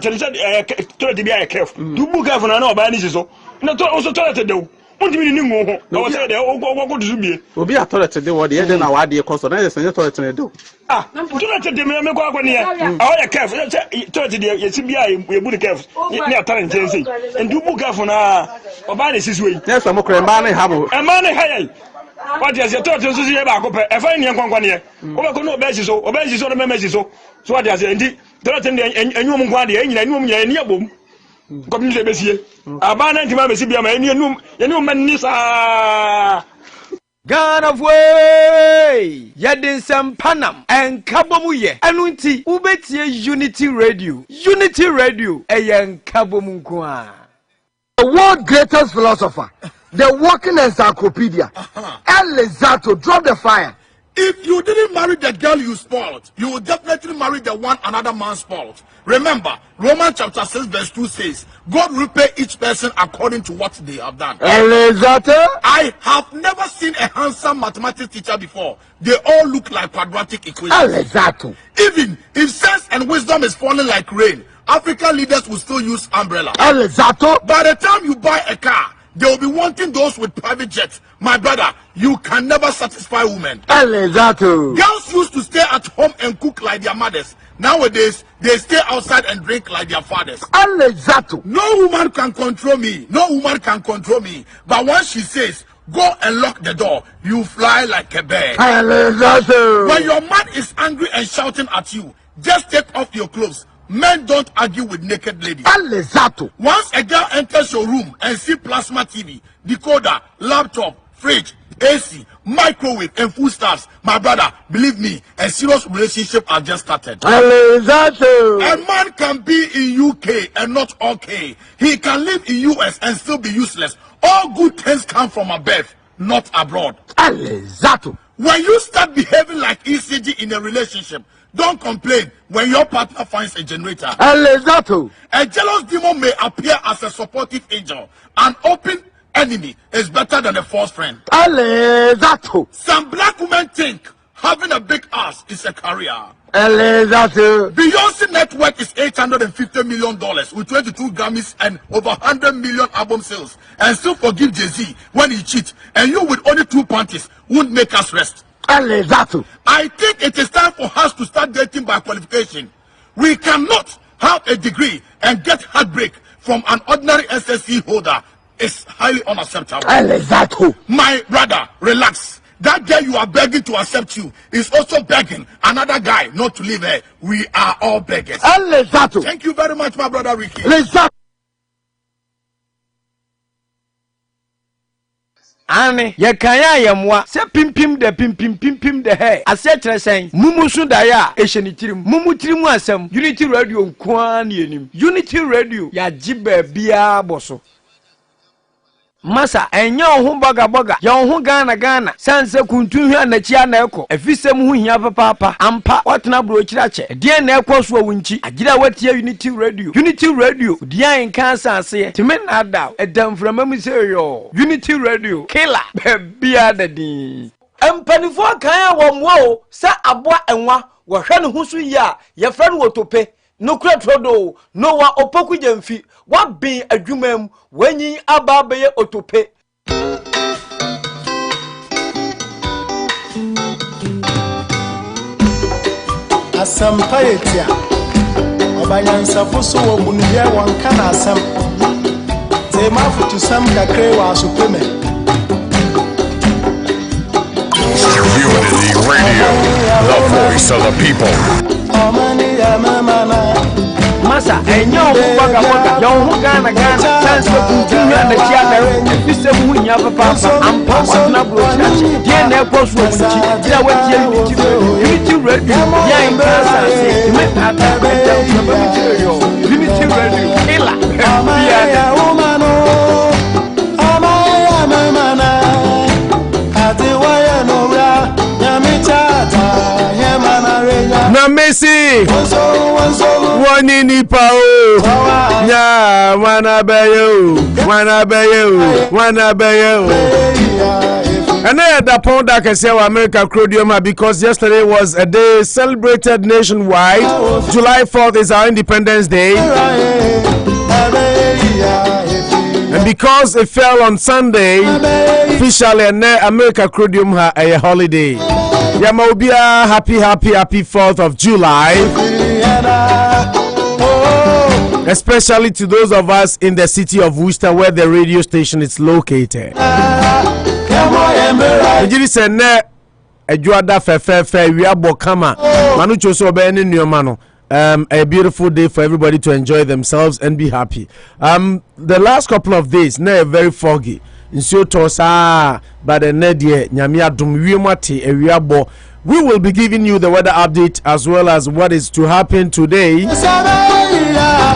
toilet be careful. Do book careful na oba ni so. Na also toilet dey. Won't be ni ngo ho. Na we say dey go to be. Obi a toilet dey what dey na wa dey cause na dey say toilet dey do. Toilet dey me ko akọ ni e. Ah, careful. Toilet dey ye si bia ye bu careful. Ni atare nten sei. And do book careful na oba ni sisu yi. Yes, am kro mba na ha bo. E ma na ha yi. What is your toilet so see ba ko pe. E fa ni nkwankwa ni e. Oba ko no oba si so no me si so. So what is ndi toilet dey enwum nkwa dey enyina enwum nya ni abom. Comme je besie abana ntima besi bia ma enum manni sa God of way yedin sem panam en kabomu ye enunti ubetie Unity Radio eyen kabomu nko a the world's greatest philosopher the walking encyclopedia El Zato drop the fire. If you didn't marry the girl you spoiled, you will definitely marry the one another man spoiled. Remember, Romans chapter 6 verse 2 says, God will pay each person according to what they have done. I have never seen a handsome mathematics teacher before. They all look like quadratic equations. Even if sense and wisdom is falling like rain, African leaders will still use umbrella. By the time you buy a car, they will be wanting those with private jets. My brother, you can never satisfy women. Girls used to stay at home and cook like their mothers. Nowadays, they stay outside and drink like their fathers. No woman can control me. No woman can control me. But once she says, go and lock the door, you fly like a bird. When your man is angry and shouting at you, just take off your clothes. Men don't argue with naked ladies. Once a girl enters your room and see plasma TV, decoder, laptop, fridge, AC, microwave, and food stuffs, my brother, believe me, a serious relationship has just started. A man can be in UK and not okay. He can live in US and still be useless. All good things come from above, not abroad. When you start behaving like ECG in a relationship, don't complain when your partner finds a generator. A jealous demon may appear as a supportive angel. An open enemy is better than a false friend. Some black women think having a big ass is a career. Beyonce's net worth is $850 million with 22 Grammys and over 100 million album sales, and still forgive Jay-Z when he cheats, and you with only 2 panties won't make us rest. I think it is time for us to start dating by qualification. We cannot have a degree and get heartbreak from an ordinary SSC holder. It's highly unacceptable. My brother, relax. That girl you are begging to accept you is also begging another guy not to leave her. We are all beggars. Thank you very much, my brother Ricky. Ane ye kanya yemwa se pimpim de he ase tresen mumusu da ya ehyenitirim mumutirim asem Unity Radio nkoa ne enim Unity Radio ya jibe bia boso masa enya ohun boga ya ohun Ghana sanse kuntunhwe anachi aneko afisem hu hia papa ampa otena bro kirache de na ekoso awunchi agira watie Unity Radio dia nka sanse timen ada edamframa mu seyo Unity Radio killer bia dadi empanifo kan awomwo se aboa enwa wo hwe ne husu ya ye fra no wotope no kura trodo no wa opoku jamfi wa bin adwumam wanyi ababeye otope asampayetia obanyansa foso wo bunuye wonka na asam te mafutu sam kakre wa asopeme Unity Radio, the voice of the people. Masa enyo boga ya ohun Ghana chance kuntunhwe anachi aneko afisem hu hia papa ampa otena bro kirache de na ekoso awunchi agira watie Unity Radio ya nka sanse timen ada edamframa mu seyo Unity Radio killer bia na Messi woni ni pa o ya wana beye o And then the pound that can say America Crodium because yesterday was a day celebrated nationwide. July 4th is our Independence Day. And because it fell on Sunday, officially America Crodium a holiday. Yamaubia, happy 4th of July. Especially to those of us in the city of Worcester where the radio station is located. Ejiri se ne ejuada fe we abokama manu choso be ne nuoma no a beautiful day for everybody to enjoy themselves and be happy. The last couple of days na very foggy nsuo tosa but the nedie nyame adom wiemate ewiabo. We will be giving you the weather update as well as what is to happen today.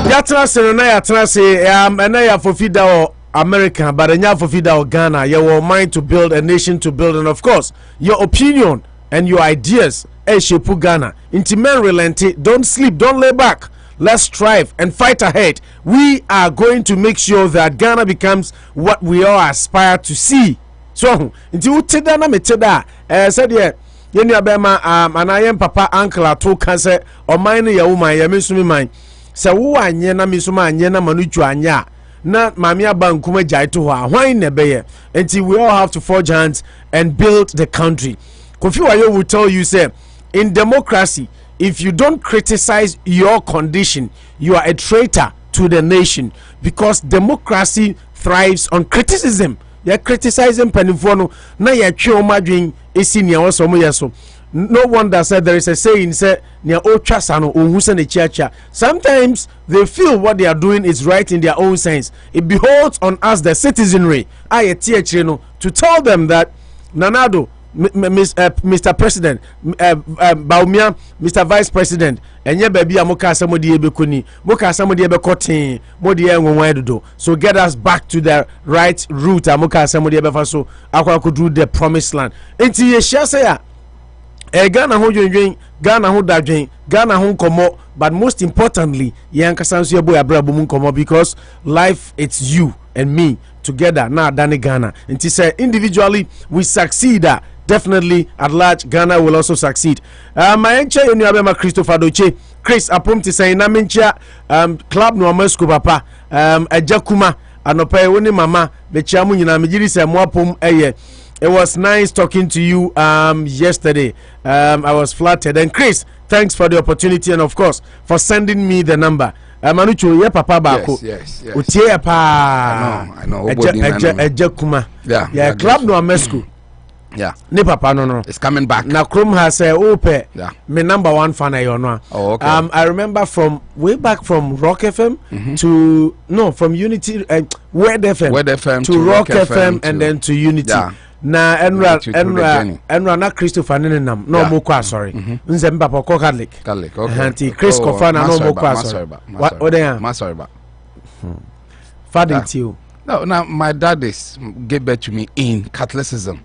Yatra se enaya fofida o America, but enya fofida o Ghana. Your mind to build a nation to build, and of course, your opinion and your ideas. Eshepu Ghana. Inti men relente. Don't sleep. Don't lay back. Let's strive and fight ahead. We are going to make sure that Ghana becomes what we all aspire to see. So, inti uteda na meteda. Said yeah. Yeni abema anayem papa uncle ato kanse o mine ya woman ya mesumi man. Se wo anye na mesuma anye na manuchu anya. Na mami abankuma jaito ho hwan ne beye. Until we all have to forge hands and build the country. Kofi-Addo will tell you say in democracy if you don't criticize your condition you are a traitor to the nation because democracy thrives on criticism. You criticizing penifono na ya twe omadwen esi nia wosomo yeso. No wonder said there is a saying say nia otwasa no ohun se ne chiacha. Sometimes they feel what they are doing is right in their own sense. It beholds on us the citizenry no to tell them that Nanado Mr. President, Bawumia, Mr. Vice President, and ye baby amoka somebody ebekuni, moka somebody ebekotin, modi enwo. So get us back to the right route. Amoka somebody ebefaso akwa could do the promised land. Enti ye share say Ghana ho dwen, Ghana ho dadwen, Ghana ho komo, but most importantly, yankasa nso yebo abrabo mu komo because life it's you and me together na dani Ghana. Enti say individually we succeed. Definitely at large Ghana will also succeed. My enche enu abema Christopher Doche Chris apomti say na mencha club no amasku papa ajakuma anopa woni mama be chiamu nyina mejiri say mo apom eye. It was nice talking to you yesterday. I was flattered. And Chris, thanks for the opportunity and of course for sending me the number. Manucho ye papa bako. Yes. Utie pa. I know. Ajakuma. Yeah, club no amasku. Yeah. Ne papa no. It's coming back. Na Chrome has ope. Yeah. Me number one fan ayo. Oh, okay. I remember from way back from Rock FM to from Unity Word FM to Rock FM and then to Unity. Yeah. Na enra na Christopher Nenam no mo kwa sorry. Nze mbapa ko Catholic. Okay. Anti Chris Kofana no mo kwa sorry. What there? Masoriba. Father you. No, now my dad gave birth to me in Catholicism.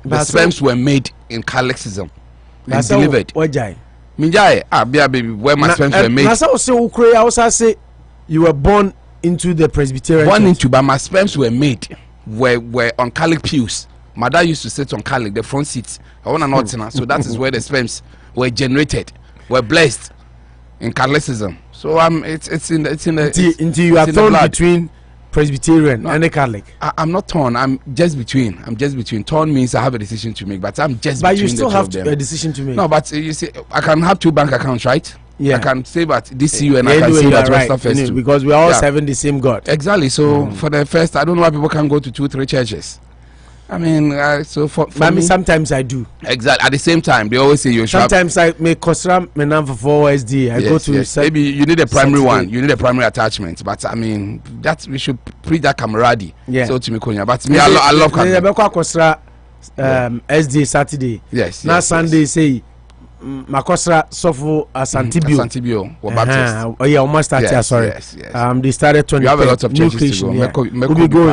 The sperms were made in Catholicism and delivered. Wajai. Minjai, baby, where my sperms were made. Nasa say you were born into the Presbyterian. Born into, but my sperms were made were on Catholic pews. My dad used to sit on Catholic, the front seats. I want an so that is where the sperms were generated, were blessed in Catholicism. So it's in the you are torn between Presbyterian and a Catholic. I'm not torn. I'm just between. Torn means I have a decision to make, but I'm just. But between you still the have two of them. a decision to make. No, but you see, I can have two bank accounts, right? Yeah. I can save at DCU and I can save at Western First too. Because we are all serving the same God. Exactly. So for the first, I don't know why people can go to 2-3 churches. I mean, so for me, sometimes I do. Exactly. At the same time, they always say you should. Sometimes I may Kosram Menam for SD. I go to maybe you need a primary one. You need a primary attachment. But I mean, that we should preach that camaraderie. Yeah. So to me, but me, I love Kosra SD Saturday. Yes. Now Sunday say Makosra Sofo Asantibio or Baptist. Oh yeah, almost started. Yes, Sorry. Yes. They started 20. You have a lot of churches to go. We'll be going.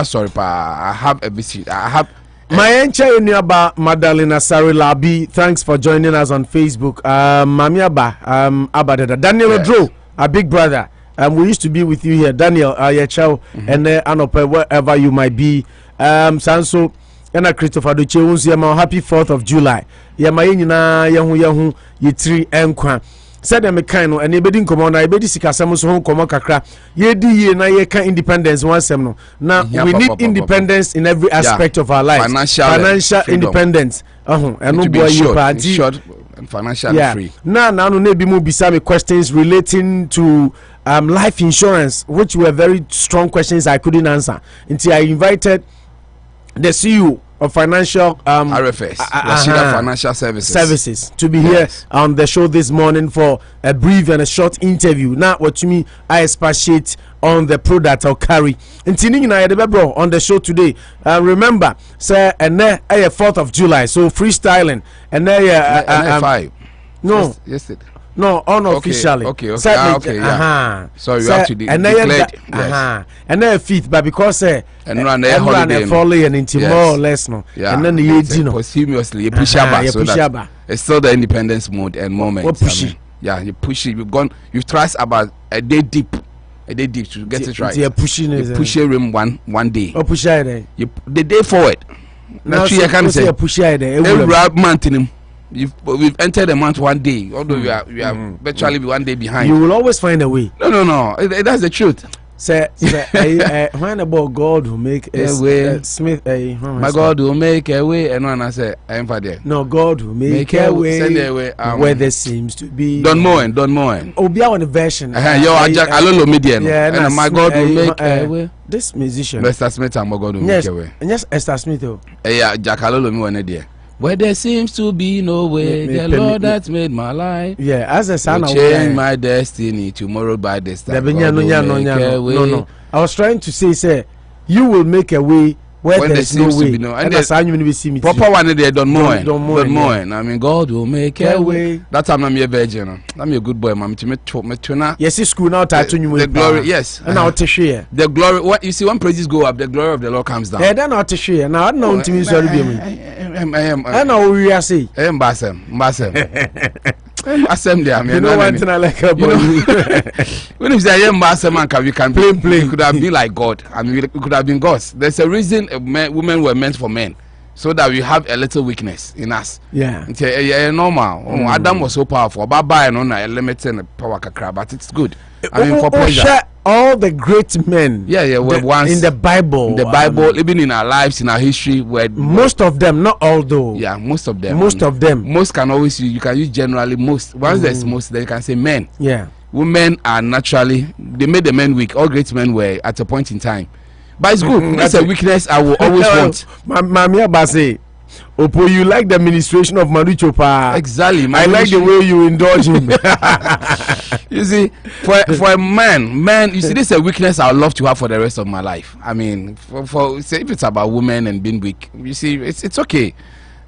Sorry, I have a visit. I have. My enche Niaba Madalena Sarilabi. Thanks for joining us on Facebook. Mamiaba Abadeda Daniel Odro, a big brother. We used to be with you here, Daniel Ayachao, and Anopa, wherever you might be. Sanso. ena Christopher Doche unsu yema happy 4th of July yema yenyina yehu yetiri enkwa said me kind no ene bedi nkomo na ebedi sikasem so ho nkomo kakra yedi ye na ye kan independence wansem no na we need independence in every aspect of our lives, financial independence eno boy you party and financially free. Now no be mo bisa me questions relating to life insurance, which were very strong questions I couldn't answer until I invited the CEO of financial RFS Financial Services to be here on the show this morning for a brief and a short interview. Now what to me I expatiate on the product I'll carry on the show today. Remember say and 4th of July, so freestyling and 5 no yesterday. No, unofficially. Okay. So you have to declare. And then fifth, but because and holiday follow and into more or less no. And then the posthumously you push so it's still the independence mode and moment. You push it. You've trust about a day deep to get it right. You push him one day. Push the day forward. Now you can say push every month in him. We've entered the month one day, although we are virtually 1 day behind. You will always find a way. No. That's the truth. Say, when about God will make a way, Smith, my God will make a way, and when I say, I am for there. No, God will make a way, send a way where there seems to be. Don't mourn. Oh, be on the version. You're Jack Alolo Median. Yeah, and my God will make a way. This musician, Mr. Smith, and my God will make a way. And yes, Esther Smith. Yeah, Jack Alolo me one idea. Where there seems to be no way, the Lord that made my life. Yeah, as a son, will change my destiny tomorrow by this time. No. I was trying to say, you will make a way where there is no way. And that's how you will see me. Proper one day, don't mourn. I mean, God will make a way. That time I'm a virgin. I'm a good boy, ma'am. Yes, it's school now. The glory, yes. And now to share the glory. What you see when praises go up, the glory of the Lord comes down. Yeah, then not to share. Now I don't know to me. Sorry, I know we are saying. I am Bassem. Assembly, I mean, you know one thing I like about you. When you say I am Bassem, we can play. We could have been like God. I mean, we could have been gods. There's a reason women were meant for men, so that we have a little weakness in us. Yeah. It's normal. Adam was so powerful. Baba and a limited power kakra, but it's good. I mean, for pleasure. All the great men, once in the Bible, even in our lives, in our history, where most of them, not all though. Yeah, most of them. Most can always you can use generally most. Once there's most, then you can say men. Yeah, women are naturally they made the men weak. All great men were at a point in time, but it's good. That's a weakness I will always want. Mamia Base. Opo, you like the administration of Maruchopa. Exactly. I like the way you indulge him. You see, for a man, you see, this is a weakness I would love to have for the rest of my life. I mean, for say if it's about women and being weak, you see, it's okay.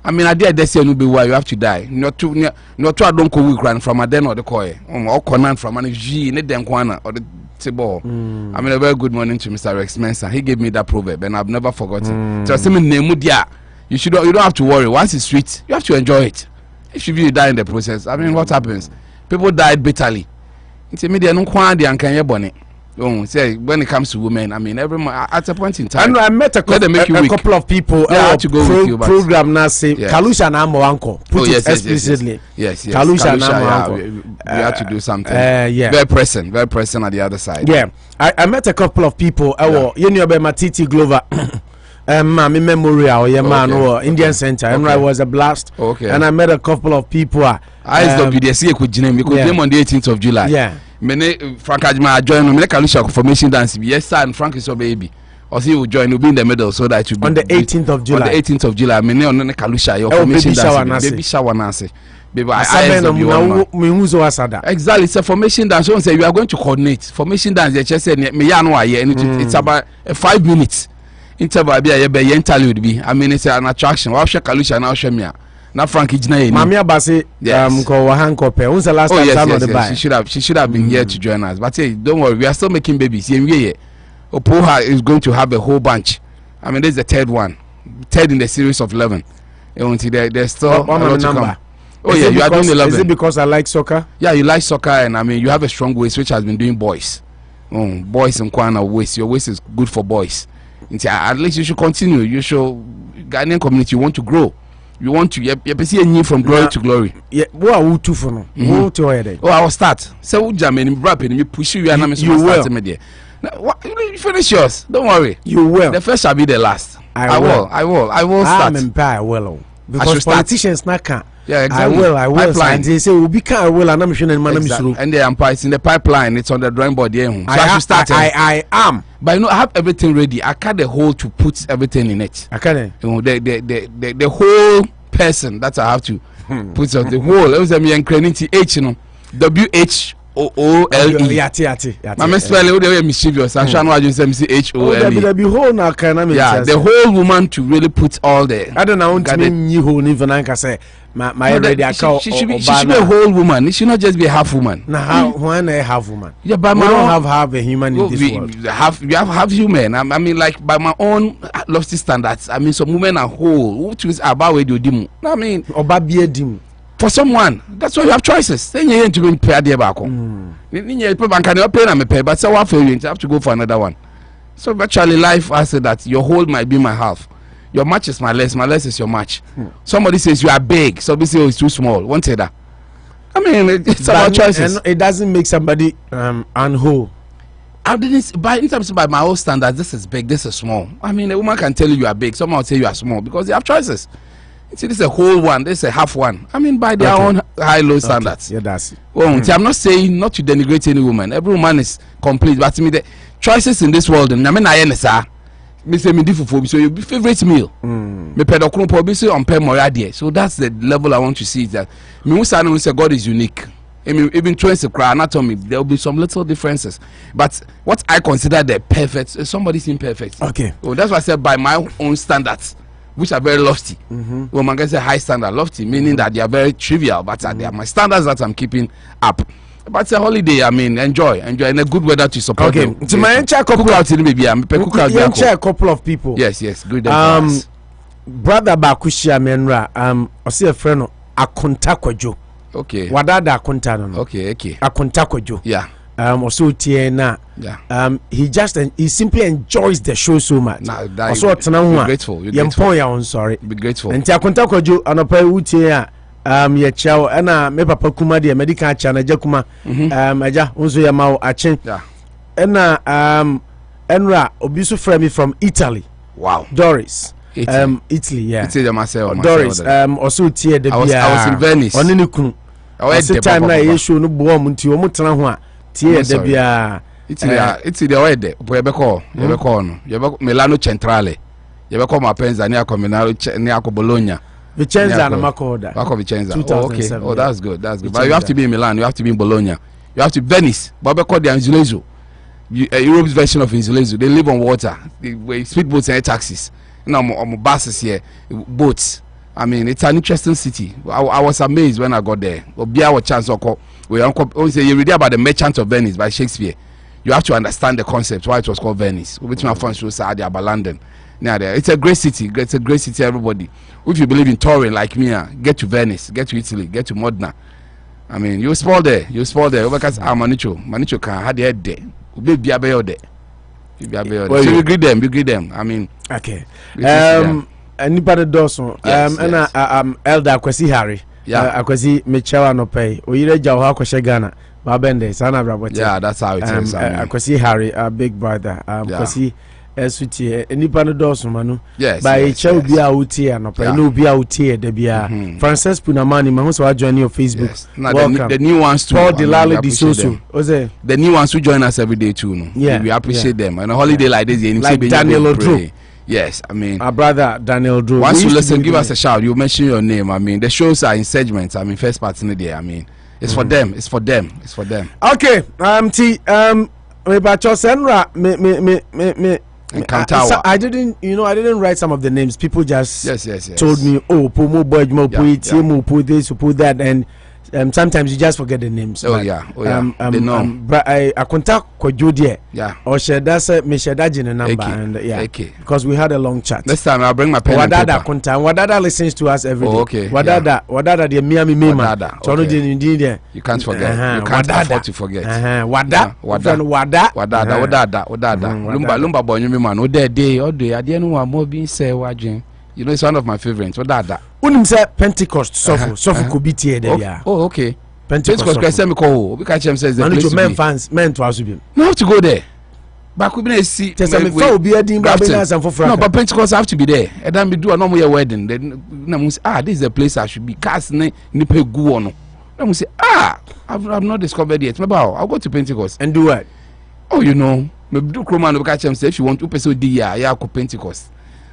I mean, I did say no be why you have to die. Not to I don't go weak run from a den or the koi or conan from an G in the Denkwana or the table. I mean, a very good morning to Mr. Rex Mensa. He gave me that proverb and I've never forgotten. So you don't have to worry. Once it's sweet, you have to enjoy it. If you die in the process, I mean, what happens? People died bitterly. It's a media no quantity and can you bonnet. Say when it comes to women, I mean, every at a point in time. I met a couple of people. To go with you, program now say Kalusha and Amo Uncle. Put it explicitly. Yes. Kalusha and Amo Uncle. We have to do something. Very present at the other side. Yeah, I met a couple of people. You know about Matiti Glover. My memorial, Indian Center, and I was a blast. Okay. And I met a couple of people. ISWDC could name on the 18th of July. Yeah. Many Frank Ajma joined me. Kalusha formation dance. Yes, sir, and Frank is your baby. Or see, will join. Will be in the middle so that you on the 18th of July. On the 18th of July. Many on the Kalusha your formation dance. Baby shower dance. Baby, exactly. It's a formation dance. So say you are going to coordinate formation dance. You just said me ya no aye. It's about 5 minutes. Interval be a be interlude be. I mean, it's an attraction. Wa share Kalusha na share me. Na Frank Ijina ye. Mami Abase ko wa hankope. When's the last time on the buy? She should have been here to join us. But hey, don't worry, we are still making babies. Opoha is going to have a whole bunch. I mean, this is the third in the series of 11. There's still a lot to come. Oh yeah, you are doing 11. Is it because I like soccer? Yeah, you like soccer, and I mean, you have a strong waist, which has been doing boys. Boys in Kwana waist. Your waist is good for boys. At least you should continue. You should Ghanaian community, you want to grow. You want to, you see a new from glory to glory. Yeah, what are you two for no? Oh, I will start. So, German, rapping, you push you, and you will. You finish yours. Don't worry. You will. The first shall be the last. I will start. I will. Because politicians not can. Yeah, exactly. I will. Pipeline. And they say, we can't, I will. And I'm sure and it's in the pipeline. It's on the drawing board. So I should start. I am. But you know, I have everything ready. I cut the hole to put everything in it. I can't. You know, the whole person that I have to put on the whole. It was a me and H, you know, WHOOLE. My spelling the way mischievous. I'm trying to say HOLE. Yeah, the whole woman to really put all the. I don't know. You whole even I can say. My already she should be a whole woman. She should not just be a half woman. Now, when I have woman. Yeah, but we don't have half a human in this world. You have half human. I mean, like by my own lofty standards. I mean, some women are whole. Who choose about where you do? I mean, for someone, that's why you have choices. Then you need to be paid back. But so what for you have to go for another one. So virtually life, I said that your whole might be my half. Your match is my less is your match. Somebody says you are big, somebody says it's too small. Won't say that. I mean, it's about choices. And it doesn't make somebody unwhole. I didn't in terms of by my own standards, this is big, this is small. I mean, a woman can tell you are big, someone will tell you are small because they have choices. See, this is a whole one, this is a half one. I mean, by their own high-low standards. Yeah, that's it. Well, I'm not saying not to denigrate any woman. Every woman is complete, but to me, the choices in this world, I mean, I understand. Me say me different so your favorite meal. Me pedokron po be say on pay more there. So that's the level I want to see that. Me who say God is unique. I mean, even twins anatomy, there will be some little differences. But what I consider the perfect, somebody's imperfect. Okay. So that's why I said by my own standards, which are very lofty. Well, man can say high standard, lofty, meaning that they are very trivial, but they are my standards that I'm keeping up. But it's a holiday. I mean, enjoy, and a good weather to support. Okay, to my couple of people. Yes, good. Brother Bakushia Menra, I see a friend Akontakwajo. Okay. Wadada Akontano. Okay. Akontakwajo. Yeah. Also Tiena. Yeah. He simply enjoys the show so much. Also You're grateful. I'm sorry. Be grateful. And Akontakwajo Anopa Utia. Ye chow ena me papa kuma de medical chana jakuma aja unso ya mawo achen ena enra obiso frame me from Italy. Wow. Doris. Italy, yeah. Italy myself. Doris also tie de bia. I was in Venice. Oni ne kunu. At time na ye show no bo mu nti o mu tena ho a tie de bia. Italy o ede bo be call no. Ye be Milano Centrale. Ye be call ma penza ni akominalo ni Bologna. Vicenza and Makola. Vicenza. Okay. Oh, that's good. That's good. But you have to be in Milan. You have to be in Bologna. You have to Venice. But called the Insulezo. Europe's version of Insulezo. They live on water. They speedboats and taxis. On buses here, boats. I mean, it's an interesting city. I was amazed when I got there. Our chance we say you read about the Merchant of Venice by Shakespeare. You have to understand the concept why it was called Venice. Which my friends show say about London. It's a great city. It's a great city, everybody. If you believe in touring like me, get to Venice, get to Italy, get to Modena. I mean, you spoil there. Because Manicho can have the head there. Be a bear there. So you greet them. I mean, okay. Anybody does so. Elder Kwesi Harry. Yeah. Akwesi Mechawa no pay. Oyire Jawa Kwesi Ghana. Babende sana brabo. Yeah, that's how it is. Akwesi Harry, our big brother. Kwesi Esuti anybody does so manu. Yes. By Chow Bia Uti no pay. No Bia Uti de Bia. Frances Punamani, man who's join your Facebook. Welcome. The new ones too. Paul Delale Di Soso. The new ones who join us every day too. No? Yeah. We appreciate them. On a holiday like this, like Daniel Odro. Yes, I mean, our brother Daniel Drew. Once you listen, give us a shout. You mention your name. I mean, the shows are in segments. I mean, first part in the day. I mean, it's for them. It's for them. It's for them. Okay. I didn't write some of the names. People just told me, oh, Pomo boy, put this, put that, and sometimes you just forget the names. Oh yeah. They know. But I contact Kojodie. Yeah. Or that's me share that number and because we had a long chat. Next time I'll bring my pen and paper. Wadada listens to us every day. Oh, okay. Wadada the Miami Mema. Okay. You can't forget. You can't afford to forget. Wada. Lumba boy you man. Ode day. Ade no one more being say wadwen. You know, it's one of my favorites. What that? Unim say Pentecost suffer could be here there. Yeah. Oh, okay. Pentecost. Can send me call. Because him says the place to men be. fans, men to us be. No have to go there. But we be see. No, but Pentecost have to be there. And then we do a normal wedding. Then this is the place I should be. Cast ne pay go on. Then we say, I've not discovered yet. Maybe I'll go to Pentecost and do what? Oh, you know, maybe do Roman catch him say if you want to pursue the year, yeah, go Pentecost.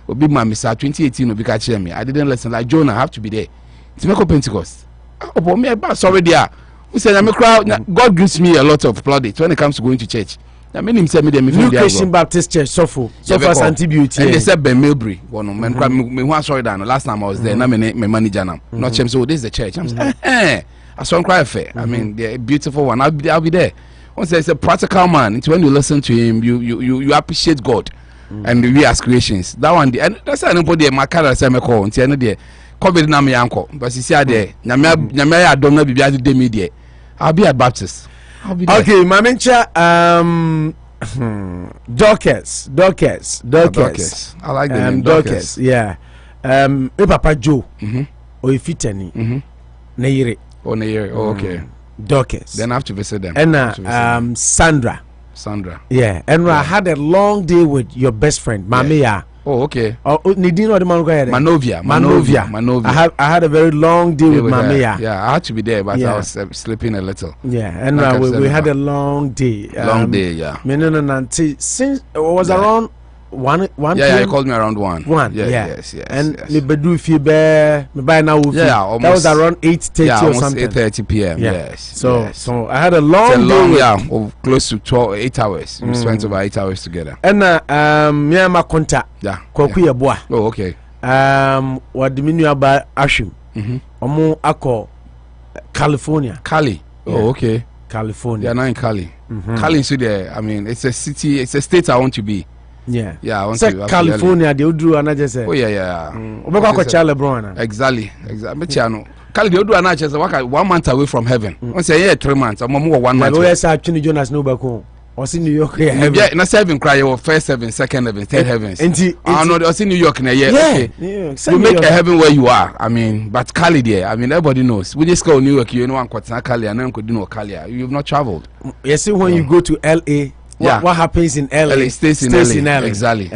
Or big man, Mr. 2018 will be catching me. I didn't listen like Jonah have to be there. To make Pentecost. Oh, but me, sorry, there. We said I'm a crowd. God gives me a lot of plaudits when it comes to going to church. I mean, him said me New Christian Baptist Church, Sofo Anti-Beauty. And they said Ben Milbury. One man, me sorry down. Last time I was there, now my manager now. Not him. So this is the church. I'm saying, I saw him cry fair. I mean, they're a beautiful one. I'll be there. Once there's a practical man, it's when you listen to him, you appreciate God and the aspirations. That one, and that's why nobody my car say me call. Until end there, COVID na me uncle. But you see there, nyame I don't know be the media. I'll be at Baptist. I'll be there. Okay, Mamencha, Dorcas. I like the name Dorcas. Yeah. Papa Joe. Or Ifitani. Neire. Oh, Neire. Oh, okay. Dorcas. Then I have to visit them. And Sandra. Yeah. And I had a long day with your best friend, Mamia. Oh, okay. Oh, Nidino or the Manovia. I had a very long day with Mamia. Yeah, I had to be there, but I was sleeping a little. Yeah, and we had a long day. Yeah. Since it was around 1 Yeah, he called me around 1. Yes. And me bedu fi be me by now. Yeah, that was around 8:30 or something. 8:30 p.m. Yeah. Yes. So I had a long day. Of close to 8 hours. We spent over 8 hours together. And me my contact. Yeah. Kofi-Addo. Oh, okay. What diminu aba ashim. Omo akọ California. Cali. Oh, okay. California. Yeah, now in Cali. Cali is there. I mean, it's a city, it's a state I want to be. Yeah, I want to California. They would do another say. Oh yeah. Exactly. But Cali they would do another say 1 month away from heaven. I say 3 months. I'm more 1 month. Like we actually Jonas no back home. Or see New York. Yeah, na 7 cry your first heaven, second heaven, third heavens. I know. I see New York in a year. Okay, you make a heaven where you are. I mean, but Cali there. I mean, everybody knows. We just go New York. You know, one quarter Cali, and then could do no Cali. You've not traveled. You see, when you go to LA. What happens in LA stays in LA. Exactly.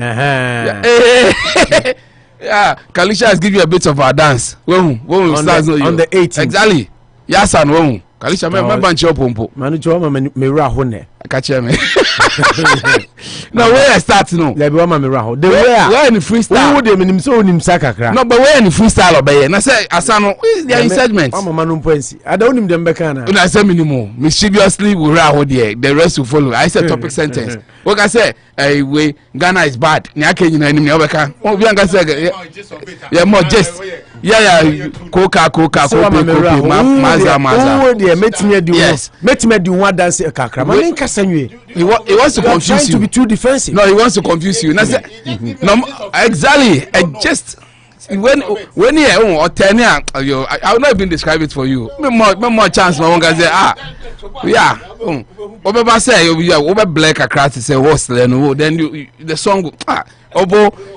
Yeah, Kalisha has given you a bit of our dance. When we start on the 18th. Exactly. Yes, and when Kalisha, me bunch up pompo. Manu choma me rahone. Catch me. No, where I start no. There be one me raho. The where in freestyle. Who dey minim so nim sakakra. No, but where in freestyle obey. Na say asano their segment. Mama manu mponsi. I don't nim them beka na. Una say minimum. Mischievously we raho there. The rest will follow. I said topic sentence. What I say, we Ghana is bad. Ni ake nyina nim ne obeka. Oh, we anga say yeah, more just. Yeah, Coca, Maza. Yes. Metime di one dance kakra. Man kasa nwe. He wants to confuse you. To be too defensive. No, he wants to confuse you. No, exactly. Just when you or 10 years, I will not even describe it for you. More chance, my one guy say yeah. Over say over black a crash say WORCESTER. Then the song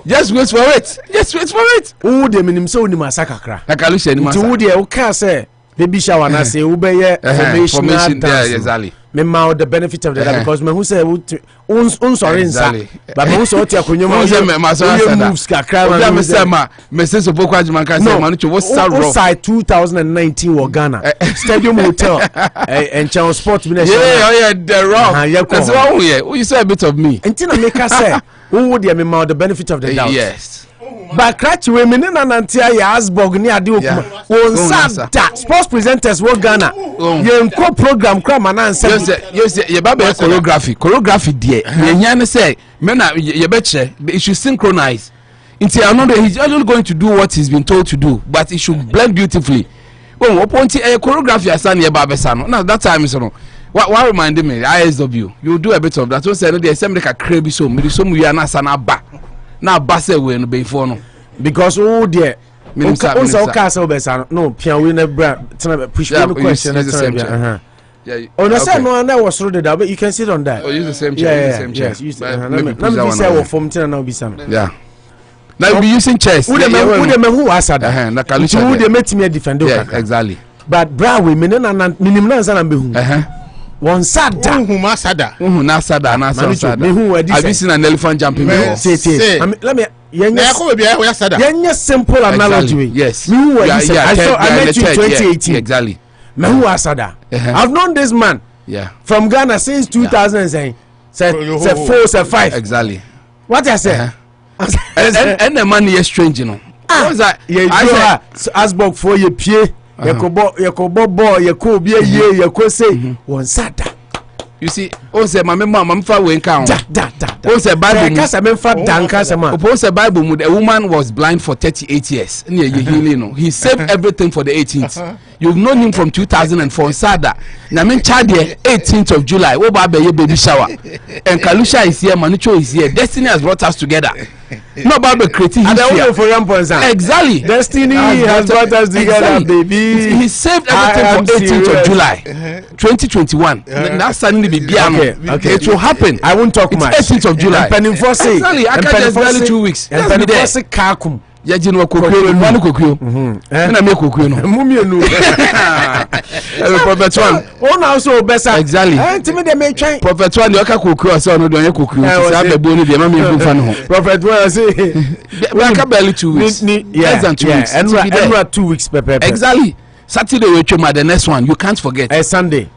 just wait for it. Just wait for it. Who the minim so ni masakakra. Akalusha ni masakakra. Who the o ka say baby shower na say ubeye formation there exactly. Me ma the benefit of that because me who say un sorry nsa but me who say oti akonyomo moves kakra me say me say so boku ajima kan say manu cho side 2019 wo Ghana Stadium Hotel and Channel Sport yeah the rock that's one here you say a bit of me until make us say who would me ma the benefit of the doubt yes. But crack we me na nantia ya Asbog ni ade okuma won sada sports presenters wo Ghana ye nko program kra mananse yes ye ba be choreography there ye nya ne say me na ye be che it should synchronize until another he's only going to do what he's been told to do but it should blend beautifully when oponti choreography asan ye ba be sa no now that time is no what reminded me ISW you do a bit of that so say no dey say me ka crazy so me so we na sana ba na base we no before no because oh there also castle besa no pian we na bra push one question yeah oh no say no na was through that but you can sit on that use the same chair yes use let me say what form tin na be some yeah Now we be using chess. Who dem who asada. Na Kalusha. Who dem make me defend. Yeah, exactly. But bra we minimum na nsa na behu. One sada. Na sada. Have you seen an elephant jumping? Let me Yenye simple analogy. Yes. I met you 2018. Exactly. Mehu asada. I've known this man. Yeah. From Ghana since 2000. Say 4, say 5. Exactly. What I say? And the money is strange, you know. What's that? Yeah, Asbog for your pie. Yakobo boy, Yakobi ye, Yakose, one sada. You see, oh say my mama fa we count. Oh say Bible. Oh say Bible. A woman was blind for 38 years. He saved everything for the 18th. You've known him from 2004. Sada. Na men child 18th of July. Oh baby shower. And Kalusha is here. Manucho is here. Destiny has brought us together. No Bible creating history. Exactly. Destiny has brought us together, baby. He saved everything for 18th of July, 2021. That's suddenly be okay. It will happen. I won't talk much. 18th of July. Exactly. I can't just barely 2 weeks. Yeah, you know, Kokyo, one Kokyo. And I make Kokyo. Prophet one. Oh, now so best. Exactly. Prophet one, you can't Kokyo, so no, don't you Kokyo? I have a bony, the mammy of fan. Prophet one, I say, we are barely 2 weeks. Less than 2 weeks. And we are 2 weeks, Pepe. Exactly. Saturday we choma the next one you can't forget. Sunday.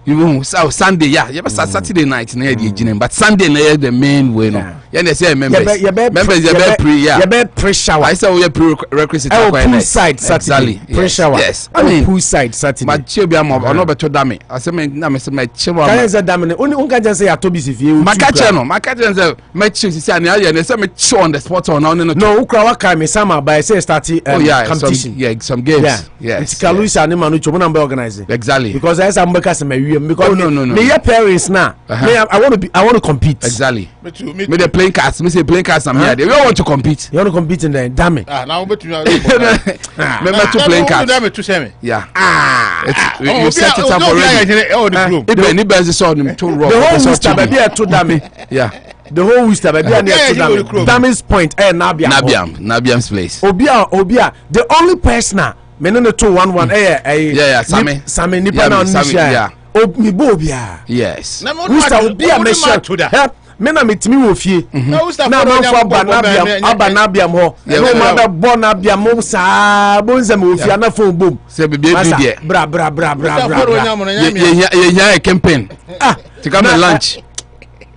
Sunday, yeah. You start Saturday night na the but Sunday na the main way no. Yeah, they say members. Members you pre yeah. You pre-shower. I say we prerequisite pool side Saturday. Exactly. Pre-shower. Yes. I mean pool side Saturday. But chiobi am no beto dame. I say me na me say my chiro. Can you say dame? Unka just say atobi si fie. Makache say me chill si say na ya say me chill on the spot on no. No, ukra waka me sama by say start competition. Some games. Yeah. It's Kalusha ni manu chomo number organizing. Exactly. Because I say because no. Me your parents now. I want to compete. Exactly. Me the playing cards. Me say playing cards. I'm here. They don't want to compete. You want to compete in there? Damn it. Now bet you. Remember to playing cards. Yeah. You set it up already. It be so them too rough. The whole Worcester baby to damn it. Yeah. The whole Worcester baby to damn. Damming's point. Nabiam's place. Obia. The only person now. Me no 211 Sammy nipa na nisha yeah mi bobia yes Worcester obia me sure me na metimi wo fie na manfo abanabiam ho no ma be born abiam mo sa bonza me wo fie na phone bom se bebe bia bra ye nya campaign to come and lunch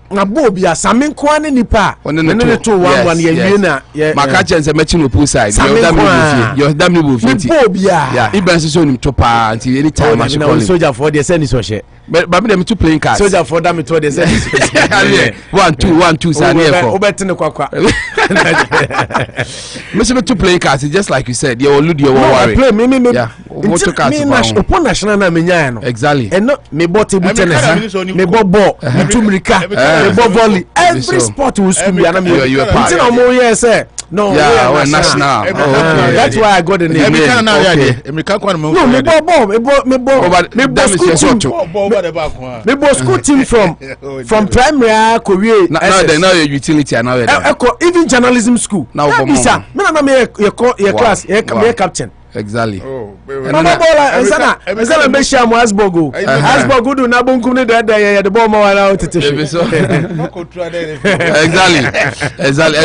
na bobia Sammy kwane nipa me no 211 ye wie na makache nse mechi no pool side your damn no fie bobia yeah iban so nim to pa until any time I should call soldier for the send so she but me them to playing cards soldier for damn to the send 1-2 side here for obetene kwakwa me say to playing cards just like you said you will you worry play me yeah what to cards upon national na menya no exactly and no me bought table tennis me ball me tumrika me ball volley every sport will school me and me until no more yes no yeah national that's why I got the name American now American kwa no me ball school team from primary Korea now your utility and now even journalism school now me class me captain exactly mama bola ensana be sham Asbogo do na bonkum ne da the ball ma na tete exactly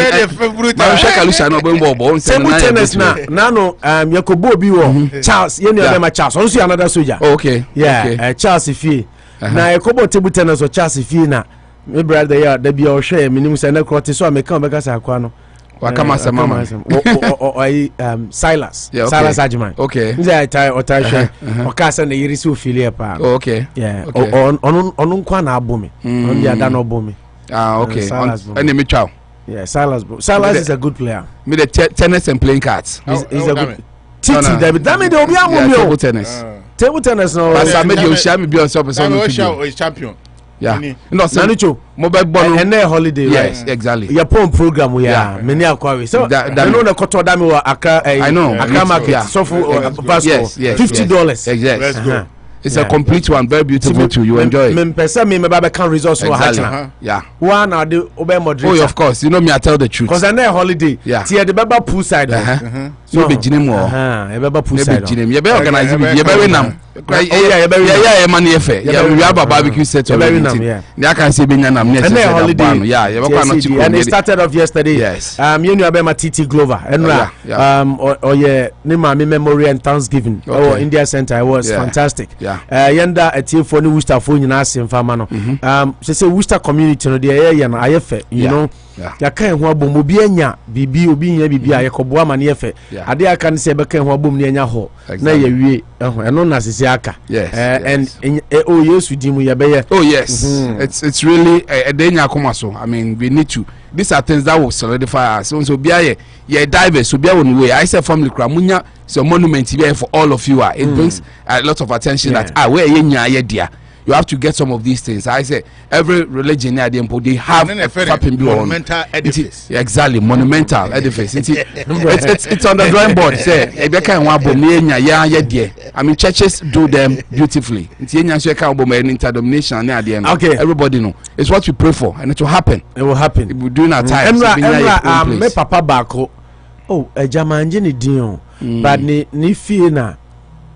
ma shaka Kalusha no bo tennis na no Yakobo bi wo Charles ye ne ma Charles on so another soldier okay Charles fie na Yakobo table tennis o Charles fie na me brother ya da bia o hwe minim se na krote so ameka o beka sa akwa no wakama mama Silas yeah, Silas Ajiman okay nze otashe okasa na yiri so filie pa okay yeah onu nkwa na abomi on dia da no bomi okay and me chow yeah Silas is a good player me the tennis and playing cards he's a good titi David de obi amumi table tennis no asa me de o share me be on so champion yeah no Nanucho mobile ball and halholiday yes exactly your pon program many akwawe so I know the koto dami wa Accra I know Accra market so for $50 yes let's go It's a complete one, very beautiful too. You enjoy it. Exactly. Yeah. One are the oh, of course. You know me, I tell the truth. Because I know holiday. Yeah. See the Baba poolside. So be Jinem more. Baba poolside. You better organize it. You better win. Yeah, money affair. Yeah, we have a barbecue set already. Yeah, can see being an holiday. Yeah, and it started off yesterday. Yes. You know about TT Glover. And Nima Memory and Thanksgiving. Oh, India Center. It was fantastic. Yeah. Yenda a team for the Worcester for United Famano. She say Worcester community no dey here na ayefe. You know. Ya kan ho abom obi anya bibi obi nya bibi ayekoboa ma na yefe. Ade aka ne se be kan ho abom ne anya ho. Na ye wie eno na sisi aka. And oh yes dimu ye be ye. Oh yes. It's really a danger come so. I mean, we need to. These are things that will solidify us. So be ye diverse. So be one way. I say family kra munya so monument here for all of you. It brings a lot of attention that where ye nya ye dia. You have to get some of these things. I say every religion they have a monumental edifice. Exactly, monumental edifice. It's on the drawing board. Say, I mean, churches do them beautifully. Okay, everybody know. It's what we pray for, and it will happen. It will happen. We're doing our time. Me papa bako. Oh, a Jamanji ni dion, but ni fie na.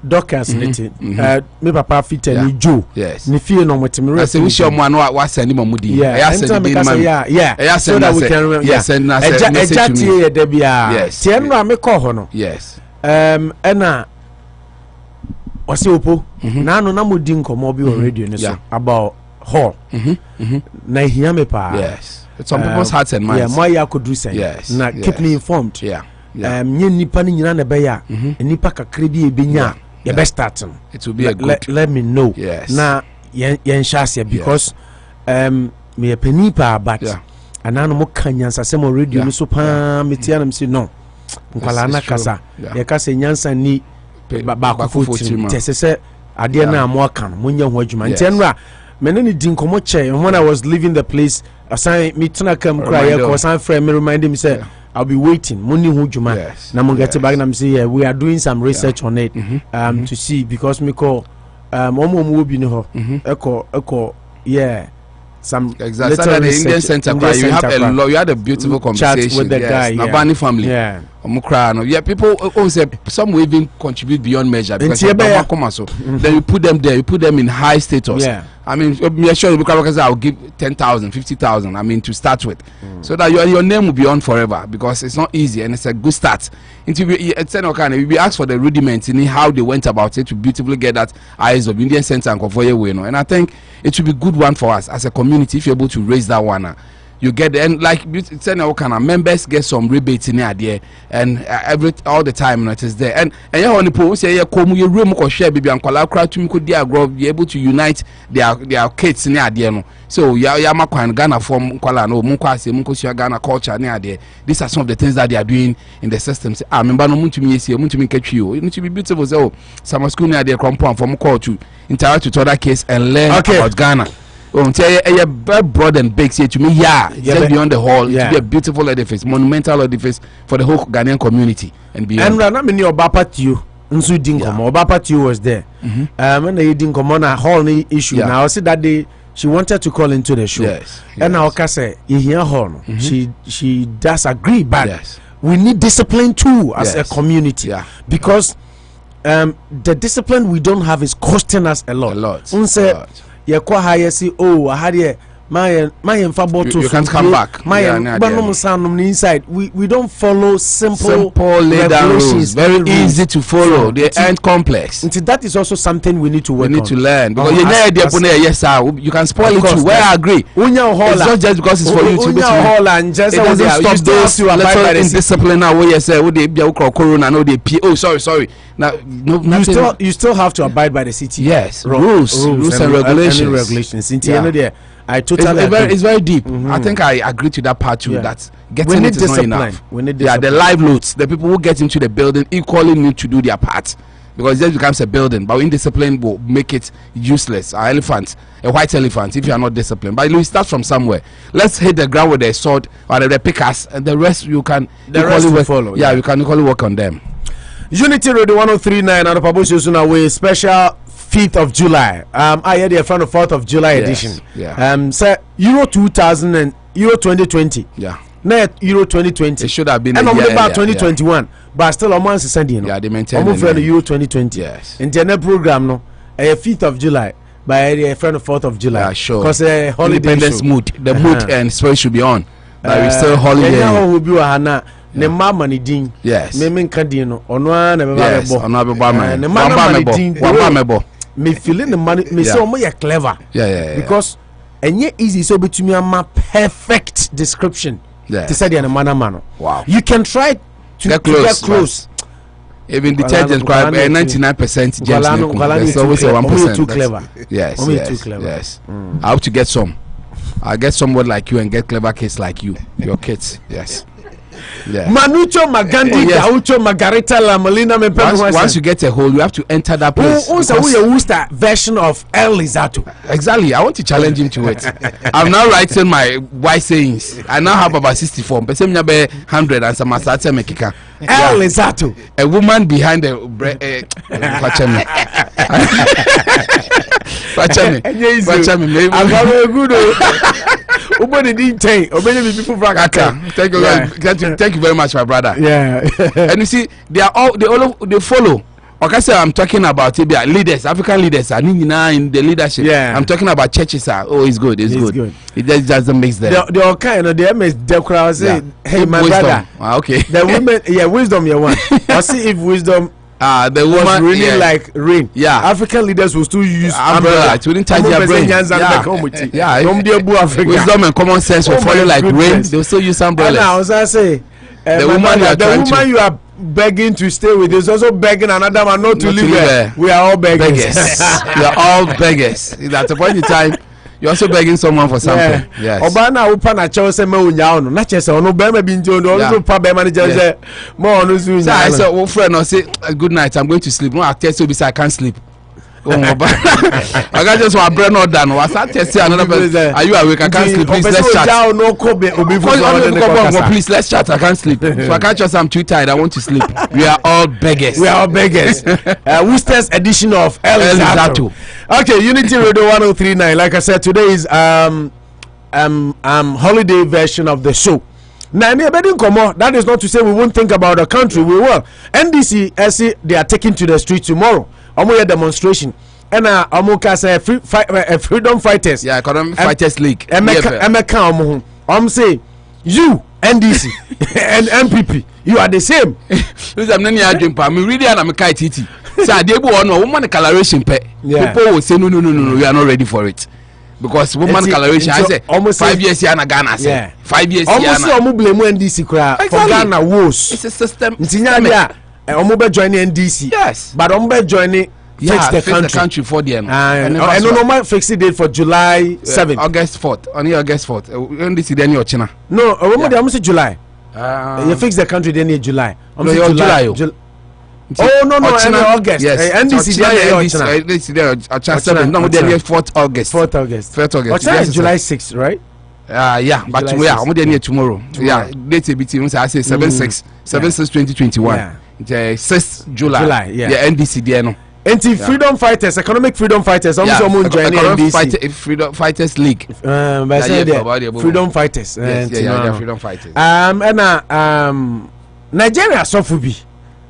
Doctors meeting. Me papa fit and Joe. Yes. Ni fie no metimi. I say we show man what send him mudi. Yeah. So that we can remember. Yes. And message to me. Yes. Tienra me call hono. Yes. Ena wasi opo. Na no na mudi nkomo bi on radio ni so about hall. Na hia me pa. Yes. It's on people's hearts and minds. Yeah, my ya could do say. Yes. Na keep me informed. Yeah. Nye nipa ni nyina na be ya. Nipa kakra bi ebenya. You best start. It will be a good. Let me know. Yes. Na yen share because me a penny pa but anano mo kanyansa se mo radio no so pa me tia na say no. Nkwala na kasa. Ye kasa nyansa ni ba Akufo-Addo. Tese ade na mo aka no mo nya ho adwuma. Ntenra me ne din komo che when I was leaving the place assign me tuna kam cry here cause I'm friend me remind him say I'll be waiting. Money who juma. Na mo get back na me say we are doing some research on it to see because me call omo bi ni ho. Eko some exactly the Indian Center you have a lot, you had a beautiful conversation with the guy. Nabani family. Yeah. People say some will even contribute beyond measure because then you put them there, you put them in high status. Yeah. I mean, me sure because I'll give 10,000, 50,000. I mean, to start with, so that your name will be on forever because it's not easy and it's a good start. You'll be asked for the rudiments in how they went about it to beautifully get that eyes of Indian Center and Kofoye, and I think it should be a good one for us as a community if you're able to raise that one. You get and like members get some rebates in there and all the time it is there and you only post say come you room ko share baby and kwala kra to me could be able to unite their kids in there no so ya makwan Ghana from kwala no mun kwase mun ko share Ghana culture near there. These are some of the things that they are doing in the system. Say member no mun to me say mun to me catch you it to be beautiful so some school near there come from call to interact with other kids and learn about Ghana. A broad and big say to me, just beyond the hall, to be a beautiful edifice, monumental edifice for the whole Ghanaian community and beyond. And Rana many Obapatu, Nsu Dinkomo, Obapatu was there. And they didn't come on a hall issue. Now I said that day she wanted to call into the show. Yes. And now say you hear her. She does agree, but we need discipline too as a community. Because the discipline we don't have is costing us a lot. You can't come back. Inside. We don't follow simple regulations. Very easy to follow. They aren't complex. That is also something we need to work on. We need to learn. Because yes, sir, you can spoil it too. Where I agree. It's not just because it's for you to be it doesn't stop those little indiscipline now where you say corona no they oh sorry. Now you still have to abide by the city. Yes. Rules and regulations. I totally agree. It's very deep. I think I agree to that part too. That getting it is not enough. The live loads, the people who get into the building equally need to do their part because it just becomes a building. But indiscipline will make it useless. A white elephant, if you are not disciplined. But you start from somewhere. Let's hit the ground with a sword or the pickers, and the rest you can follow. Yeah, you can equally work on them. Unity Radio 103.9 Anopa Bosuo away special 5th of July. I had a friend of 4th of July edition. Yeah. Say Euro 2000 and Euro 2020. Yeah. Not Euro 2020. It should have been. And about 2021, but still a month sending. Yeah, they maintain. I'm afraid Euro 2020. Yes. Internet program no. 5th of July. By a friend of 4th of July. Yeah, sure. Because holiday independence mood, the mood and spirit should be on. But we still holiday. Will be ne mama ni din. Yes. Me nka din no. Ono na be ba yes. bo. Ono be ba man. Ne mama ni din. Wamba me bo. Me feeling the money. Me say omo ye clever. Yeah. Because enye easy so betumi ama perfect description. Yeah. To say the man. Wow. You can try to get close. Even detergent crime 99% gems. There's always a 1%. Too clever. Yes. Too clever. Yes. I hope to get some. I'll get someone like you and get clever kids like you. Your kids. Yes. Yeah. Manucho Magandi, Gaucho Margarita La Molina. Once you get a hold, you have to enter that place. Who's a Worcester version of El Lizato? Exactly. I want to challenge him to it. I'm now writing my wise sayings. I now have about 64. But some 100 and some asate mekika. El Lizato. A woman behind the Pachame. I'm very good. Thank you very much, my brother. Yeah. And you see, they follow. Okay, so I'm talking about leaders, African leaders are in the leadership. Yeah. I'm talking about churches. It's good. It's good. It just doesn't mix them. The kind of the MS the crowd say, hey, my wisdom. brother. Okay. The women, wisdom you want. I see if wisdom. The woman really like rain. Yeah, African leaders will still use umbrella. It wouldn't touch their brain. Wisdom and common sense will follow like rain. They'll still use umbrella. I was say the woman you are begging to stay with is also begging another man not to live there. We are all beggars. We are all beggars. At a point in time, you're also begging someone for something. Yes. Obana upana chose me unya ono na chese ono be ma bi njo ono so pa be manager say mo ono so unya. I said, "Oh friend, I say good night. I'm going to sleep." No, I tell you I can't sleep. Oh my God. I got just one brain not done. Was I test another person? Are you awake? I can't sleep. Please let's chat. Please let's chat. I can't sleep. So I can't just. I'm too tired. I want to sleep. We are all beggars. Worcester's edition of El Zato. Okay, Unity Radio 1039. Like I said, today is holiday version of the show. Now, that is not to say we won't think about the country. We will. NDC, SC, they are taking to the street tomorrow. Demonstration and say freedom fighters. Yeah, economic fighters league. Say you NDC and MPP, you are the same. I'm really an Titi. So they woman declaration. People will say no, we are not ready for it. Because woman declaration, I say almost 5 years here in Ghana. Yeah. 5 years almost blame NDC for Ghana wars. It's a system. Joining NDC. Yes. But joining fix the country for the end. I don't know fix it date for July 7th. August 4th. Only August 4th. NDC then your China. No, I'm say July. You fix the country then in July. I'm saying July. Oh no, August. Yes. NDC then October 7th. No, then 4th August. 4th August. October is July 6th, right? Yeah, but we are near tomorrow. Yeah, date a bit. I say 7/6, 7/6/2021. 6th July. Yeah, NDC there no. Freedom fighters, economic freedom fighters. Freedom Fighters League. Freedom fighters. Freedom Fighters. Nigeria suffer be.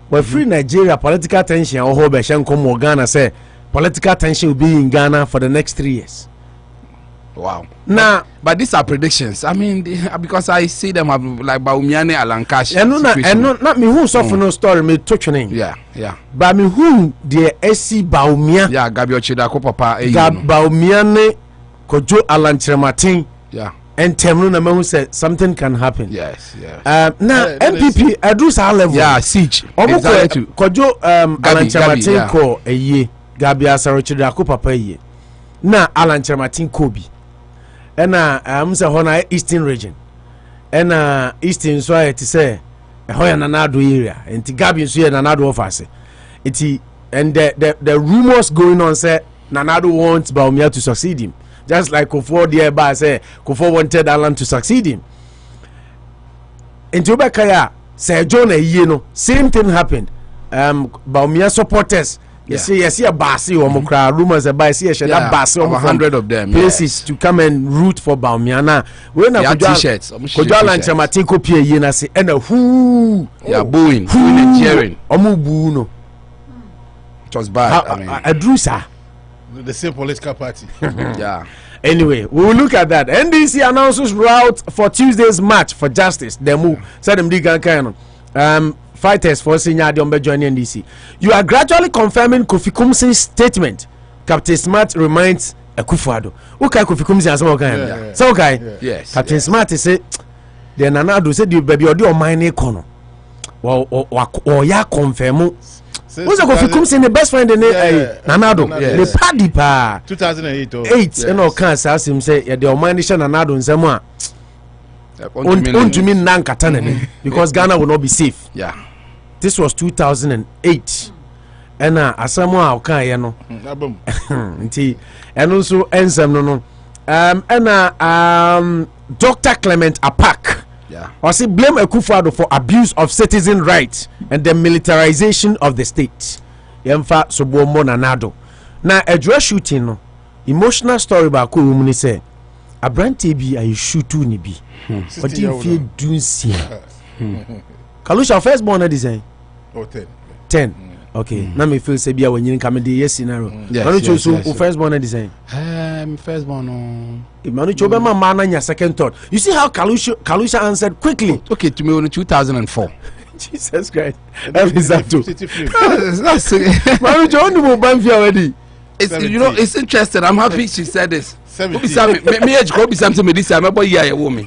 But free Nigeria political tension or hold come Ghana say political tension will be in Ghana for the next 3 years. Wow. Now, but these are predictions. I mean, because I see them like Bawumia, Alan Kyeremanten. And not me who suffer no story me touch name. Yeah. But me who the SC Bawumia. Yeah, Otchere-Darko papa. Bawumia ne kojo Alan Kyeremanten. Yeah. And Temru na who said something can happen. Yes. Now MPP address our level. Yeah, siege. Exactly. Kojo Alan Kyeremanten ko eye. Gabi Otchere-Darko papa eye. Na Alan Kyeremanten Kobi. And say hona Eastern region. And Eastern so I say hoya nanado area. And Gabi so nanado office. And the rumors going on say Nanado wants Bawumia to succeed him. Just like Akufo-Addo say Akufo wanted Alan to succeed him. In Tubakaya, say John no same thing happened. Bawumia supporters You see a basi or mokra rumors about see that basi over 100 of them places to come and root for Bawumia. Now when I t-shirts, Alan Kyeremanten copy ye na say and who booing and cheering. Omu boo no. It was bad. I mean, Adrusa. The same political party. Yeah. Anyway, we will look at that. NDC announces route for Tuesday's match for justice. Demu said them digan fighters for senior Adiombe joining NDC. You are gradually confirming Kofi Coomson's statement. Captain Smart reminds Akufo-Addo. Okay, Kofi Coomson as well can. So okay. Yes. Captain Smart say the Nanado said you baby or mine econo. Or ya confirm. Who's Kofi Coomson the best friend in Nanado? The party pa 2008 8 and all can't ask him say the Omanisha Nanado in Samoa. Untumi nankatane because Ghana will not be safe. Yeah. This was 2008. And Asamoah okay no. Nti and also ensem no. Dr. Clement Apaak. Yeah. Or say blame Akufo-Addo for abuse of citizen rights and the militarization of the state. Yemfa sobomo nanado. Na edwa shooting no. Emotional story ba ko wumni say Abrante bi ayi shootu ni bi. But you feel doing see. Kalusha first born at design. Oh 10. Okay. Now me feel say be when you come yes scenario. Manu choose first born at design. First born on. Manu chobe man your second thought. You see how Kalusha answered quickly. Okay, to me in 2004. Jesus Christ. That is that too. That's Manu chobe no ban already. It's, you know, it's interesting. I'm happy she said this. 17. Me age go be something me this time. My boy yeah woman.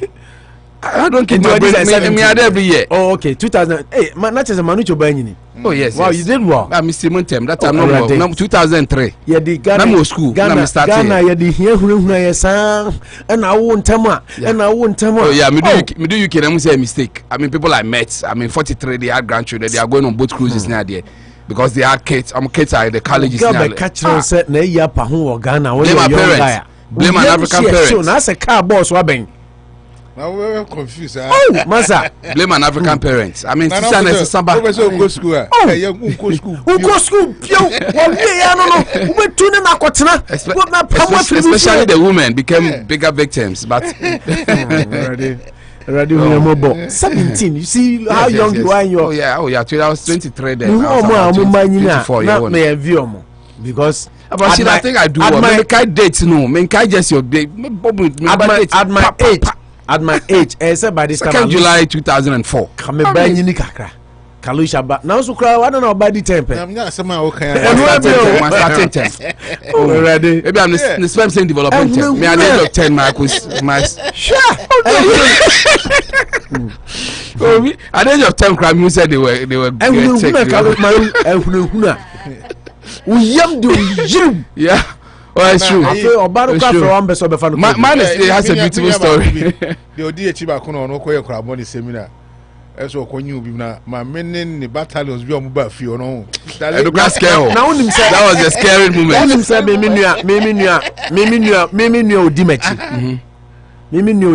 I don't keep my brain. Me had every year. Oh, okay. 2000. Hey, man, not just a Manu chobe. Oh yes. Wow, you did well. I'm Mr. Montem. That time no 2003. Yeah, the Ghana. I'm school. Ghana yeah, the here huna sang and I won't tama and I won't tama. Oh yeah, me do you can say a mistake. I mean people I met. I mean 43 they had grandchildren. They are going on boat cruises now there. Because they had kids. Kids are in the colleges now. Catch set na ya pa hu Ghana. Blame my parents. Blame an African parents. So na say car boss wa ben. Now we're confused. Oh, masa. Blame an African parents. I mean, sister and Samba. Go school. Go school. Especially the women became bigger victims. But 17. You see how young you are in your. Oh yeah. I was 23 then. I was 24. Because I think I do. I can't date no. I can't just your date. At my age, said by this time, July 2004. Come back in Kakra. Kalusha, but now so cry. I don't know about the temper. I'm not somehow okay. Oh, ready? Maybe I'm the same thing development. Me at the age of 10, my sure. At the age of 10, crime you said they were. Yeah. Oh, it's true. Mine has a beautiful story. The Odia Chiba Kuno no Koya Craboni seminar. As well, when you be my men in the battalions be on Buffy or no. That was a scary moment.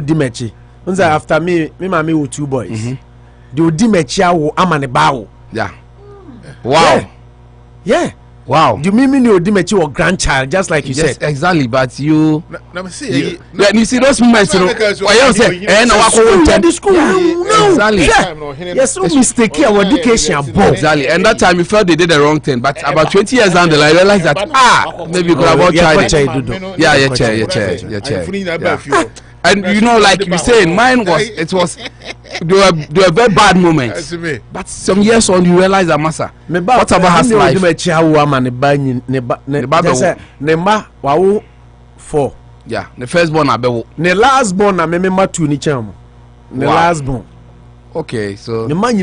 Dimechi. After me, mammy with 2 boys. The Dimechi amane bow. Yeah. Wow. Yeah. Wow. You mean your Dimechi or grandchild, just like you said. Exactly, but you see those moments, you know. Exactly. You're so mistaken our education. Exactly. And that time you felt they did the wrong thing, but about 20 years down the line, I realized that maybe you could have all tried it. Yeah, your chair. And you know, like you saying, mine was they were very bad moments. But some years on, you realize that massa. What about has life? 4. Yeah, the first born abewo. The last born na memema 2 ni chamo. The last born. Okay, so the man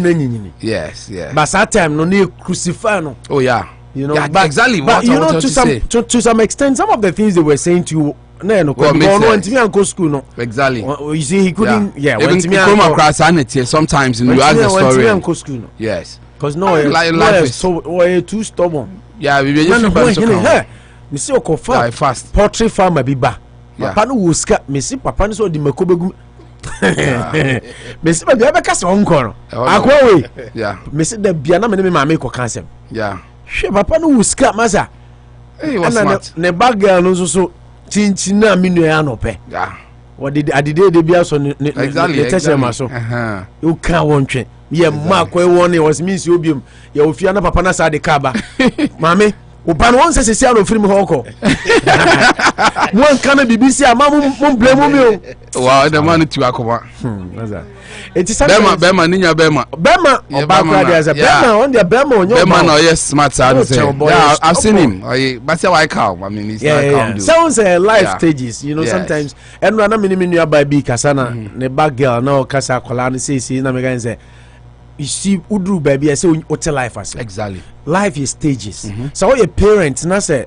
yes. But that time no need crucify no. Oh yeah. You know, yeah, but, exactly. But you know, to some extent, some of the things they were saying to you. No, school, no. Exactly. You see, he couldn't. Yeah, even come across sanity sometimes, and you ask the story. School, no. Yes. Because life is so too stubborn. Yeah, we see Okofa fast. Poultry farmer biba. Papa no wuska. Me see Papa no so di makobegu. Me see baby abeka se onko no. Akwa we. Yeah. Me see da bia na me mama ko cancel. Yeah. she papa no will scrap masa He was smart. Ne bag girl no so chinchin na minu ya no pe Yeah. what did adide de bia so ne tese ma so you can won twen ye ma kwa won was means you obium ye ofia na papa na sa de kaba mame upan won se se alo film hoko won kana BBC ama mo blame me o Wow, the man to akoma. it is Bema ninya Bema Obakra there as a Bema on the Bema on your Bema no yes smart side say. Oh, Yeah, I've seen him. But say why calm? I mean, he's not calm. Sounds life stages, you know. Sometimes and when I'm in nearby be kasana ne bag girl no kasa kola say na me gan say you see udru baby I say what life as Exactly. life is stages. So all your parents na say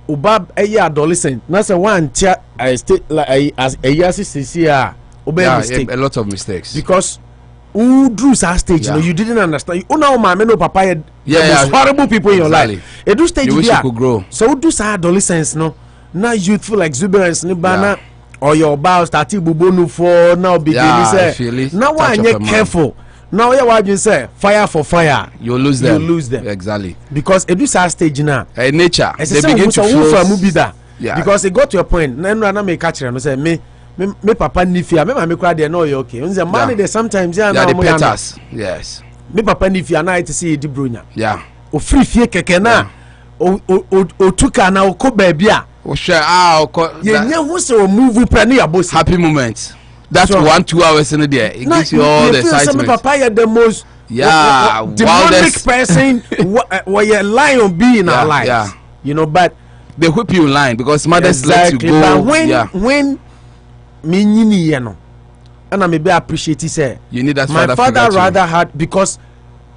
ubab adolescent na say one tia I stay like as a year CC a lot of mistakes because who drew that stage you know you didn't understand you know mama no papa most horrible people in your life it do stage you wish you could grow so who do that adolescence no now youthful exuberance ni bana or your bow start bubonu for now beginning say now when you careful now you what you say fire for fire you lose them exactly because it do that stage now nature they begin to flow because it got to a point na me catch no say me papa nifia me mama kura de no you okay unze man dey sometimes yeah the petas yes me papa nifia na it see di bronya yeah o free fie keke na o tuka na o ko ba bia o share ye nya hu se o move pre na yabos happy moments that's 1-2 hours in there it gives you all the excitement me papa ya the most demonic person what you lion be in our lives you know but they whip you in line because mothers let you go but when me nyini no and I may be appreciate say you need that my father rather had because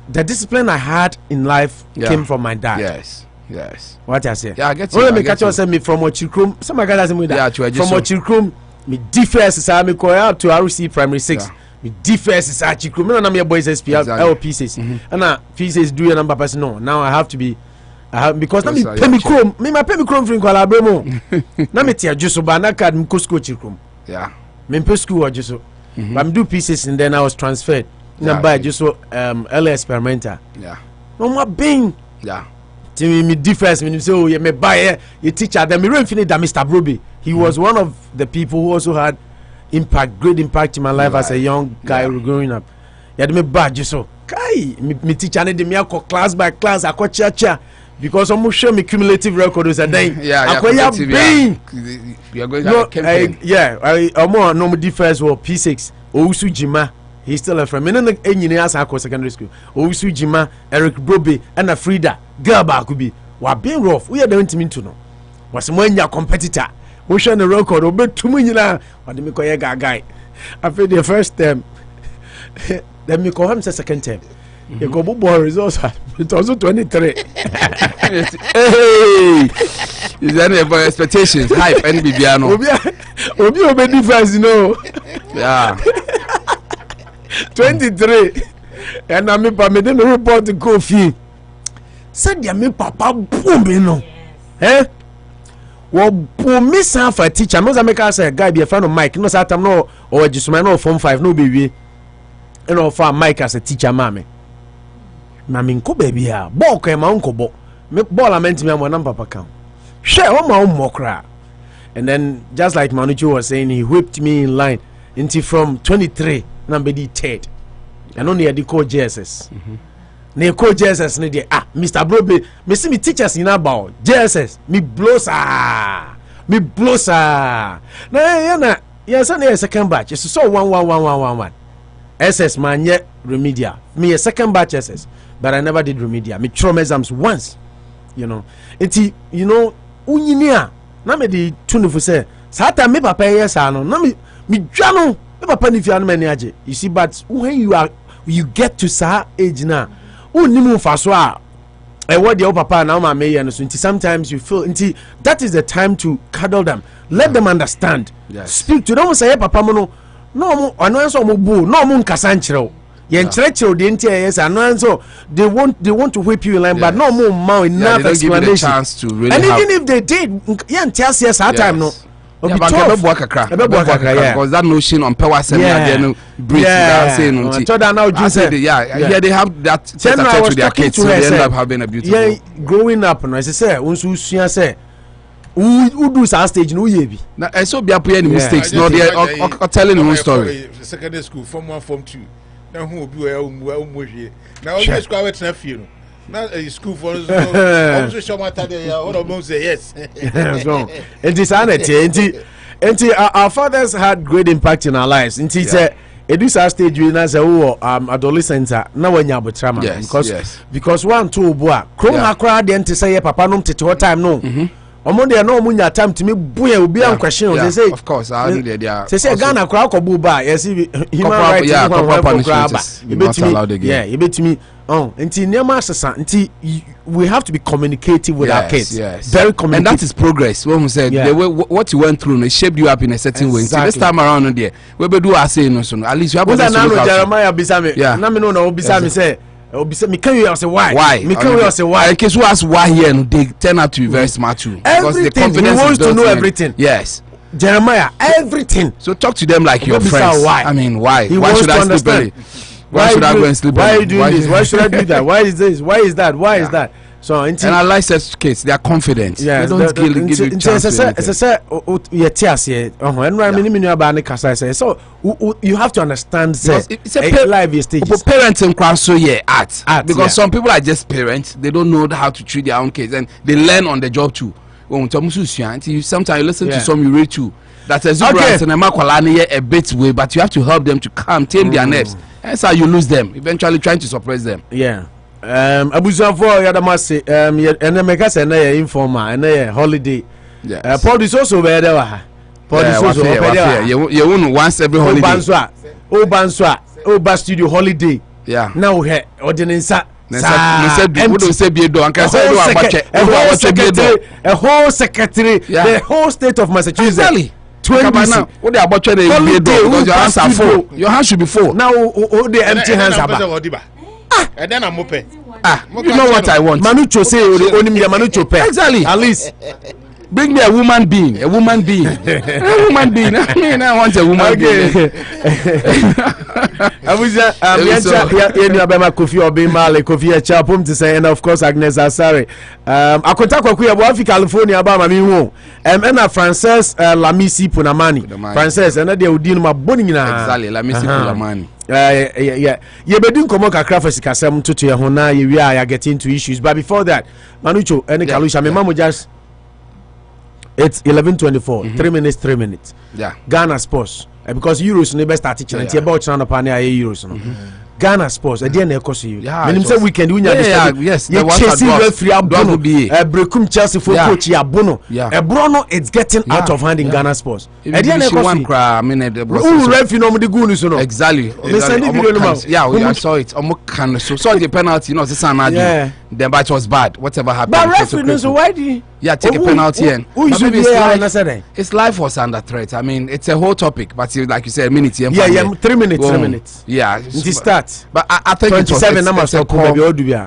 the discipline I had in life came from my dad. Yes what I say I get you when me catch you say me from Otchere-Darko some guys say me that from Otchere-Darko me defense say me go out to RC primary 6 me defense is Otchere-Darko me na me boys SPL LP6 and pieces do your number person no now I have to be because na me pay me chrome me my pay me chrome for Kwala Bremo na me tia juso ba na card me go school Otchere-Darko me pay school juso but me do pieces and then I was transferred na buy juso LA experimental no more bing to me difference me say oh me buy a teacher then me run finish that Mr. Broby he was one of the people who also had great impact in my life as a young guy growing up yeah me buy juso kai me teacher need me akọ class by class akọ cha because almost show me cumulative record was a day you are going to campaign more normal defense for P6 Owusu Jima he's still a friend me no enyine as akọ secondary school Owusu Jima Eric Brobe and a Frida girl ba could be wa been rough we are the team to no was mwanya competitor we show the record obetumu nyina wa de me ko ye guy after the first term then me call him second term you go boy results it also 23 hey is there any expectations hype and bibiano obi difference you know 23 and I me pa me dey report to Kofi said ya me papa boom me no wo boom me san for teacher me say make say guy be a friend of Mike no say time no or Jisuma no form 5 no be we and of Mike as a teacher mama na me nko baby ha ball ko ma nko bo me ball amenti me am papa kan share o ma mokra and then just like Manuchu was saying he whipped me in line until from 23 number the third and only at the code JSS na code JSS ne dey Mr. Brobe me see me teachers in about JSS me blows na yes na second batch so 1 SS man yet remedial me a second batch SS but I never did remedial me trauma exams once you know it you know unyinia na me di tunu for say sata me papa yes no na me dwa no me papa ni fia no me age you see but when you get to sa age na unimu fa so what the papa na ma me no so sometimes you feel that is the time to cuddle them let them understand speak to them say papa mo no mo ano so mo bu no mo nkasa nkyerɛw ye nkyerɛkyerɛw de ntia yes ano so they want to whip you in line but no mo enough explanation chance to really and even if they did ye ntia say that time no Yeah, but because that notion on power center, then breach without saying yeah, they have that attitude to their kids, so they end up having a beautiful. Yeah, growing up, and as I say, who say, who do our stage no yebi. Now, I saw be any mistakes, no, they are telling the whole story. Secondary school, Form 1, Form 2. Now who will be here? Now you guys go to nephew. Now school for us. Also show my what about say yes. It is anity. Our fathers had great impact in our lives. And it's a stage we now say adolescents now when you have trauma because 1 2 boa chroma crowd then to say papa no tete what time no. Omonde no munya time to me boy obi an question they say of course I need there say Ghana crowd ko bu ba yes human rights you bet me until near sesa until we have to be communicative with our kids very communicative, and that is progress. When we said the way what you went through it shaped you up in a certain way. So this time around there we be do say no so at least you have to Jeremiah bisame na me no bisame say me can you say why? Me can you say why? In case you ask why here, they turn out to be very smart too. Because the confidence he wants to know everything. Yes, Jeremiah, everything. So talk to them like your friends. Why? I mean, why? Why should I sleep early? Why should I go and sleep early? Why are you doing this? Why should I do that? Why is this? Why is that? Why is that? So and I like such kids. They are confident. Yeah, they don't give you chance. So you have to understand that it's a life stages. Parenting so art because some people are just parents. They don't know how to treat their own kids and they learn on the job too. Sometimes you listen to some you read too. That exuberance and a Makola a bit way, but you have to help them to tame their nerves. That's how you lose them. Eventually trying to suppress them. Yeah. Abuzafo Yadamase and make us an informer and holiday. Yes. Paul is also better. Paul is also better. You won't once every holiday. Banswa studio holiday. Yeah. Now here ordinance. A whole secretary, the whole state of Massachusetts. 20 what they are about because your hands are full. Your hands should be full. Now the empty hands are. And then I'm open. You know what I want. Manucho say only me Manucho pay. Exactly. At least bring me a woman being. A woman being. A woman being. I mean, I want a woman being. I was Kofi Obimale, Kofi Chapum to say, and of course Agnes Asare. I contact Wafi California about my new and Frances Lamisi Punamani. Frances, and they would deal my bonning. Exactly, Lamisi Punamani. You be doing come kakra for sikasem to your hona you are getting into issues, but before that Manucho any Kalusha me mamo just it's 11:24 3 minutes Ghana Sports because Euros never start teaching and about China Pana Euros Ghana Sports again e cost you when say weekend we yes you chasing referee Brekum Chelsea for coach Yabono Ebrono it's getting out of hand in Ghana Sports again e cost you referee no the goal so no exactly I saw it so the penalty no say then but it was bad whatever happened but referee so why did take a penalty and his life was under threat. I mean it's a whole topic but like you said a minute 3 minutes it starts but I think 27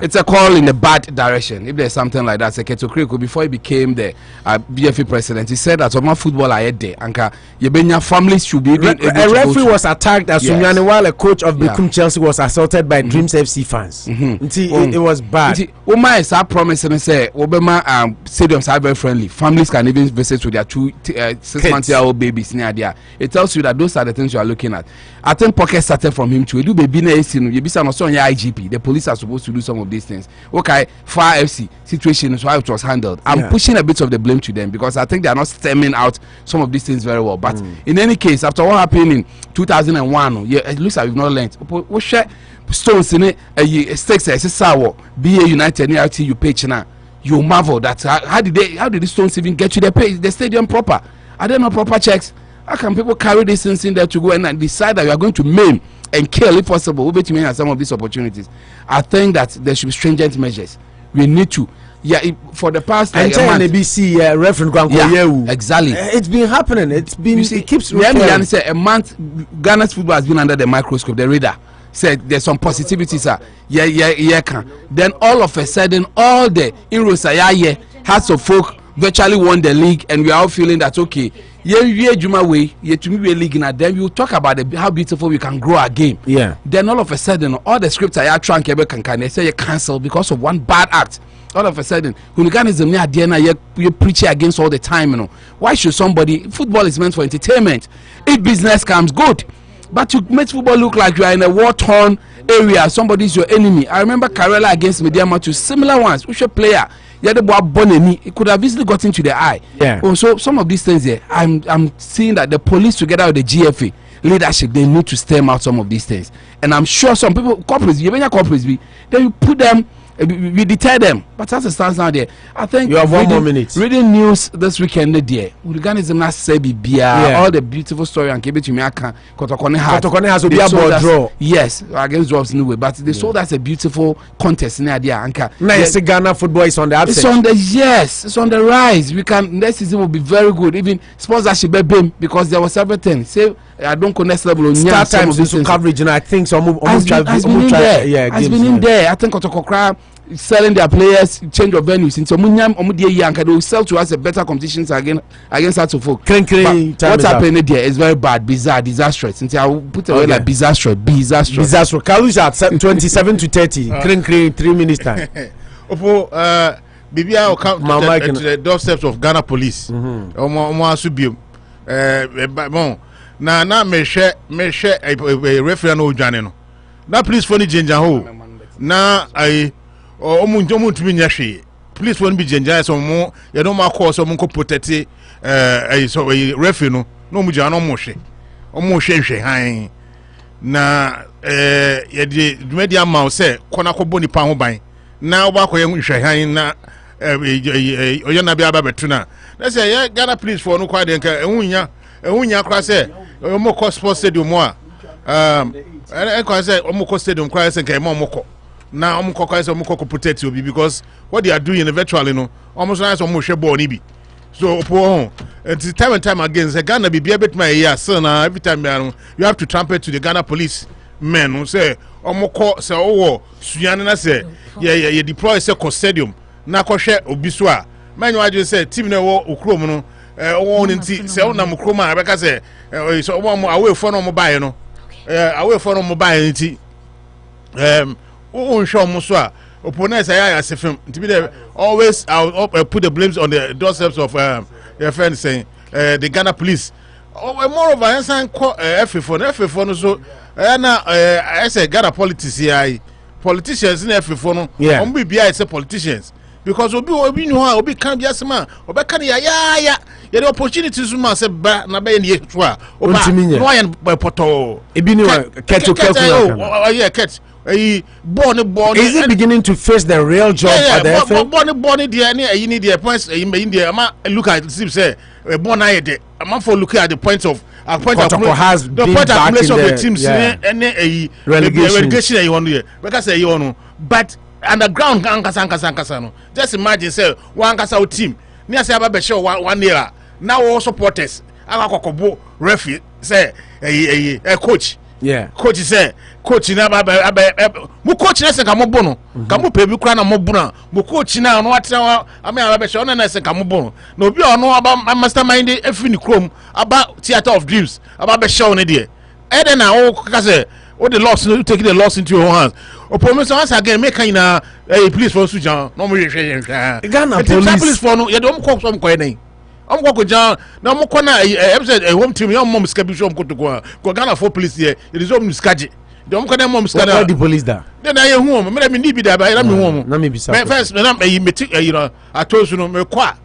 it's a call in a bad direction if there's something like that. Seketo Kriko before he became the BFA president he said that some football are there and your families should be able a referee was attacked as Sunyani while a coach of Brekum Chelsea was assaulted by Dreams FC fans. It was bad. Oma is promising and say Obama stadiums are very friendly. Families can even visit with their 6-month-old babies near there. It tells you that those are the things you are looking at. I think Pocket started from him too. You do baby you be some IGP. The police are supposed to do some of these things. Okay, Far FC situation is how it was handled. I'm pushing a bit of the blame to them because I think they are not stemming out some of these things very well. But in any case, after what happened in 2001, it looks like we've not learned. We share stones in it. Stakes as sour. BA United you page now. You marvel that how did the stones even get to the stadium proper? Are there no proper checks? How can people carry these things in there to go and decide that you are going to maim and kill if possible? We'll bet you may some of these opportunities. I think that there should be stringent measures. We need to. For the past like a month. Exactly. It's been happening. It keeps say a month Ghana's football has been under the microscope, the radar. Said there's some positivities then all of a sudden all the inroads Hearts of Folk virtually won the league and we are all feeling that okay ye juma way ye to me league na then you talk about how beautiful we can grow our game. Yeah. Then all of a sudden all the scripts I try and can they say you cancel because of one bad act. All of a sudden hooliganism near DNA you preach against all the time, you know. Why should somebody football is meant for entertainment. If business comes good. But to make football look like you are in a war-torn area, somebody is your enemy. I remember Karela against Mediama to similar ones. Which a player, he could have easily got into the eye. Yeah. So some of these things here, I'm seeing that the police together with the GFA leadership, they need to stem out some of these things. And I'm sure some people, corporates, then you put them. We deter them, but as it stands now, there, I think you have 1 more minute. Reading news this weekend, there, hooliganism not say all the beautiful story and keep it to me. Kotokone has to be a board draw. Yes, against draws anyway, but they sold us a beautiful contest in there. Anka. Now Ghana football is on the upside. It's on the rise. We can next season will be very good. Even sponsorship because there was everything. Say I don't connect level. Start times into coverage, and I think some has been in there. I think Kotokokra selling their players, change of venues into they will sell to us a better competitions against us folk. What's happening there is very bad, bizarre, disastrous. Since I will put away like disastrous. Kalush at 27 to 30. 3 minutes time. Bibia will come to the doorsteps of Ghana police. Na me share a referee no Janeno. Na police for the ginger ho. Na I omunjomu tumi nyahwe. Police won't be ginger so mo you don't ma call so mo ko protect so referee no mu jano mo hwe. Omo hwe han. Na ye de media ma say kona ko boni pa ho ban. Na oba ko ye hwe han na oyo na bia ba betuna. Na say ye Ghana police for no kwa de nka ehunya kra say omoko sports stadium a kwa say omoko stadium kra say nka omoko na omoko kwa say omoko ko protect you because what they are doing virtually no almost like some hwe ball ni bi so opo time and time again say Ghana be bia betma here so na every time you have to trumpet to the Ghana police men who say omoko say owo suyan na say ye deploy say ko stadium na ko hwe obiso a manyo aju say team na wo okrom no one nti say na mukroma abeka say so away for no mobile no away for no mobile nti show mo so a opponents aya asefem nti be there always I'll put the blames on the doorsteps of your friend saying the Ghana police moreover ensan FF4 no so na I say Ghana politics here politicians in FF4 no be bia say politicians because obi no obi kan bia sema obi kan ya the opportunities ma say ba na be ne yetu a oba no yan poto ebi ni keto ket born is it beginning to face the real job at the FM born there ni ayi ni there points in there ama look at see say born aye there ama for look at the point of has the point accumulation of the teams any relegation you want here because say you know but underground kankasa no just imagine say one kasa team ni ase aba be show 1 year now all supporters akakokobo referee say coach coach say coach na mu coach na say ka mo bono ka mo pebi kura na mo bono mu coach na no atira ame aba be show na say ka mo bono na obi ono aba mastermind efi ni chrome aba theater of dreams aba be show ne there eden na o ka say what the loss you take the loss into your hands opponents once again make na police for sujan no mo hwe Ghana police for no you don call some ko enen ko jan na mo ko na episode home team your mom ska bi show ko to ko Ghana for police here it is home skaje dem ko na mom ska na the police da then I hu me na me ni bi da ba na me hu na me bisa first me na meti you know atosu no me kwa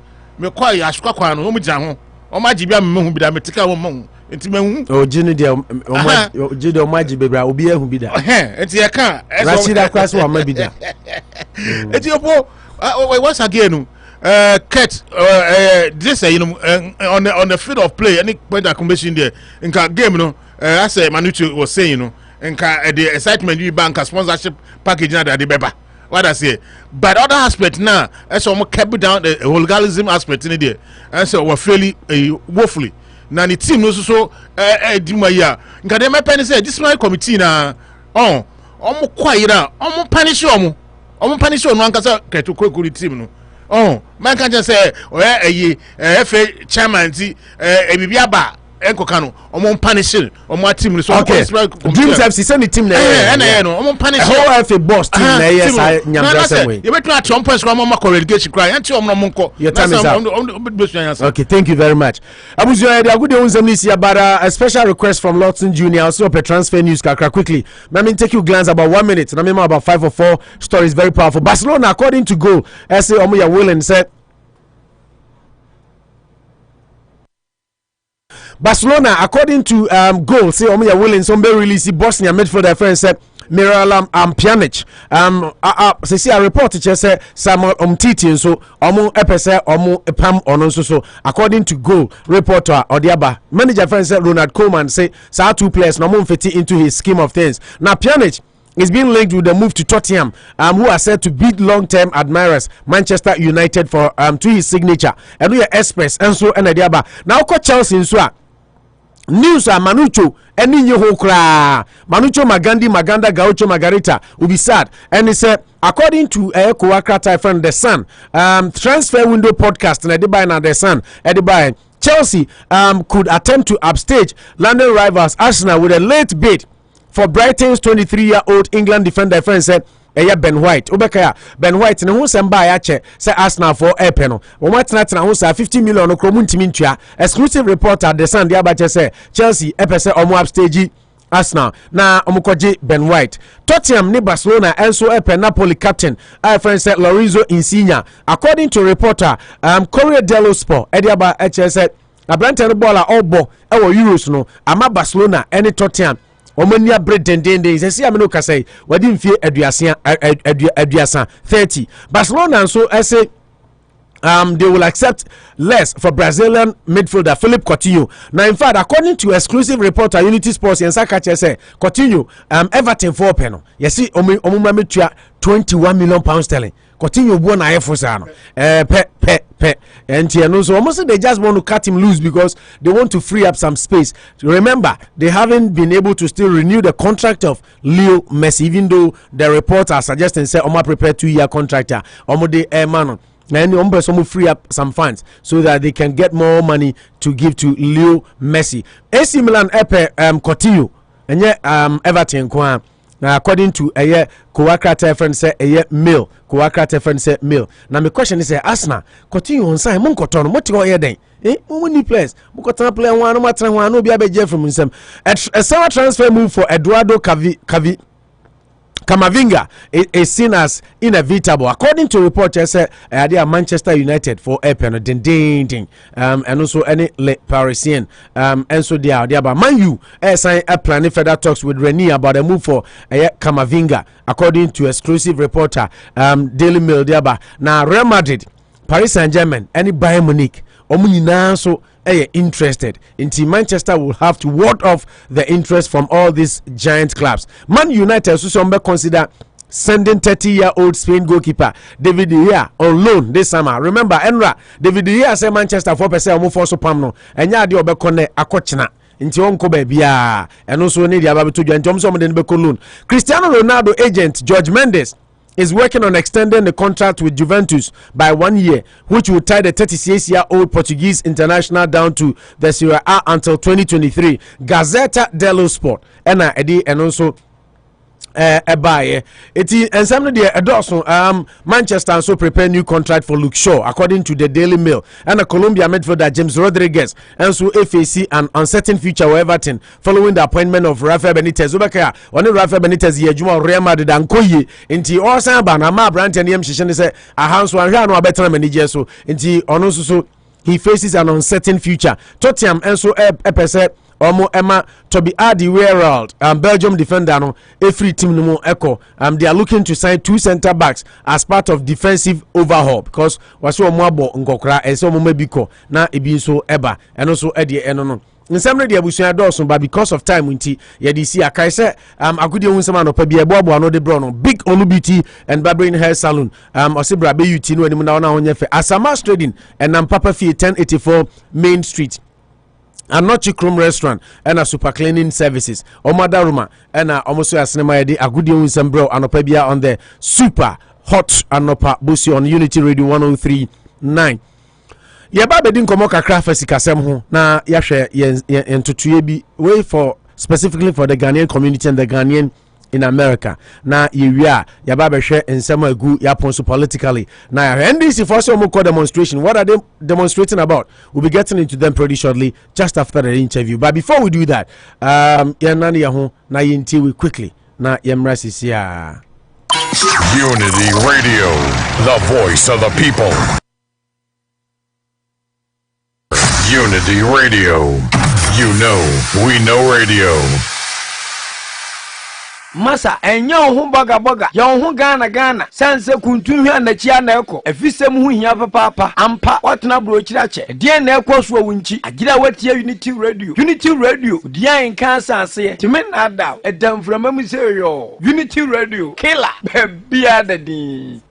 ya shukwa kwa no mo jan ho o ma ji bia me hu bi da metika wo mo enti mahu o jini dia o jide o maji bebra obi ehu bi da enti e kan Rashida kwaso wa ma bi da enti opo once again cat this you know on the field of play any point accumulation there in game no as Manucho was saying you know in the excitement you bank sponsorship package na the beba what I say but other aspect now as we kept down the hooliganism aspect in there and so we're fairly woefully na ni team no so dimaya nka dem pen say disciplinary committee na omo kwaira omo punish no ankasa keto kwekuri team no oh man can just say FA chairman ti bibiaba enkoka no omo punish omo team so okay Dreams FC send the team na no omo punish whole FA boss team na yes I nyam the way you better at some point omo relegation cry anti omo monko your time is up. Okay, thank you very much. Abuzu the good onsem this year, but a special request from Lawson Jr. also up a transfer news kakra quickly. Let me take you glance about 1 minute. Na me about 5 or 4 stories very powerful. Barcelona according to Goal, say omo ya willing said Barcelona, according to Goal, say omo ya willing some be release Bosnia midfielder friend said Miralem Pjanic. See a report which say Samuel Umtiti so omo epese omo pam ono so according to Goal reporter Odiaba manager friend said Ronald Koeman say sa two players no mo fit into his scheme of things. Now Pjanic is being linked with the move to Tottenham, who are said to beat long-term admirers Manchester United for to his signature. And we are express and so and Odiaba. Now ko Chelsea in so news are Manucho and Ninyo Hokra Manucho Maganda Gaucho Margarita will be sad. And he said, according to Kowakra friend The Sun, transfer window podcast and Edibai and The Sun, Edibai, Chelsea could attempt to upstage London rivals Arsenal with a late bid for Brighton's 23-year-old England defender friend said Ben White obekaya Ben White ne ho samba ya che say Arsenal for airpen no wo matena ho sa 50 million no kromu ntimi ntua. Exclusive reporter The Sun dia ba che say Chelsea epese omo upstage Arsenal na omukoje Ben White. Tottenham ni Barcelona enso epe Napoli captain our friend said Lorenzo Insigne. According to reporter Corriere dello Sport ediaba said abrante no ball obo e wo Euros no ama Barcelona any Tottenham omania bread dendende say see ameno kasai wadi mfie aduasa 30. Barcelona so say they will accept less for Brazilian midfielder Philippe Coutinho. Now, in fact, according to exclusive reporter Unity Sports, Sakache say Coutinho Everton for penal. You see, omumamitua 21 million pounds sterling. Coutinho born a Efosano. And so almost they just want to cut him loose because they want to free up some space. Remember, they haven't been able to still renew the contract of Leo Messi, even though the reports are suggesting say Oma prepare 2-year contractor. Omo de man. And some free up some funds so that they can get more money to give to Leo Messi. AC Milan Coutinho and Everton kwa. Now according to Kowakra friend say Mill. Kowakra friend say Mill. Now my question is Arsenal Coutinho on side mon koton what you hear then? Many players Mukotana player one no matter one no be abeje from himself. A summer transfer move for Eduardo Camavinga is seen as inevitable. According to reports, they are Manchester United for Epen, ding, and also any Parisian, and so they are but Man U sign a planning further talks with Renier about a move for Camavinga. According to exclusive reporter Daily Mail, now Real Madrid, Paris Saint-Germain, any Bayern Munich, so interested into Manchester will have to ward off the interest from all these giant clubs. Man United also consider sending 30-year-old Spain goalkeeper David De Gea on loan this summer. Remember, Enra David De Gea say Manchester 4% omo for so pam no. Enya de obekone akochena. Nti onko bia and also need the ababeto dwa ntom so mo de beko loan. Cristiano Ronaldo agent George Mendes is working on extending the contract with Juventus by 1 year, which will tie the 36-year-old Portuguese international down to the Serie A until 2023. Gazzetta dello Sport and also and some the Adolfo Manchester also prepare new contract for Luke Shaw according to the Daily Mail, and a Colombia midfielder James Rodriguez and so FAC an uncertain future for Everton following the appointment of Rafael Benitez. Obeka on Rafael Benitez ye Juma Real Madrid and Koye inti osan ba na ma brand and yem shishene say a house one no better manager so inti ono so he faces an uncertain future. Tottenham and so epese Omo Emma Toby Adi Werald Belgium defender no every team no echo they are looking to sign 2 center backs as part of defensive overhaul because waso omo abo ngokra e so omo mabiko na ebi so eba eno so ede eno no nsɛm de abusuan dɔɔso ba because of time nti yɛde si akai sɛ agudie hu nsɛm anɔpa bi ɛboaboa no de bro no big onubiti and barbering hair salon ɔsebra be uti no anim na ona honye fɛ Asama Trading and Papa Fee 1084 Main Street Anochi Chrome Restaurant and a super cleaning services. Omadaruma and almost a cinema agudi unsembro anopebia on the super Hot Anopa Bosuo on Unity Radio 103.9. Yeba bedin komo kakra fa sikasem ho na yahwe yentotoye bi way for specifically for the Ghanaian community and the Ghanaian in America. Na yewia yaba behwe ensem agu yapon so politically. Na NDC for some demonstration. What are they demonstrating about? We'll be getting into them pretty shortly just after the interview. But before we do that, yanani yaho na yinti we quickly. Na yemra sisia. Unity Radio, the voice of the people. Unity Radio. You know, we know radio. Masa enya ho boga ya ho Ghana sanse kuntunhwa na chia na eko afisem ho hia papa ampa watena brochira che de na eko so wunchi agira watie Unity Radio dia nka asase timen ada edam frama mu se yo Unity Radio killer bia dadin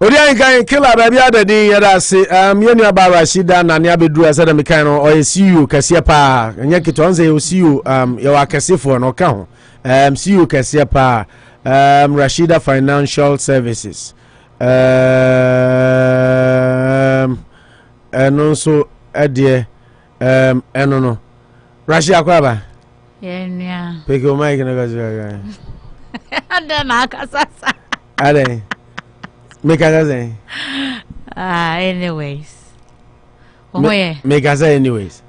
Odian kan killer baby adadi yada se yenu abara shida na ne abedu asa da mekan no o CEO kase pa nya kitonze o CEO ya wa kase fo no ka ho CEO kase pa Rashida Financial Services eno so ade eno no Rashida kwa ba yenya peke o mic na gaza ada na kasasa ade Mekaza anyways. Mekaza anyways.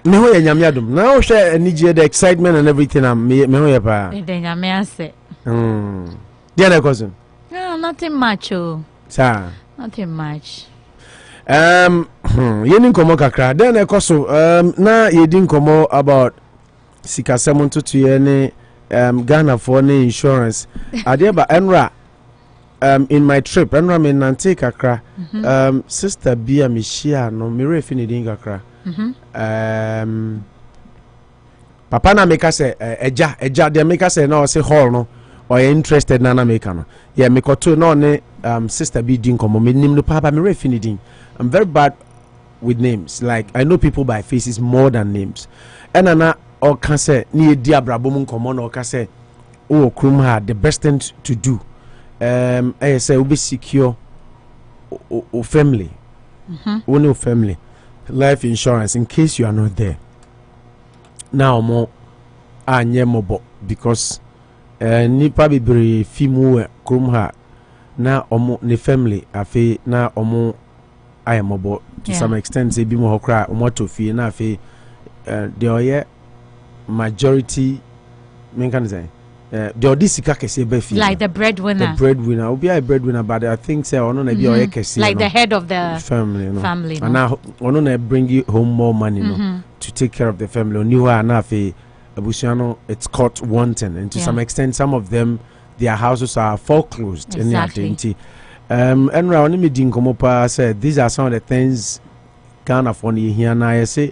Me ho ya nyame adom. Na o hwe anije the excitement and everything am me ho ya pa. The nyame ase. Dia na cousin. No, nothing much oh. Sa. Nothing much. Yeni nkomo kakra. Dia na ekoso na yedi nkomo about sikasem ntutu ye ne Ghana for any insurance. Adeba Enra in my trip Enra me nante kakra sister Bia Mishia no me refi din kakra papa na make say eja de make say na o say hall no or interested na make no yeah me koto no ne sister Bi din komo me nim no papa me refi din. I'm very bad with names, like I know people by faces more than names. And na or can say ni edi abrabo mu nkomo na or can say oh krum ha the best thing to do I say we be secure o family only family life insurance in case you are not there now more anye mobo because nipa bebre fimu krum ha na omo ne family afi na omo ayemobo to some extent say bi mo hokra omo to fie na afi the oye majority men can say the odisika kese be fi like the breadwinner will be a breadwinner, but I think say ono na bi oye kese like the head of the family and now ono na bring you home more money no to take care of the family oni wa na afi abusiano it's caught wanting, and to some extent some of them their houses are foreclosed in their identity and round me din komo pa said these are some of the things Ghana for here na I say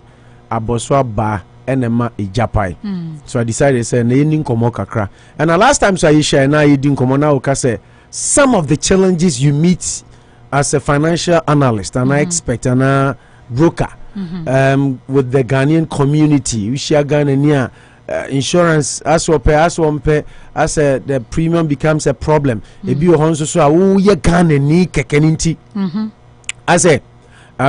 aboswa ba enema ijapai. So I decided to say na yendin komo kakra. And the last time so I share na yendin komo na o say some of the challenges you meet as a financial analyst and I expect and a broker with the Ghanaian community. We share Ghana insurance as one pay as the premium becomes a problem. Ebi o honso so a ye Ghana ni kekeninti. I say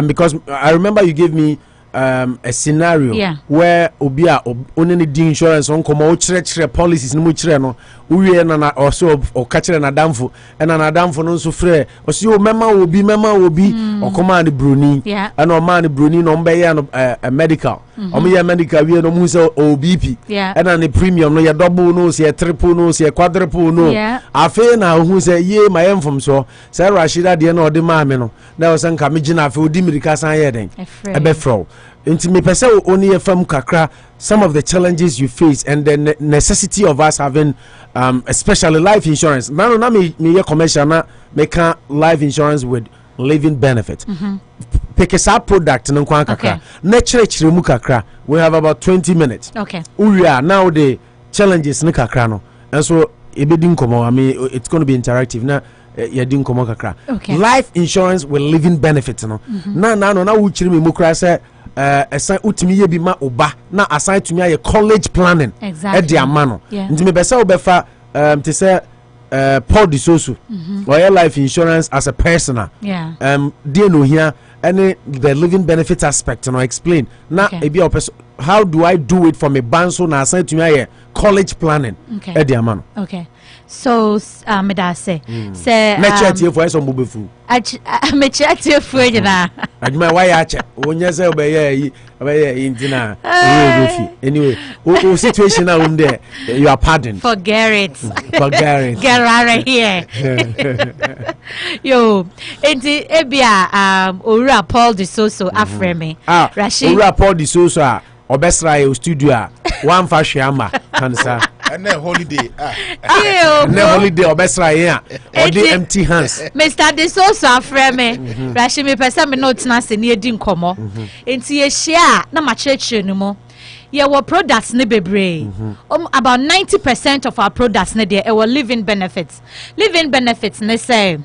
because I remember you gave me a scenario where obia only the insurance on come Otchere policies no chire no we na also o kachere na damfo and na damfo no so frɛ o si o mema obi o command broni and o man broni no mbe ya a medical o me ya medical we no mu say o BP and na the premium no ya double no say triple no say quadruple no afi na hu say ye my enfom so say Rashida de na o de ma me no na o say nka me gina afi o di mirika san ye den e be fro into me pese only FM kakra some of the challenges you face and the necessity of us having especially life insurance. Man na me commercial na make life insurance with living benefit. Pick a product no kwa kakra. Na chire mu kakra. We have about 20 minutes. Okay. We are now the challenges no kakra no. And so ebedin komo I mean it's going to be interactive na yedin komo kakra. Life insurance with living benefits no. Na wo chire me mu kra say assign utimi ye bi ma oba na assign to me a college planning exactly. E di amano yeah. Nti me besa obefa te say Paul de Soso or your life insurance as a personal yeah dear no here any the living benefits aspect and I explain now okay. How do I do it for me banso na assign to me a college planning okay. E di amano okay so me da say me chat here for some bubefu me chat here for you na aduma why ya che onya say obeye intina anyway o situation now there you are pardoned forget it forget get out of here yo enti ebia owura Paul de Soso afreme Rashid owura Paul de Soso obesra e studio a one fa hweama kansa and then holiday holiday obesra here or the empty hands Mr. de Soso afreme Rashid me pesa me note na se ne edi nkomo enti ye share na ma church no mo ye were products ne bebre about 90% of our products ne there were living benefits ne say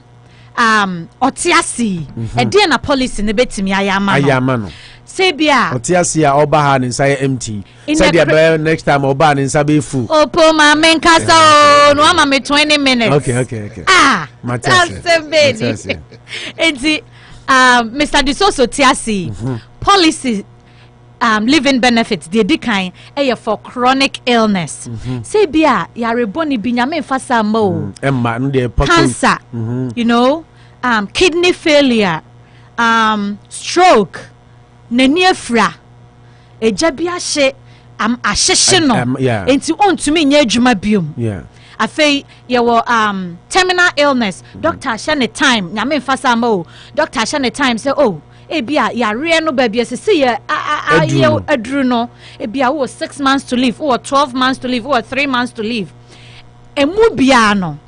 otiasi e dey na policy ne betimi ayama no sebia otiasi a oba ha ne say empty say the next time oba ne say be full opo ma menkasa o no ama me 20 minutes okay that's a baby enti Mr. de Soso tiasi policy living benefits the dikan for chronic illness say bia yare boni bi nyame fasa mo emma no dey cancer you know kidney failure stroke nani afra eja bia hye ahyehye no enti ontumi nya adwuma biom afei yewo terminal illness doctor hye time nyame fasa mo doctor hye time say oh ebia yare no ba bia sese ye adru no ebia wo 6 months to live or 12 months to live or 3 months to live emu bia no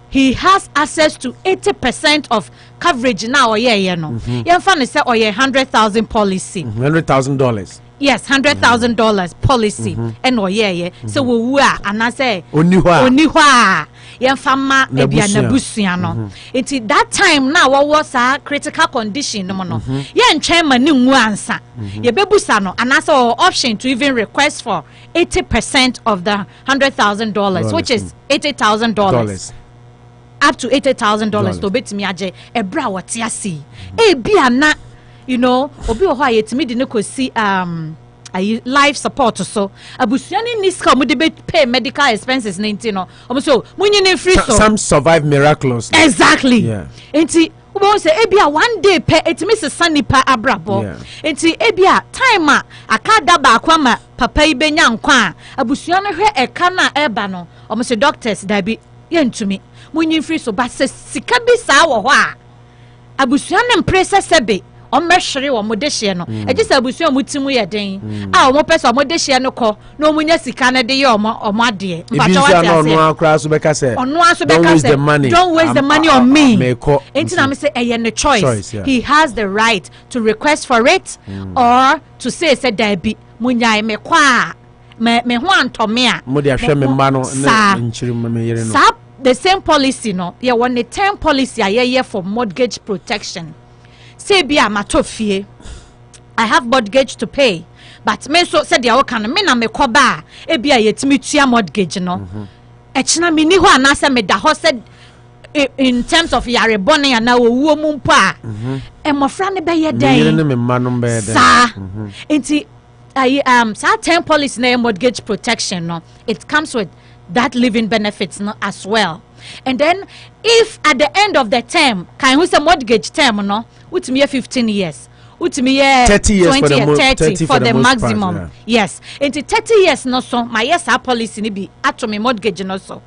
he has access to 80% of coverage now or ye no yemfa ne say oye $100,000 policy $100,000 yes $100,000 policy and oye so wo wu a ana say oni hɔ a yemfa ma ebia na busua no enti that time now what was a critical condition no no ye ntwen ma ne nwu ansa ye bebusa no ana say option to even request for 80% of the $100,000 which is $80,000 up to $80,000 to betimi age ebra wote ase e bia na you know obi ho ayetimi de ne kosi life support so abusuani niska mo de pay medical expenses 19 no so munyi free so some survive miraculously exactly enti ubo say ebia one day pay etimi sesa nipa abrabo enti ebia time a akada ba akwa papa ibenya nkwa abusuani hwe eka na eba no say doctors da bi yentumi munyi free so ba se sika bi sa wo ho a abusuani mpresa sebe omehwere wo modehye no ejisa abusu omutimu ye den a omo pese omodehye no ko na omunya sika ne de ye omo ade mpacha wate ase ono akra so beka se don't waste the money on me enti na me say eye no choice he has the right to request for it or to say da bi munya me kwa me ho antome a mo de ahwe me mba no na nchiri me yere no the same policy no ye won the term policy a ye for mortgage protection. Say bia matofie I have mortgage to pay but me so said ya woka no me na me koba e bia yetimi tua mortgage no echina me ni ho anasa me da ho said in terms of yare bone ana owuo mu mpo a emofra ne be ye den ne me ma no be den sa enti sa term policy na mortgage protection no it comes with that living benefits no as well. And then if at the end of the term can who say mortgage term no utimi 15 years utimi 30 years 30 for the maximum part, yes into 30 years no so my yes our policy ni bi atomi mortgage no so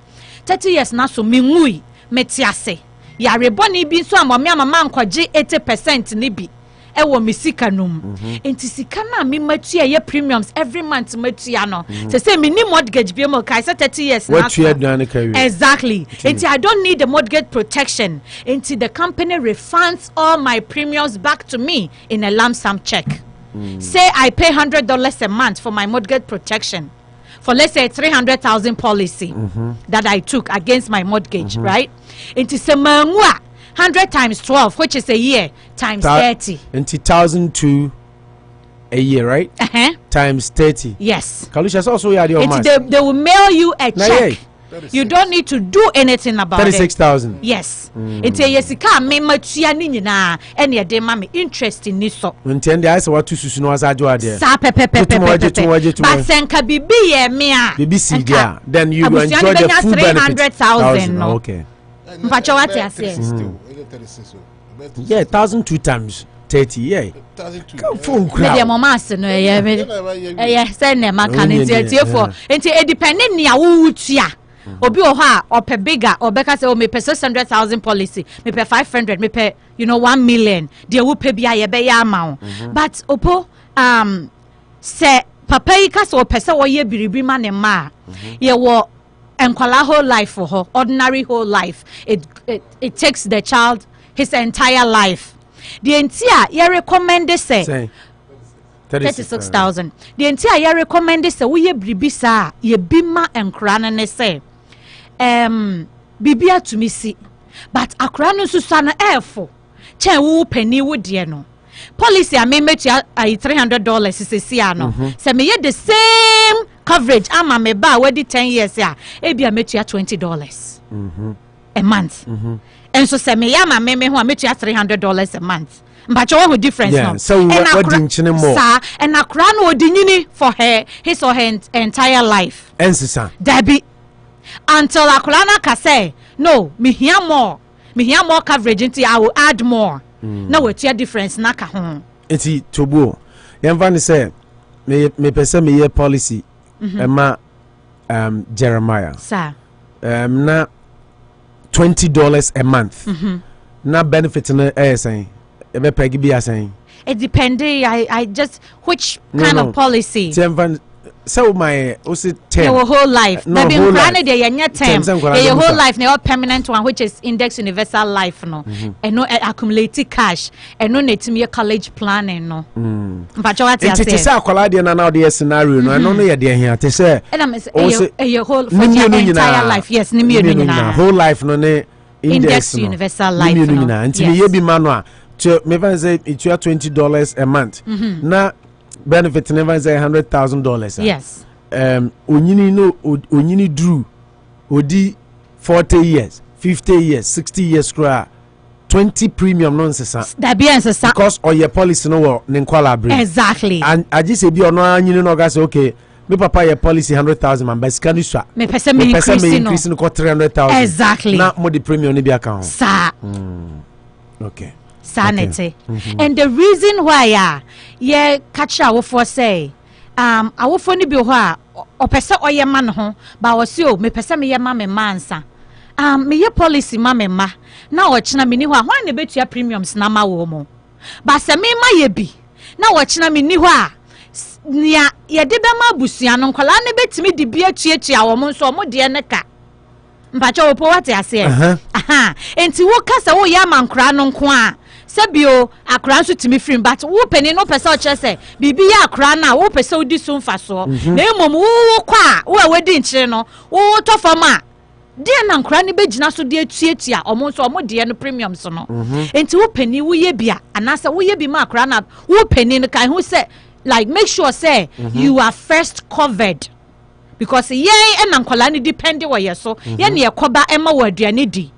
30 years na so me ngui metiase ya reboni bi so amame amama nkwaje 80% ni bi ewo misika num enti sika na me matua ye premiums every month matua no say me ni mortgage bi mo kai say 30 years na exactly enti I don't need the mortgage protection enti the company refunds all my premiums back to me in a lump sum check. Say I pay $100 a month for my mortgage protection for let's say 300,000 policy that I took against my mortgage, right? Enti se mangwa 100 times 12, which is a year, times 30. Into 1,002 a year, right? Times 30. Yes. Kalusha also you are the they will mail you a check. You don't need to do anything about 36,000. Yes. It's a yesika me matua ni nyina ene de ma me interest ni so. Ntende ase watu susu no asajo ade. Sa pepe. But senka bibi ye me a. Bibi si dia. Then you will enjoy the full benefits. 300,000 no. Okay. Mpacho what you say? Yeah, 1,002 times 30. Yeah. 1,002. Me de mama ase no ye say na maka ne tiefo. Enti e dependent ni a wo tua. Obi oha or per bigger or beka say me per 600,000 policy, me per 500, me per 1 million. They will pay biya ye be ya amount. But opo say papa yi ka so pese wo ye biribi ma ne ma. Ye wo enkwala whole life for her, ordinary whole life. It takes the child his entire life. The entire ye recommend say 36,000. The entire ye recommend say we ye biribi sa ye bima enkra ne say bibia to me see, but akra no susana efo chen wo penny wo de no policy I make you $300 see no say me the same coverage ama me ba we 10 years ya e bia make you $20 a month and so say me ya ma me ho make you $300 a month but you have difference no so what dinchine more sir and akra no odinyini for his or her entire life ensisa Debbie until akulana ka say no me hear more coverage until I will add more now what's your difference na ka ho enti tobo yemfa say me pese me year policy ema Jeremiah sir na $20 a month na benefit na saying ebe pegi bi asan it depends I just which kind of policy so my also 10 your whole life there been granted there your term your whole life now permanent one which is index universal life no and no accumulated cash and no net me college planning no but what you say it is akwala de na now the scenario no no ye de here te say your whole for your entire life yes ni me no whole life no ne index universal life no until ye bi manual to me van say it $20 a month na benefit never say $100,000 yes onyini drew odi 40 years 50 years 60 years kra 20 premium nonsense that be answer because or your policy no nkwala bring exactly and I just say bi ono anyini no ga say okay me papa your policy 100,000 man but scan swa me pese me increase no 300,000 exactly na mo the premium ni bi account sir okay sanity and the reason why ye catch our for say our for ni bi ho a opese oye ma no ho ba wo se o me pese me ye ma me mansa me ye policy ma me ma na wo china me ni ho a hwan ne betua premiums na ma wo mo ba se me ma ye bi na wo china me ni ho a nia ye de be ma busua no nkola ne betimi de bi atuatua wo mo nso mo de ne ka mpacho opo wate ase enti wo kasa wo ya mankra no nko a sebio akra nso timi free but wo peni no pese o chese bibi ya akra na wo pese odi so mfa so na emom wo kwa wo awedi nchire no wo to fama de na nkra ne begina so de atuatua omo nso omo de no premium so no enti wo peni wo ye bia anase wo ye bi ma akra na wo peni no kan ho se like make sure say you are first covered because ye na nkola ne depend wo ye so ye ne ekoba ema wo aduane di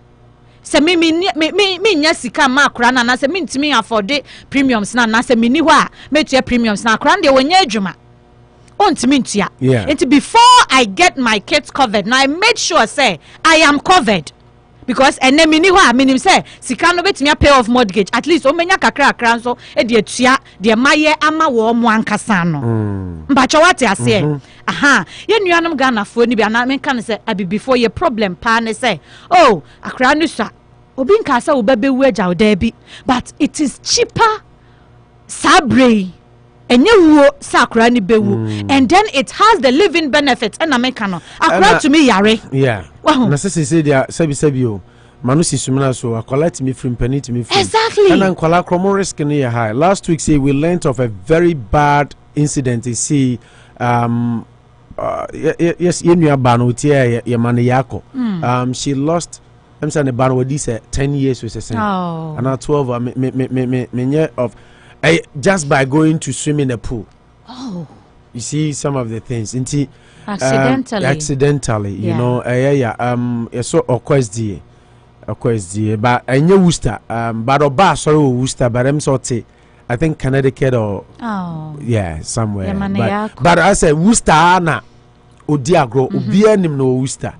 se me nya sika ma akra na se me ntimi afford premiums na se me ni ho a metua premiums na akra de wonya adwuma ontimi ntua and before I get my kids covered now I made sure say I am covered because and then me ni ho a menim say sika no betimi pay off mortgage at least o menya kakra akra so e de atua de maye ama wo mo ankasa no mbacho wate ase ye nuanom Ghana fo ni bia na me kan say abi before ye problem pa ne say oh akra no sha obi nka say wo bebe wu agya oda bi but it is cheaper sabre enye wuo sa akra ni bewu and then it has the living benefits and America no akra to me yare na say dia sabi o manu sisumina so akola me free penny to me free exactly and akola chromo risk ni high last week say we learned of a very bad incident you see yes yenu abano tie ye mane yako she lost I'm saying the ban what this 10 years with say and 12 me of just by going to swim in a pool. Oh. You see some of the things. Accidentally. You know, so of course, but I knew Worcester, but Oba, sorry, Worcester, but I'm sorry, I think Connecticut or somewhere. But I said Worcester, Anna, Odiagro, Ubianim no Worcester.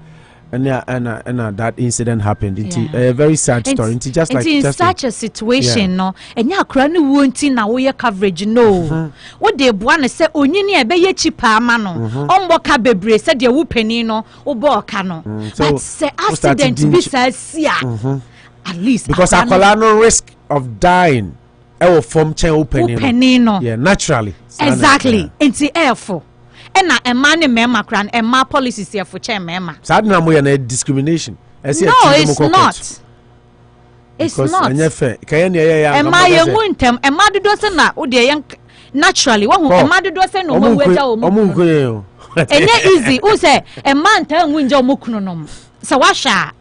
And that incident happened. It's a very sad story. It's just like in such a situation, no. And ya krani wonti na we coverage no. What they buana say onyini e be ye chipa ma no. Omboka bebre said ye wupeni no oboka no. But say accident be sia. At least because akwala no risk of dying. E will form chen opening no. Yeah, naturally. Exactly. Into airful. And a man in Mema Cran and my policies here for chair Mema. Sadna mo ya discrimination. No, it's not. It's not. And my young wintem, and Madu doesn't know, young naturally. One who Madu doesn't know where and yet easy, who say a man tell window mukunum. Sawasha,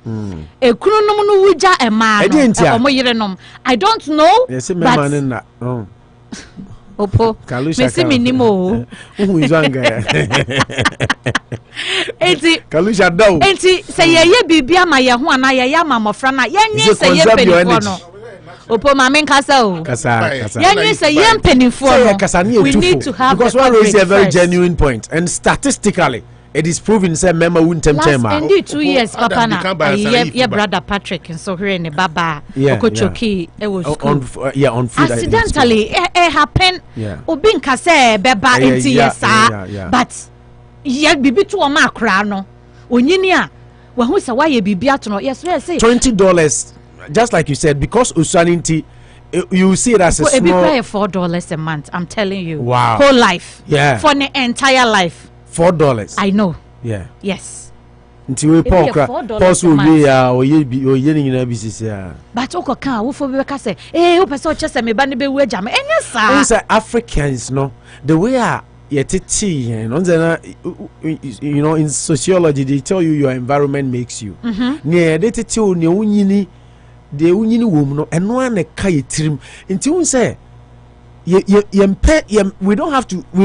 a crunum wuja a man. I don't know. Yes, man in that. Opo, Messi minimo. Who is younger? Kalusha do. Enti say ye bibia ma ye ho ana ye mama frana. Ye say ye penifo no. Opo ma men kasa o. Kasa. Ye say ye penifo no. We need to have because one raise a very genuine point, and statistically it is proven say member won't chema. Indeed 2 years papa na. Ye brother Patrick and so here in baba. Okochoki e was on food. Accidentally it happen. Obi nkase beba enti yesa. But ye bibi to o ma kra no. Onyini a we hu say why ye bibi atono. Yes we say $20 just like you said because usaninti you see it as a small. It be $4 a month. I'm telling you. Wow. Whole life. Yeah. For the entire life. $4. I know. Yeah. Yes. Until we pause will be or ye na business ya. But oko kan wo fo be ka say o person chese me ba ne be wage am enya sa. Say Africans no the way ye titi you know in sociology they tell you your environment makes you. Ne they titi o ne unyini de unyini wom no eno an ka ye tirim nti un say we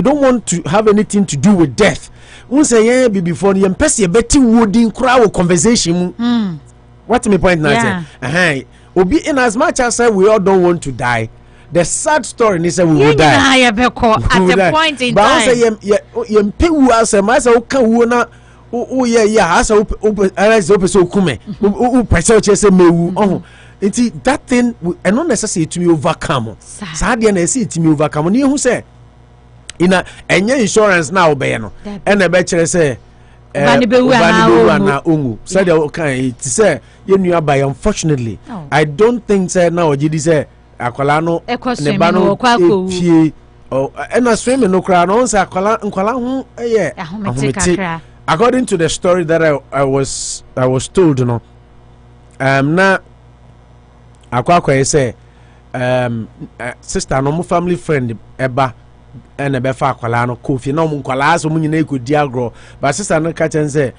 don't want to have anything to do with death. Un say yeah before you pese beti wodin kra conversation. What my point now say? Obi in as much as we all don't want to die. The sad story is that we will die. At the point in time. But say you pay wu as a master who can wona as a so kume. Who pese chese mewu. That thing and not necessary to me overcome. Sadia na see to me overcome. Ni who say ina enye insurance now be no. And a betchere say Bani na ungu. Said okay it say you nua by unfortunately. I don't think say now gidi say akwala no ne ba no fie and na swim no kra no say akwala ho ahomete. According to the story that I was told no na akwa say sister no mo family friend eba and ebe fa akwala no Kofi na mo nkwala so mo nyina ekodi agro but sister no ka chen say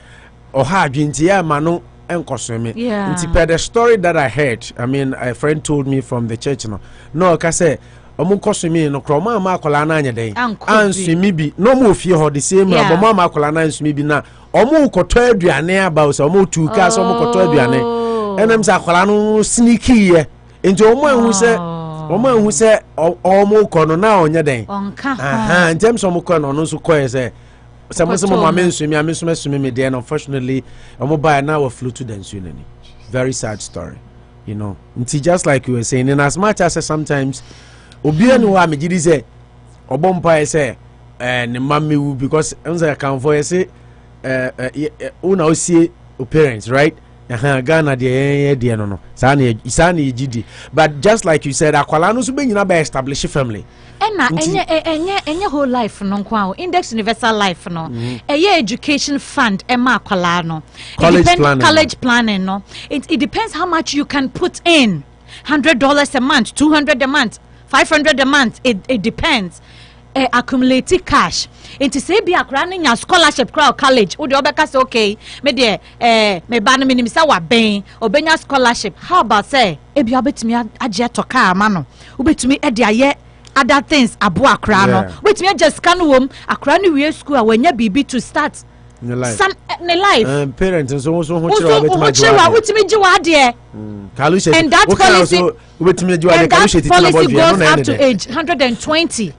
oha adwinti ya ma no enkosome nti per the story that I heard I mean a friend told me from the church no ka say omo nkosome no kro ma akwala na anya den ansumi bi no mo fie ho the same abo ma akwala na ansumi bi na omo koto aduane aba so omo tuka so omo koto aduane enem sa akwala no sneaky ye nti omo ehu se omo kono na onye den in terms of kono no so koye se some amensumi me there unfortunately omo buy now flew to the nsunani. Very sad story, you know. Nti just like you were saying, in as much as sometimes obi anu wa me gidi say obompa say ne mamme because unza kan for say una osie parents right. Ghana de no sane gidi but just like you said akwala no so be nyina be establish family enye whole life no kwa index universal life no education fund ma akwala no college planning no it depends how much you can put in. $100 a month, $200 a month, $500 a month, it depends. Accumulating cash into say be akra nya scholarship crowd college wo de obeka say okay me de me ba no minim say wa ben obenya scholarship. How about say e bia betimi agye to car ma no obetumi e de aye other things abo akra no wetimi just scan wom akra no we school a wanya bibi to start in life some in life parents so ho chira wetimi jiwa ade and that policy wetimi jiwa ade policy goes up to age 120.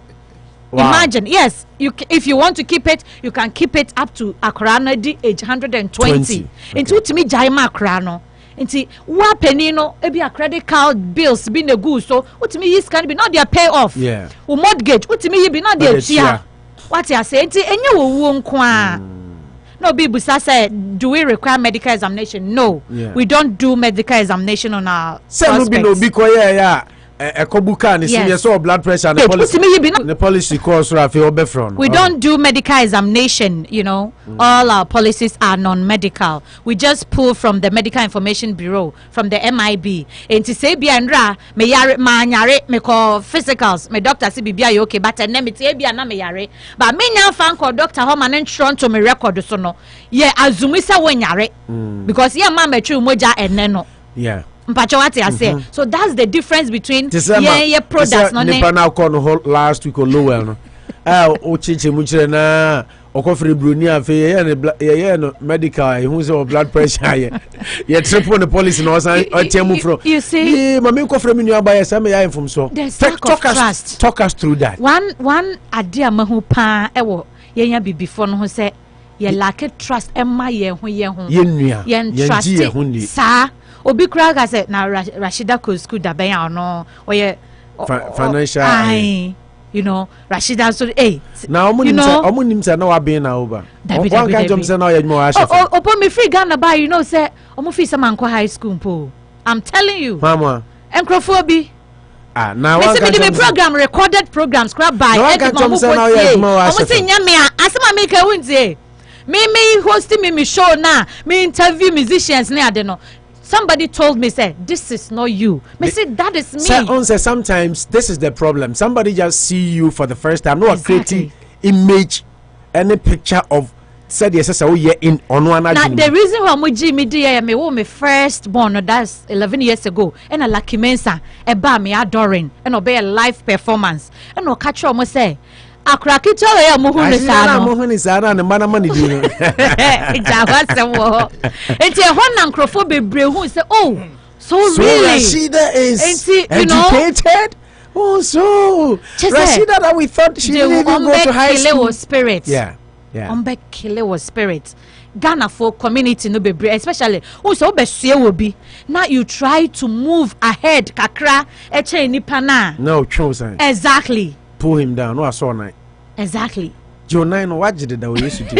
Wow. Imagine, yes, if you want to keep it, you can keep it up to akrano di age 120. Into to me jaima akrano. Into wa penino ebi a credit card bills be the good so utimi is can be not their pay off. Yeah. U mortgage utimi be not their chia. What you say? Into enye wo nkwa. No be busa say do we require medical examination? No. Yeah. We don't do medical examination on our prospects. No be yeah. Ekobuka ni senior so blood pressure and the policy course we don't do medical examination, you know. All our policies are non-medical. We just pull from the Medical Information Bureau, from the MIB. And to say biandra me yare ma nyare me call physicals me doctor say bibia okay but na me tie bia na me yare but me nya fan call doctor ho man ntron to me record so no ye azumi say won yare because ye ma matru moja enne no yeah. So that's the difference between yeah products no ne na call no last week or lower no o chiche mu kire na okofre broni afi ye no medical who say blood pressure ye triple the policy no san atemu from you see mama okofre me nua ba ye say me ya inform so talk us through that one ade amahu pa ewo ye nya bibifo no ho say ye lack trust emma ye ho ye nua ye trust sa obi kura ga say na Rashida ko school da ben ya no oye financial you know Rashida so na omunim say na wa ben na over one can jump say na oye mo ashe opo me free Ghana ba you know say omo free some anko high school po I'm telling you mama encrophobi now one can me program recorded programs crab by omo say nyame asema make a wunze me hosting me show na me interview musicians na ade no. Somebody told me, say, this is not you. Me say, that is me. Sometimes this is the problem. Somebody just see you for the first time. No creative image, any picture of said yes, so yeah in on one. Now the reason why me dear me first born, that's 11 years ago, and a lucky mensa, a bar me adoring, and obey a live performance, and no catch almost say. Akrakito ya muhuni sana and mana money do you it's a one nkrofo bebre who say oh so really Rashida is educated so Rashida that we thought she didn't even go to high school spirit Ombe kile was spirit Ghana for community no bebre especially so obesue will be now you try to move ahead kakra eche nipa na no chosen exactly pull him down. No, I saw night. Exactly. Joe Nine, what did that we used to do?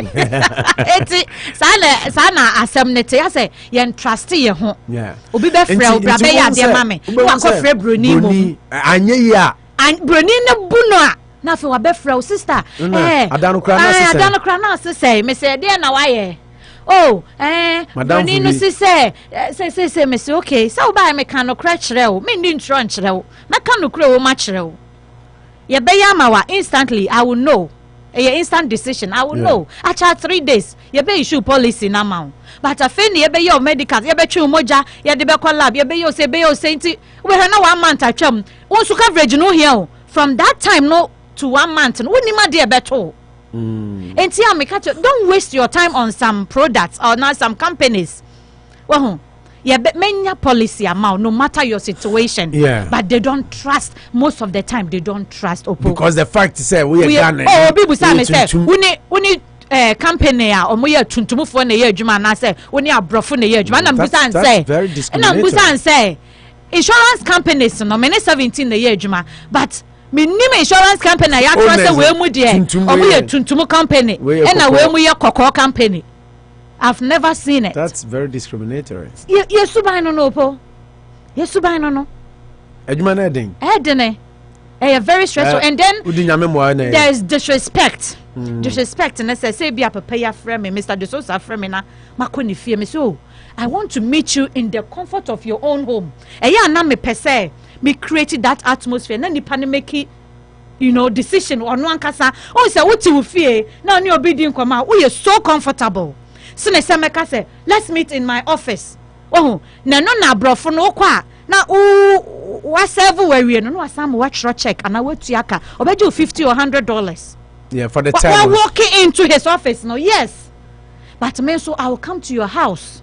Sana assemnete. I say, you trusty your home. Yeah. Obi be frel, brabe ya dear mammy. You are called Fred Bruni. Anya, and Brunina Bunoa. Now for a be frel sister. I don't cry. Say, Miss Dear Nawaye. Oh, Madame Nino say, Miss, okay, so by mechanical crash rel, meaning trunch rel, mechanical crow match rel. Ye be yamawa instantly I will know. A instant decision I will know. After 3 days ye be issue policy na ma. But afeni ye be your medical ye be tru moja ye de be kwa lab ye be yo say nti we na 1 month atwam. Won su coverage no here from that time no to 1 month no ni ma de be to. Enti ameka don't waste your time on some products or not some companies. Well, yeah, but many policy amount, no matter your situation. Yeah. But they don't trust. Most of the time, they don't trust Oppo. Because the fact is, we are Ghana. Oh, people say, we need company or we are tuntumu for a year, Juma, and I say, we are brofun a year, Juma, and Busan say, very discriminatory. And Busan say, insurance companies, no, many 17 a year, Juma, but minimum insurance company, I trust we are tuntumu company, and we are Cocoa company. I've never seen it. That's very discriminatory. Yes, Subano no po. Yes, Subano no. Edman Edding. Edene. Very stressful. And then there is disrespect. Disrespect. And I say, be a pay friend, Mr. De Sosa friend, na makoni fear me. So I want to meet you in the comfort of your own home. Na me pese me created that atmosphere. Na nipa ne make decision or no ankasa. Oh, say what you fear. Now you obedient come out. We are so comfortable. So say let's meet in my office. Oh, na brofo no kwa na wa serve we no asam wa check and wa tuaka obeju $50 or $100. Yeah, for the time. While walking into his office, no, yes. But me so I will come to your house.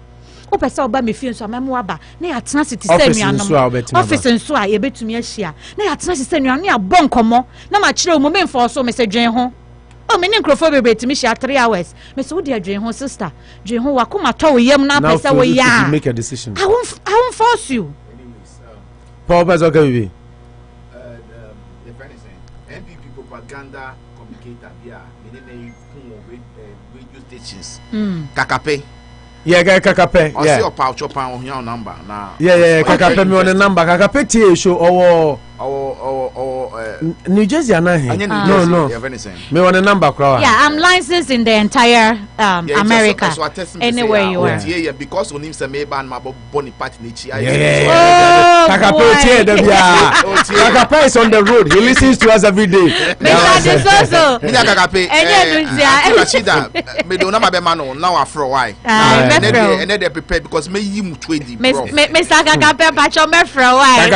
Opesa oba me fie so amemo aba na ya tena city say nuanom. Office nso a ye betumi ahia. Na ya tena say nuanom na abon komo. Na ma kire o mo me mfo so me say dwen ho. O me ne nkrofo bebe timi hia 3 hours. Me say wo de adwen ho sister. Dwen ho wakoma to wo yam na pesa wo ya. Make a decision. I won't force you. Paul Pesa okay baby. The friend is saying NPP propaganda communicator here meaning radio stations. Kakape. Yeah, Kakape. Yeah. See your chopan on your number now. Yeah, Kakape me on the number. Kakape tie show or New Jersey ana here. No. Me on the number crowd. Yeah, I'm licensed in the entire America. Anywhere you are. Yeah, because on him say me ban my boni party nichi. Yeah. Kakape tie dem ya. Kakape is on the road. He listens to us every day. Mr. Soso. Me Kakape. Me do na be man now afro why. And they prepare because me yim 20 bro. Mr. Kakape pacho me fro why.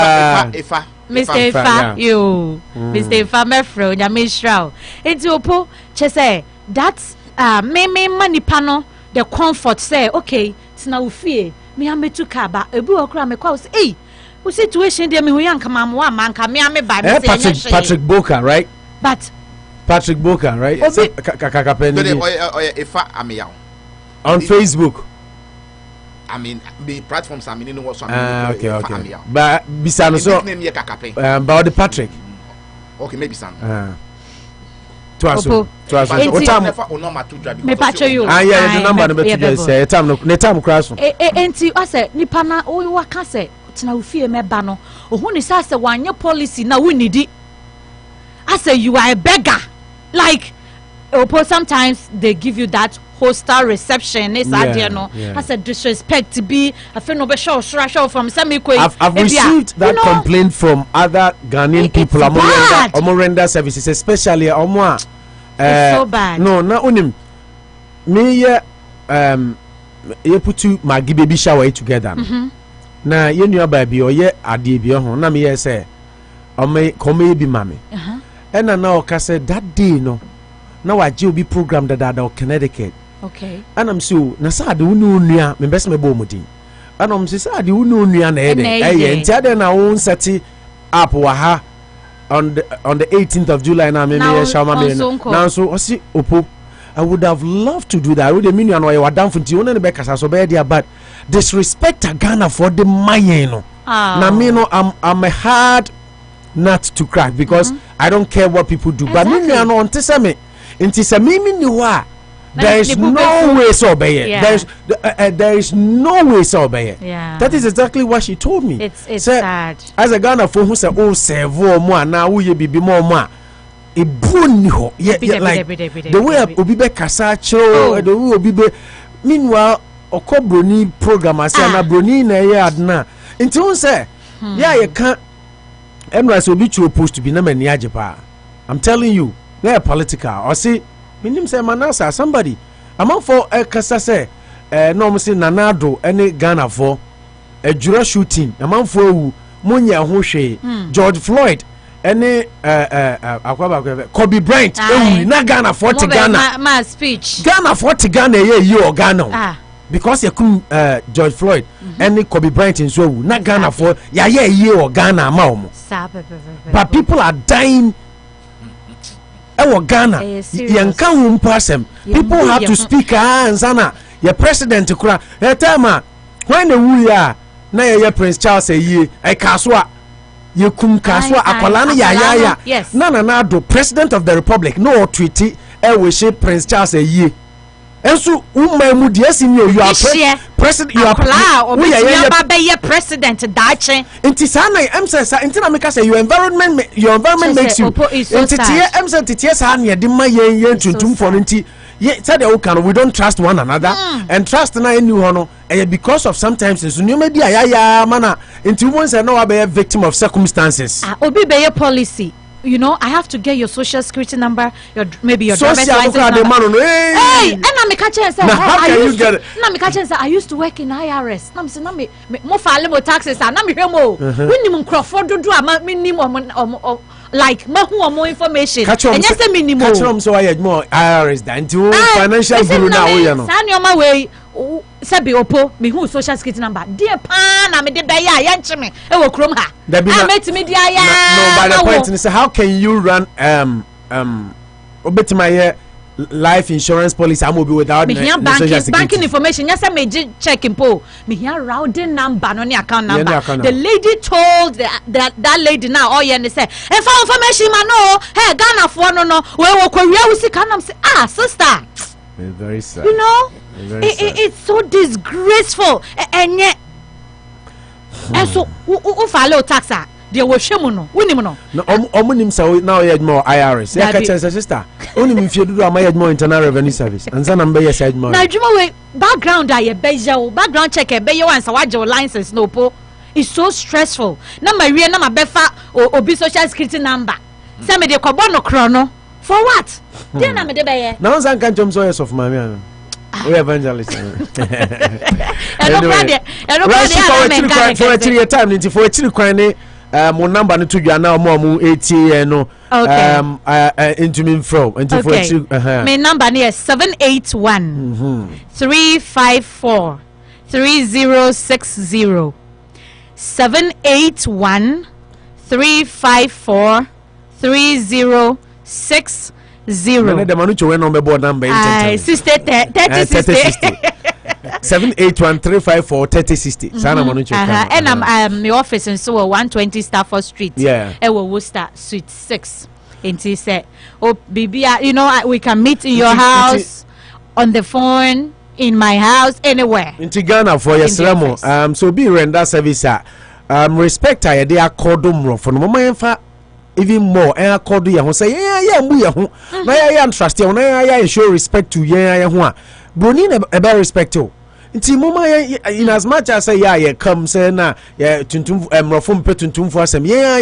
Mr. Ifa, you, Mr. Ifa Mefro, Nyamishra. Into Opo, say that's me money panel, the comfort say, okay, it's now fear. Me ame to kaba, a boo or cram a cause, eh? Who situation dear me who young come man come me by Patrick Boka, right? But Patrick Boka, right? Ifa Amiao on Facebook. I mean, the platforms I mean, you know what? Okay. But Bisano so about the Patrick. Okay, maybe son. Twice. What time? Me Patrick you. Yeah, the number number 2 say time crash. Enti I say nipa na o waka say tina ofie me ba no. Ohu ni say wanye policy na we need it. I say you are a beggar. Like sometimes they give you that hostile reception. It's no. I said disrespect to be a friend of a show from Sammy. I've received that complaint from other Ghanaian people. Omorenda services, especially Omwa. It's so bad. No, not unim. Me you put two Maggie baby shower together. Na you knew baby or ye adibio ho. Na me say, come be mommy. And I now say that day no. Now I will be programmed that Connecticut. Okay. And I'm so na sa de unu nua me best me bo mudin. And I'm say de unu nua na ede. Enti na won set up wa ha on the 18th of July na me shama me. Now so osi opo I would have loved to do that. I would mean you know you down for you no be kasa so be there but disrespect Ghana for the mayen no. Na me no I'm a hard nut to crack because I don't care what people do. But me no on tese me. Inti se mimi ni wa there is no way so obey. There is no way so obey. That is exactly what she told me. It's sad. As a Ghana for who say oh serve mo na wo ye bibi mo a e buni ho like the way obi be kasa chiro the way obi be meanwhile okobroni program ase na broni na ye adna inti won say you can enra obi chu post to be na mani ajepa. I'm telling you. They're political. Or see, minim say manasa somebody. Among for a kasa say, no say nanado any Ghana for a jura shooting. Among for Munya Hoshe, George Floyd, any Kobe Bryant. Na Ghana for Ghana. My speech. Ghana for Ghana you or Ghana. Because you come George Floyd, any Kobe Bryant in so na Ghana for you or Ghana mom. But people are dying. Ghana, people have to speak and sana your president kura time when the we are na your Prince Charles ye I kaswa ye kum kaswa akwala ya na do president of the republic no treaty we say Prince Charles ye enso umma mu de asinyo you are president you are we are be president dache inti sana emsa sa inti na make say your environment makes you inti tie emsa tie sa na de ma yen tuntum for inti ye said we don't trust one another and trust na any ho because of sometimes so new media ya mana inti won say no be a victim of circumstances obi be policy you know, I have to get your social security number, maybe your driver's license number. Hey, and I'm a catcher and say, how can you get it? I'm a catcher and say, I used to work in IRS. I'm saying, I'm more file taxes, and I'm here more. Minimum Crawford do a minimum like more information. And yes, the minimum. Catch them so I had more IRS than to financial guru now. Send your my way. Sabi opo me who social security number dear pan na me de baya ya nche me e wo krom ha I met me dia ya no by the point is how can you run obet my life insurance policy am obi without banking information yes me check po me here routing number no account number the lady told that lady now oh yeah they say information man no hey Ghana for no we wo kwia wo sika nam say sister. It's very sad. You know, it's so disgraceful. And yet, and so who follow taxa? They were shamuno. Winimono. No, omunim so now you had more IRS. Yeah, catch sister. Only if you do I had more internal revenue service. And some number yes had more. Now, you background I beja background check a beyo and so what your license no po. It's so stressful. Now my real number befa or be social security number. Some of the kobono chrono. For what? Then I'm a debate. Now, I can't jump so yes of my man. We evangelist. For a time, for a chill cranny, my number to you are now more 80 no. Into me from. Okay. My number is 781 354 3060. 781 354 3060. 60. The Manucho went on the board number. 781-354-3060. Sana Manucho. And I'm my office in so 120 Stafford Street. Yeah. Worcester Suite 6. And he said, "Oh, baby, you know we can meet in your house, on the phone, in my house, anywhere." In Ghana for your sermon. So be render service. Respect I they are called for no moment. Even more and accord you say yeah we na trust you na show respect to broni about respect to nti mama in as much as say yeah come say na yeah tuntum mrofo mpe tuntum for asem yeah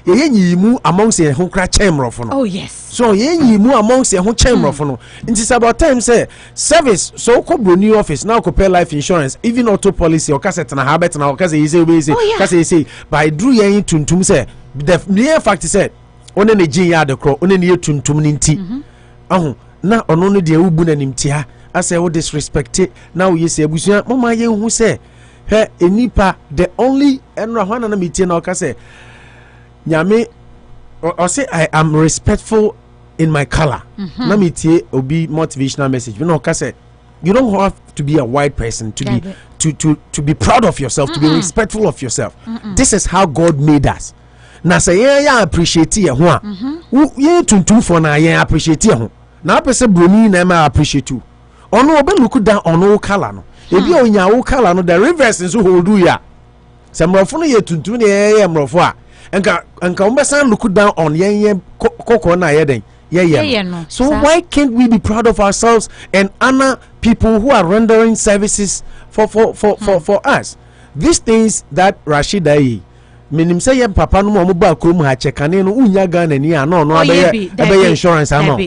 nyimu amongst ye ho kra chen mrofo no. Oh yes, so yeah nyimu amongst ye ho chen mrofo no nti about time say service so ko broni office now ko pay life insurance even auto policy o cassette na habet na o kase you say by drew ye tuntum say the mere fact said one ne gin ya de kro one ne tuntum ni nti na ono no de ubu na nimtia ase wo disrespect now you say abusia mama ye hu say he enipa the only enra hwana na metie na o ka say nyame o say I am respectful in my color na metie obi motivational message you know ka say you don't have to be a white person to be to be proud of yourself to be respectful of yourself. This is how God made us. Na say yeah appreciate ye ho a ye tuntum for na ye appreciate ye ho na apese broni na ma appreciate you ono obe look down ono color no ebi onya wo color no the reverse nso hold you ya se mrofo no ye tuntum na ye mrofo a enka umbesan look down on ye kokoro na ye den ye no. So why can't we be proud of ourselves and honor people who are rendering services for us? These things that Rashida minim say ye papa no mo ba krom ha chekane no unya Ghana ni ano no abeye insurance ano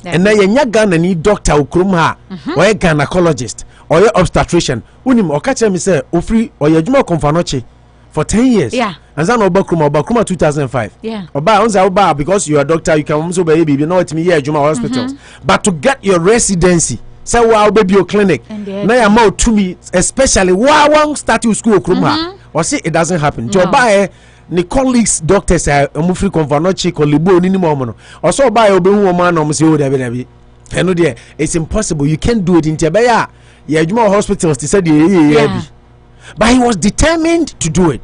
and na ye nya Ghana ni doctor krom ha or ye gynecologist or ye obstetrician unim o ka me say ofri or ye adwuma konfanoche for 10 years. Yeah. And then Obakruma 2005. Yeah. Oba because you are a doctor you can also be baby know it me here Juma hospitals. But to get your residency say wow baby your clinic now you more to me especially one start you school kruma or say it doesn't happen to buy ni colleagues doctors am free convanochi kolibo ni mo no or so buy obe hu man no say o dabi eno there it's impossible you can't do it in Tebaya yeah Juma hospitals they said yeah. But he was determined to do it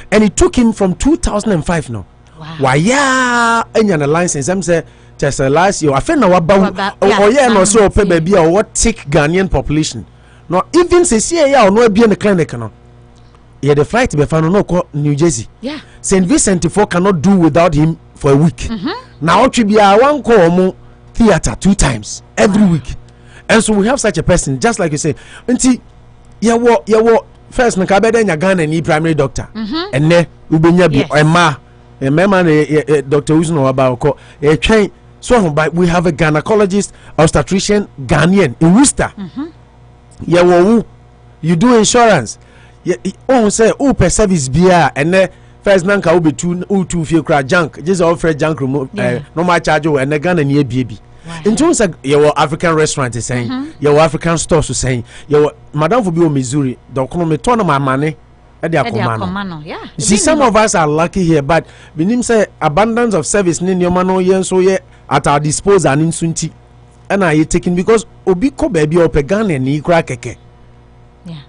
and it took him from 2005 now. Wow. Why yeah enya na license am say just last year I feel now about no so pay baby or what take Ghanaian population no even say yeah no be in the clinic no yeah the flight be found no call New Jersey yeah St. Vincent for cannot do without him for a week now it be one call theater 2 times every week and so we have such a person just like you say nti yeah first na ka be den Ghana ni primary doctor and ne ubenya bi ema Dr. Uzuno about train. So but we have a gynecologist, obstetrician, Ghanaian in Worcester. You do insurance. Say per service beer and then first nanka will be two feel crack junk. Just offer junk remove no my charge and the gun and ye baby. In terms of your African restaurant is saying, your African stores is saying, your Madame Fubio Missouri, don't come me turn my money. Yeah. See, some of us are lucky here, but we need say abundance of service in your mano yen so ye at our disposal and in Sunti. And I taking because Obiko baby or Pegan and ni crackeke. Yeah.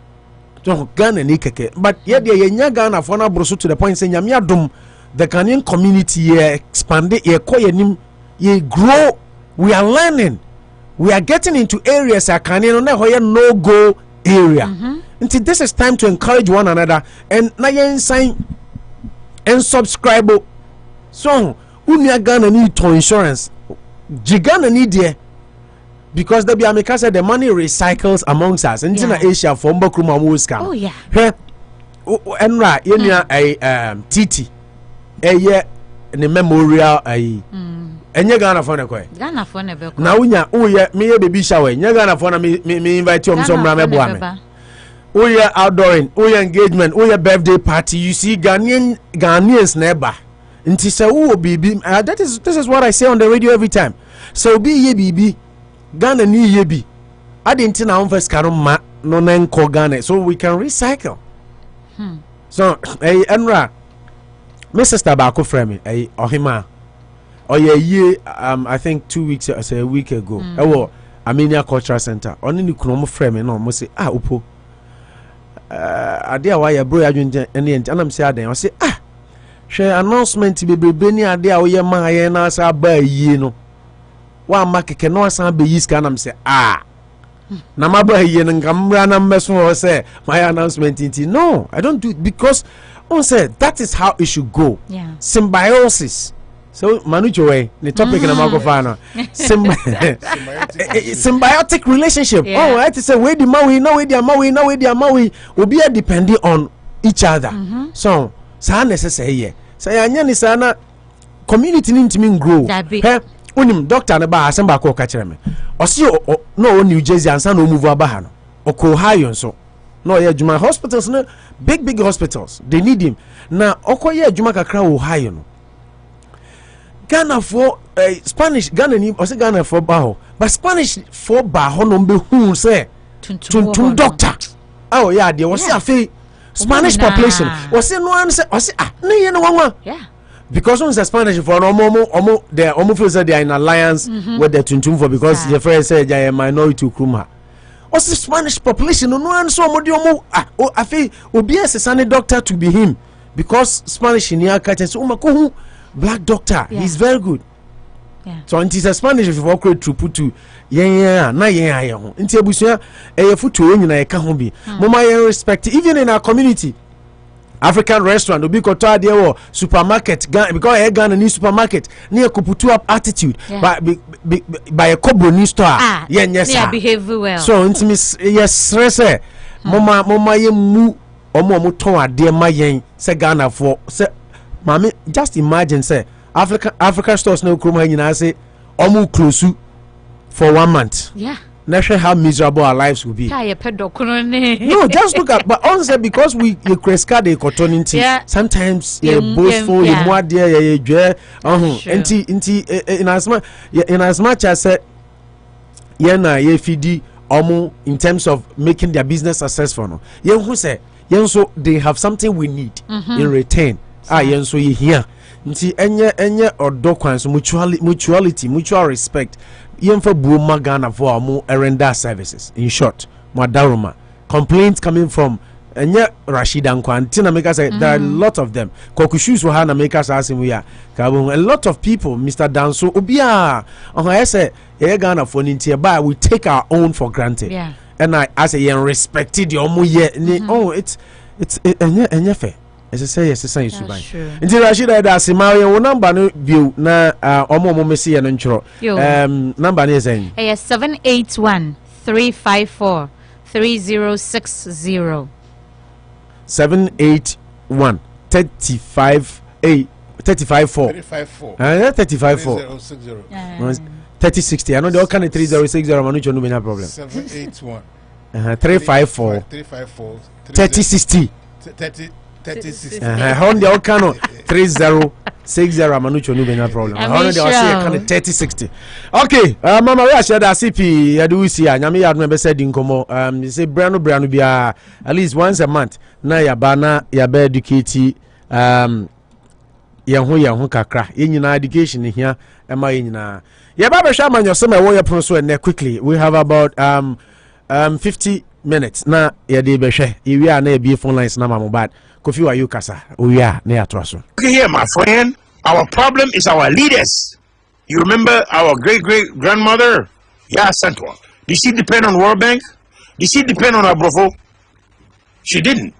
Ghana ni keke, but yet the yenya Ghana for na brosu to the point saying yamia dum the Ghanaian community ye expanded ye koye ye grow. We are learning. We are getting into areas that can no go area. Until this is time to encourage one another and na yen sign and subscribe. So unia Ghana need to insurance. Gigana need there. Because the Biamika said the money recycles amongst us. And in Asia for Mbokruma Wuska. Oh yeah. Enra yenya a Titi. Eye the memorial enye Ghana for na kwe. Ghana for na be. Na unya uye me ye baby shower. Nye Ghana for na me invite you some mra me boa me. Uye outdooring, uye engagement, uye birthday party. You see Ghanaians never. Nti say wo bibi this is what I say on the radio every time. So be ye bibi Ghana ni ye bi. Adinti na first karoma no nenko Ghana so we can recycle. So Enra my sister Bako frame Ohima ye I think 2 weeks a week ago. Armenia Cultural Center. Only ni kuno frame no mo say upo. Ade a why bro adwunje ene enti anam say aden. I say share announcement bebrebe ni ade a woye ma ye na asa ba yie no. Wa makeke no asa be yi ska nam say na ma ba yie no ngamra na mmeso say my announcement inti. No, I don't do it because on say that is how it should go. Yeah. Symbiosis. So Manucho the topic in Amagofana. Symbiotic relationship. Yeah. Oh, I to say where the Maui, no way the Maui will be depending on each other. So sa necessary. Say anya ni sana community need to grow. He unim doctor na ba asem ba ko ka kire me. Osi no New Jersey ansa no move abaha no. Oko Ohio so. No yeah Juma hospitals no big hospitals. They need him. Na okoye Juma kakra Ohio no. Ghana for Spanish Ghana ni or say Ghana for baho but Spanish for baho no be who say tuntun doctor. Oh yeah there was a Spanish population was say no one say or say no you know one. Yeah. Because on the Spanish for no they almost feel they are in alliance with the tuntun for because the friend said they are minority kruma. Or say Spanish population no one so omo I feel obi as a doctor to be him because Spanish in here catch so umako black doctor he's very good. So it is a Spanish if you walk to put to na nti abusua futu enyi na ye ka ho bi mama respect even in our community African restaurant obi koto there wo supermarket because Ghana ni supermarket niekuputu up attitude by a Kobroni store yeah behave well so intimis yes stress mama ye mu omo ton ade ma yen se Ghana for se mama just imagine say African stores no kroma nyina say omo close for 1 month. Yeah. Not sure how miserable our lives will be. No, just look at but honestly because we cresca the cotonity sometimes boastful more dear in as much as feed in terms of making their business successful no who say so they have something we need in return so you here nti enye odokwan so mutual respect yemfa buoma Ghana for mo render services in short madaruma complaints coming from enye Rashida Nkwantina make us say there are a lot of them kokushu so na make us ask we are a lot of people Mr. Danso obia I say Ghana for nti ba we take our own for granted and I say you respected your omo it's enye fair. As I say, yes, until Rashida that's my number no view na omo mesi ya nchro number is 781 354 3060 781 35 35-4. 35-4. 35-4. 30-60. I know they all kind of 3060. Manucho no benya problem. 781. 354. 354. 30-60. 30-60. How they all kind of 3060. Manucho no benya problem. How they all say kind of 30-60. Okay. Mama, we are share that CP. Yadu see. Nyami yadu me be said inkomo. You say brano biya at least once a month. Na yabana yabe educate yahu kakra. Yenyina education here. Ema yenyina. Yaba shama nyosema wo yapon so ene quickly. We have about 50 minutes na yade be hwe. Iwi a na e be phone lines na mamobad. Kofi wa you kasa. We are na yatroso. Look here, my friend. Our problem is our leaders. You remember our great-great-grandmother? Yeah, Santwa. Did she depend on World Bank? Did she depend on Abrofo? She didn't.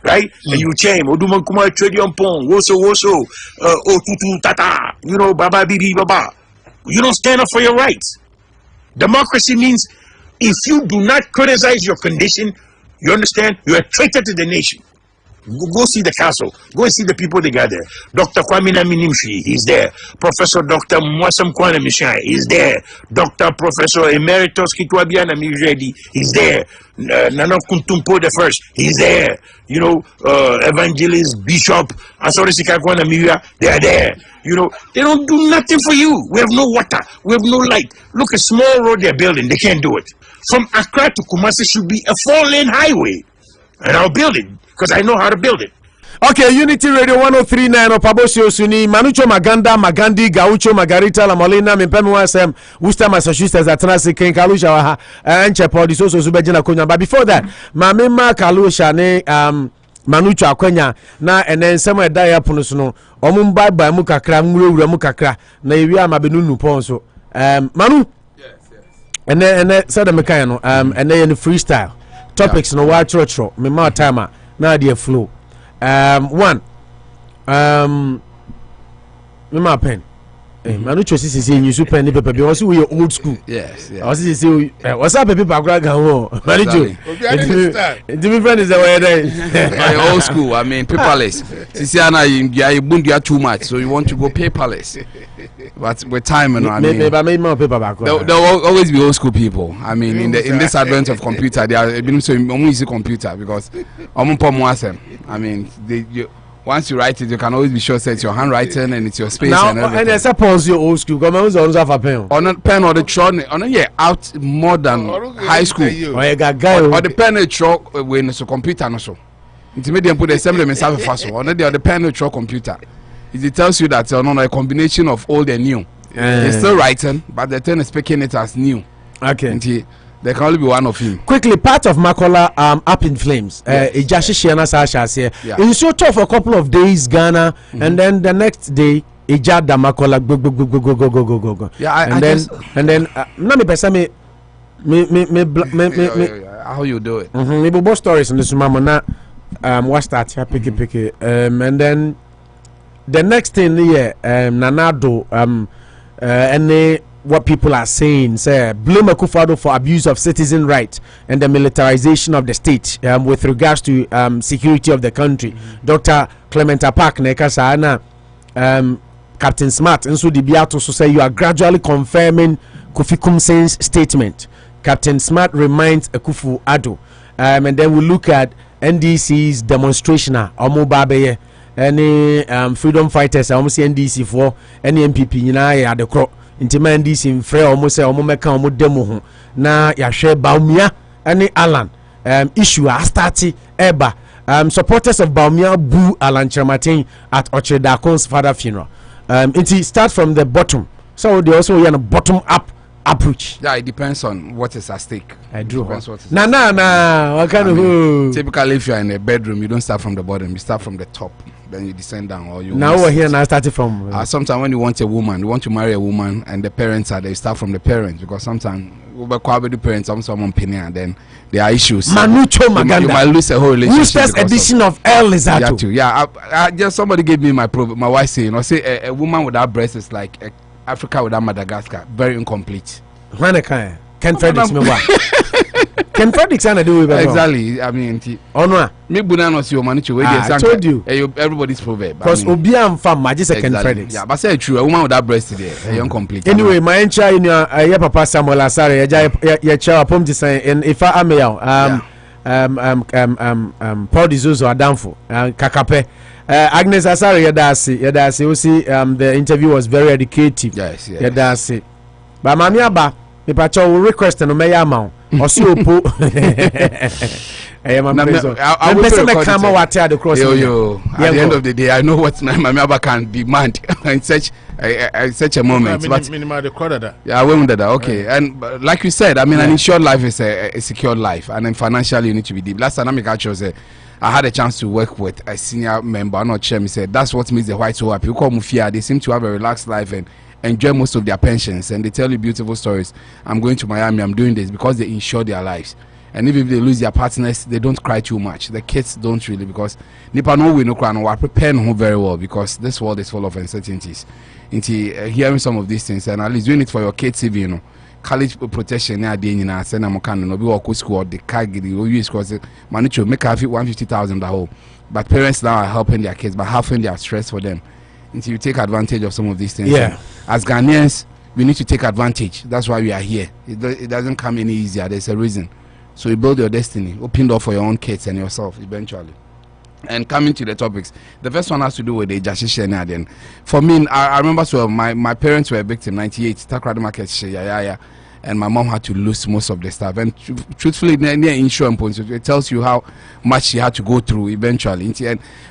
Right? And you change. Oduma kuma Tradion Pong, Woso, Tutu Tata, you know, Baba Bibi Baba. You don't stand up for your rights. Democracy means if you do not criticize your condition, you understand, you're a traitor to the nation. Go see the council. Go see the people they got there. Dr. Kwame Naminimshi, he's there. Professor Dr. Mwasam Kwana Mishai, he's there. Dr. Professor Emeritus Kitwabiana Miredi, he's there. Nana Kuntumpo the first, he's there. You know, Evangelist, Bishop, Asorisika Kwana Miria, they are there. You know, they don't do nothing for you. We have no water. We have no light. Look, a small road they're building, they can't do it. From Accra to Kumasi should be a 4-lane highway. And I'll build it. Because I know how to build it. Okay, Unity Radio 103.9 Anopa Bosuo Suni Manucho Magandi Gaucho Margarita La Molina Mimpemi Wasem Worcester Massachusetts Atanasi Ken Kalusha Waha Enche Podi Soso Subejina Konya. But before that, Mamima Kalusha ne Manucho Akwenya na enen sema edaya pono so no omum bye mu kakra nwura mu kakra na ewia mabenunu pon so Manu ene said the mekan no ene ye freestyle topics no wa choro me ma timer na dey flow one me ma pen Manu chosi sisi you super pen paper be also we old school yes also sisi what's up paper akra ga ho Manu the different is the way there old school. I mean paperless sisi ana you bundu too much so you want to go paperless but with time and I mean there will always be old school people. I mean in this advent of computer they are been so easy computer because I mean once you write it, you can always be sure that it's your handwriting and it's your space now, and everything. And I suppose your old school. Because I have a pen. On a pen or the tron, out more than high school. Or the pen and chalk when it's a computer and so. Intermediate put the assembly myself fast. Or the pen and chalk computer. It tells you that a combination of old and new. It's still writing, but the turn is speaking it as new. Okay. There can only be one of him. Quickly, part of Makola up in flames. In so tough for a couple of days, Ghana, and then the next day, Ijada Makola go. Yeah, and then me how you do it? Me both stories in this mama na what start here picky and then the next thing here Nanado and what people are saying, say, blame Akufo-Addo for abuse of citizen rights and the militarization of the state with regards to security of the country. Dr. Clement Apaak Nekasa Captain Smart and so the Biato so say you are gradually confirming Kofi Coomson's statement. Captain Smart reminds Akufo-Addo and then we look at NDC's demonstration Omo Babeye any freedom fighters almost NDC for any MPP at the crop. Intima NDC in free almost say meka omo demo ho na ya hwe Bawumia and Alan issue a starti eba supporters of Bawumia boo Alan Kyeremanten at Otchere-Darko's father funeral. It start from the bottom, so they also a bottom up approach. Yeah, it depends on what is at stake. I do. Nah. What kind of typically if you are in a bedroom, you don't start from the bottom, you start from the top. Then you descend down, or you. Now we're here now. Starting from. Sometimes when you want a woman, you want to marry a woman, and the parents are there. You start from the parents because sometimes the parents, someone opinion, and then there are issues. Manucho Maganda. You might lose a whole relationship. Worcester's edition of El Lizato. Yeah, I just somebody gave me my wife saying, say a woman without breasts is like Africa without Madagascar, very incomplete. When I can't Frederick's me Ken Frederick sana do we exactly. I mean, Onwa. Me bunano si o mani chwe. I told you. Everybody's proverb. Because Obi am fam majise Ken Frederick. Yeah, but say true. A woman with that breast there, young complete. Anyway, my encha in your papa Samuel Asare, ya chawa pomti say in ifa ameya Paul Dizuzo Adamfo Kakape. Agnes Asare yadasi you see the interview was very educative. Yes. Yadasi. But mami aba me pacho will request no meya amount. Osi opo. I will come at the cross. At the end of the day, I know what my mama can demand in such a moment. But yeah, I won't do that. Okay, and like you said, I mean, an insured life is a secured life, and then financially you need to be deep. Last time I had a chance to work with a senior member, not chairman. Said that's what makes the whites so happy. People call Mufia. They seem to have a relaxed life and enjoy most of their pensions, and they tell you beautiful stories. I'm going to Miami. I'm doing this because they insure their lives. And if they lose their partners, they don't cry too much. The kids don't really, because Nipa no we no cry no. I prepare no very well because this world is full of uncertainties. Into hearing some of these things and at least doing it for your kids, even you know, college protection. Now they you know send them can no be work school or the car get the use because manage make have 150,000 the whole. But parents now are helping their kids, but halving their stress for them. Until you take advantage of some of these things. Yeah. As Ghanaians, we need to take advantage. That's why we are here. It doesn't come any easier. There's a reason. So you build your destiny, open door for your own kids and yourself eventually. And coming to the topics, the first one has to do with the Jashisha. Then, for me, I remember so my parents were a victim 98 Takrady market and my mom had to lose most of the stuff. And truthfully, near insurance points, it tells you how much she had to go through eventually.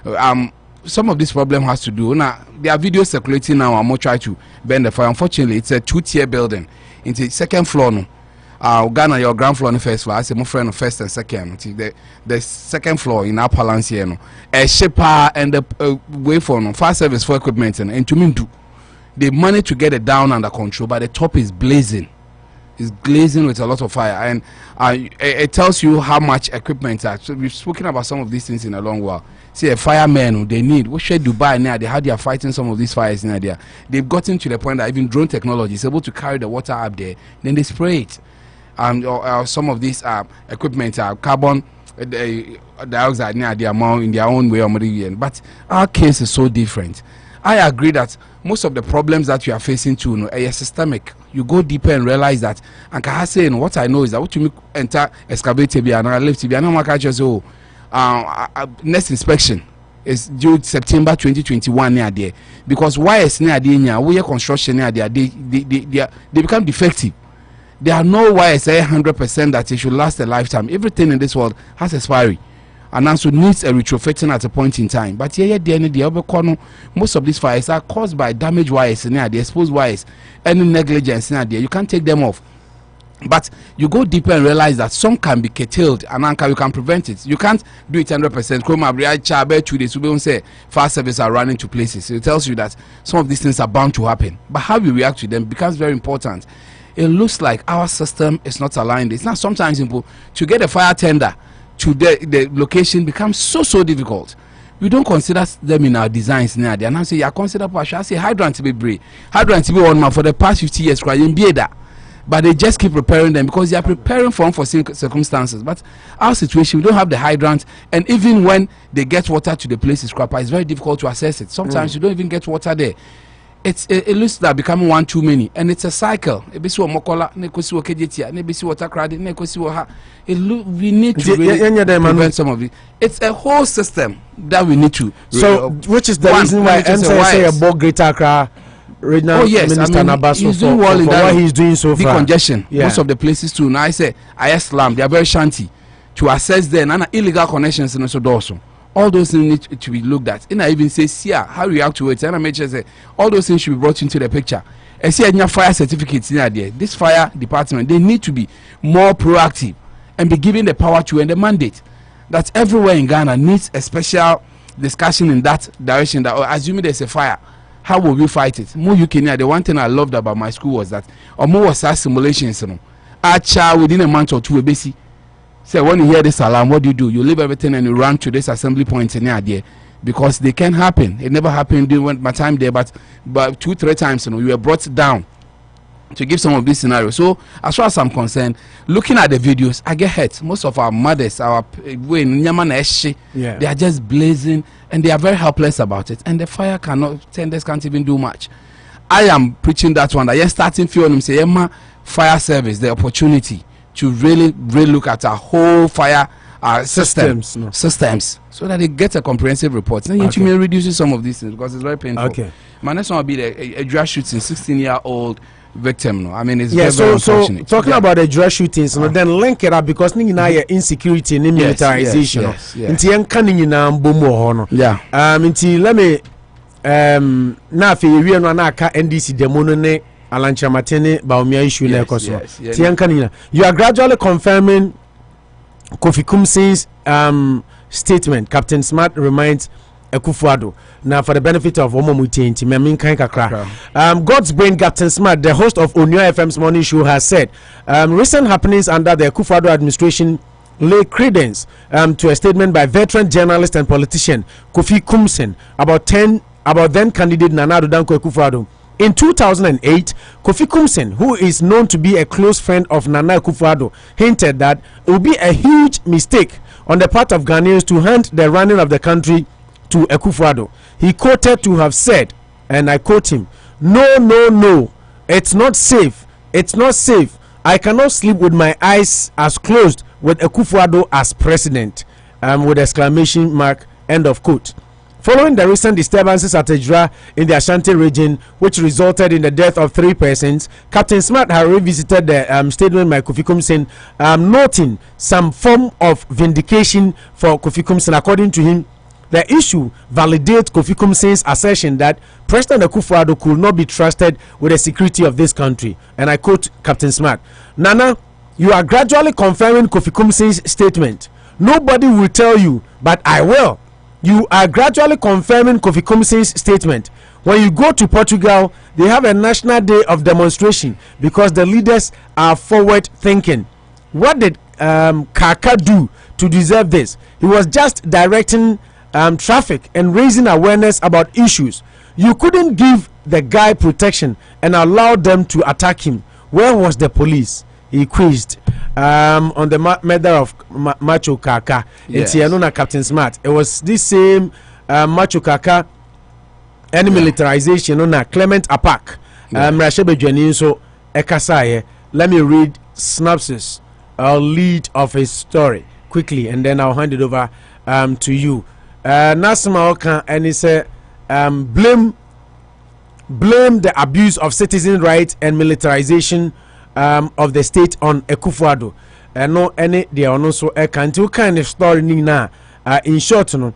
And some of this problem has to do now. There are videos circulating now. I'm more trying to bend the fire. Unfortunately, it's a 2-tier building. Into second floor no. Ghana, your ground floor on the first floor. I say my friend on first and second. The second floor in our palace here, no. A shipper and the way for no fire service for equipment and to me do. They managed to get it down under control, but the top is blazing. It's glazing with a lot of fire, and it tells you how much equipment. So we've spoken about some of these things in a long while. See, a fireman they need. We share Dubai now. They had they are fighting some of these fires in there. They've gotten to the point that even drone technology is able to carry the water up there. Then they spray it. Some of these equipment are carbon dioxide near the amount in their own way. But our case is so different. I agree that most of the problems that you are facing too are systemic. You go deeper and realize that. And I say, what I know is that what you enter excavate and I live to and I just next inspection is due September 2021 near there because wires near there we construction near there they become defective. There are no wires 100% that it should last a lifetime. Everything in this world has expiry and also needs a retrofitting at a point in time. But most of these fires are caused by damaged wires near the exposed wires, any negligence near there. You can't take them off. But you go deeper and realize that some can be curtailed and you can prevent it. You can't do it 100%. 2 days we say fire service are running to places. So it tells you that some of these things are bound to happen. But how we react to them becomes very important. It looks like our system is not aligned. It's not sometimes simple to get a fire tender to the location becomes so difficult. We don't consider them in our designs now. And I say, you consider I say hydrant to be brave. Hydrant to be one man for the past 50 years crying be that. But they just keep repairing them because they are preparing for unforeseen circumstances. But our situation, we don't have the hydrant, and even when they get water to the place is scrapper, it's very difficult to assess it. Sometimes you don't even get water there. It looks like becoming one too many, and it's a cycle. We need to really prevent some of it. It's a whole system that we need to. So, which is the reason why say about Greater Accra Regional Minister Nabaso he's doing well in for what he's doing so far. Decongestion. Yeah. Most of the places too. Now I say Islam, they are very shanty to assess them and illegal connections and also. All those things need to be looked at. And I even say, how we react to it. And I make sure say all those things should be brought into the picture. And see, fire certificates in there. This fire department, they need to be more proactive and be given the power to and the mandate that everywhere in Ghana needs a special discussion in that direction. That assuming there's a fire, how will we fight it? More UK, the one thing I loved about my school was that more was simulations. Within a month or two, basically. So when you hear this alarm, what do? You leave everything and you run to this assembly point in there because they can happen. It never happened during my time there, but 2-3 times you were brought down to give some of these scenarios. So as far as I'm concerned, looking at the videos, I get hurt. Most of our mothers, they are just blazing and they are very helpless about it. And the fire tenders can't even do much. I am preaching that one. I am starting feeling say fire service, the opportunity to really look at our whole fire systems, so that they get a comprehensive report. Then you may reduce some of these things because it's very painful. Okay. My next one will be a drug shooting, 16-year-old victim. No, I mean it's very unfortunate. So talking about the drug shootings, then link it up because ningi na insecurity and militarization. Let me na fe we no na aka NDC demo no ne Alan Kyeremanten Bawumia issue na ekoso. You are gradually confirming Kofi Coomson's statement. Captain Smart reminds Akufo-Addo. Now, for the benefit of God's brain, Captain Smart, the host of Onyo FM's morning show, has said recent happenings under the Akufo-Addo administration lay credence to a statement by veteran journalist and politician Kofi Coomson about then candidate Nana Addo Dankwa Akufo-Addo. In 2008, Kofi Coomson, who is known to be a close friend of Nana Akufo-Addo, hinted that it would be a huge mistake on the part of Ghanaians to hand the running of the country to Akufo-Addo. He quoted to have said, and I quote him, no, it's not safe. I cannot sleep with my eyes as closed with Akufo-Addo as president, with exclamation mark, end of quote. Following the recent disturbances at Otchere in the Ashanti region, which resulted in the death of 3 persons, Captain Smart had revisited the statement by Kofi Coomson, noting some form of vindication for Kofi Coomson. According to him, the issue validates Kofi Coomson's assertion that President Akufo-Addo could not be trusted with the security of this country. And I quote Captain Smart, Nana, you are gradually confirming Kofi Coomson's statement. Nobody will tell you, but I will. You are gradually confirming Kofi Coomson's statement. When you go to Portugal, they have a national day of demonstration because the leaders are forward thinking. What did Kaka do to deserve this? He was just directing traffic and raising awareness about issues. You couldn't give the guy protection and allow them to attack him. Where was the police? He quizzed on the matter of Macho Kaka. It's here, Captain Smart. It was this same Macho Kaka and militarization on Clement Apaak. So let me read synopsis or lead of his story quickly, and then I'll hand it over to you. Nasma Oka, and he said blame the abuse of citizen rights and militarization of the state on Akufo-Addo. No any they are also a kind of story nina in short no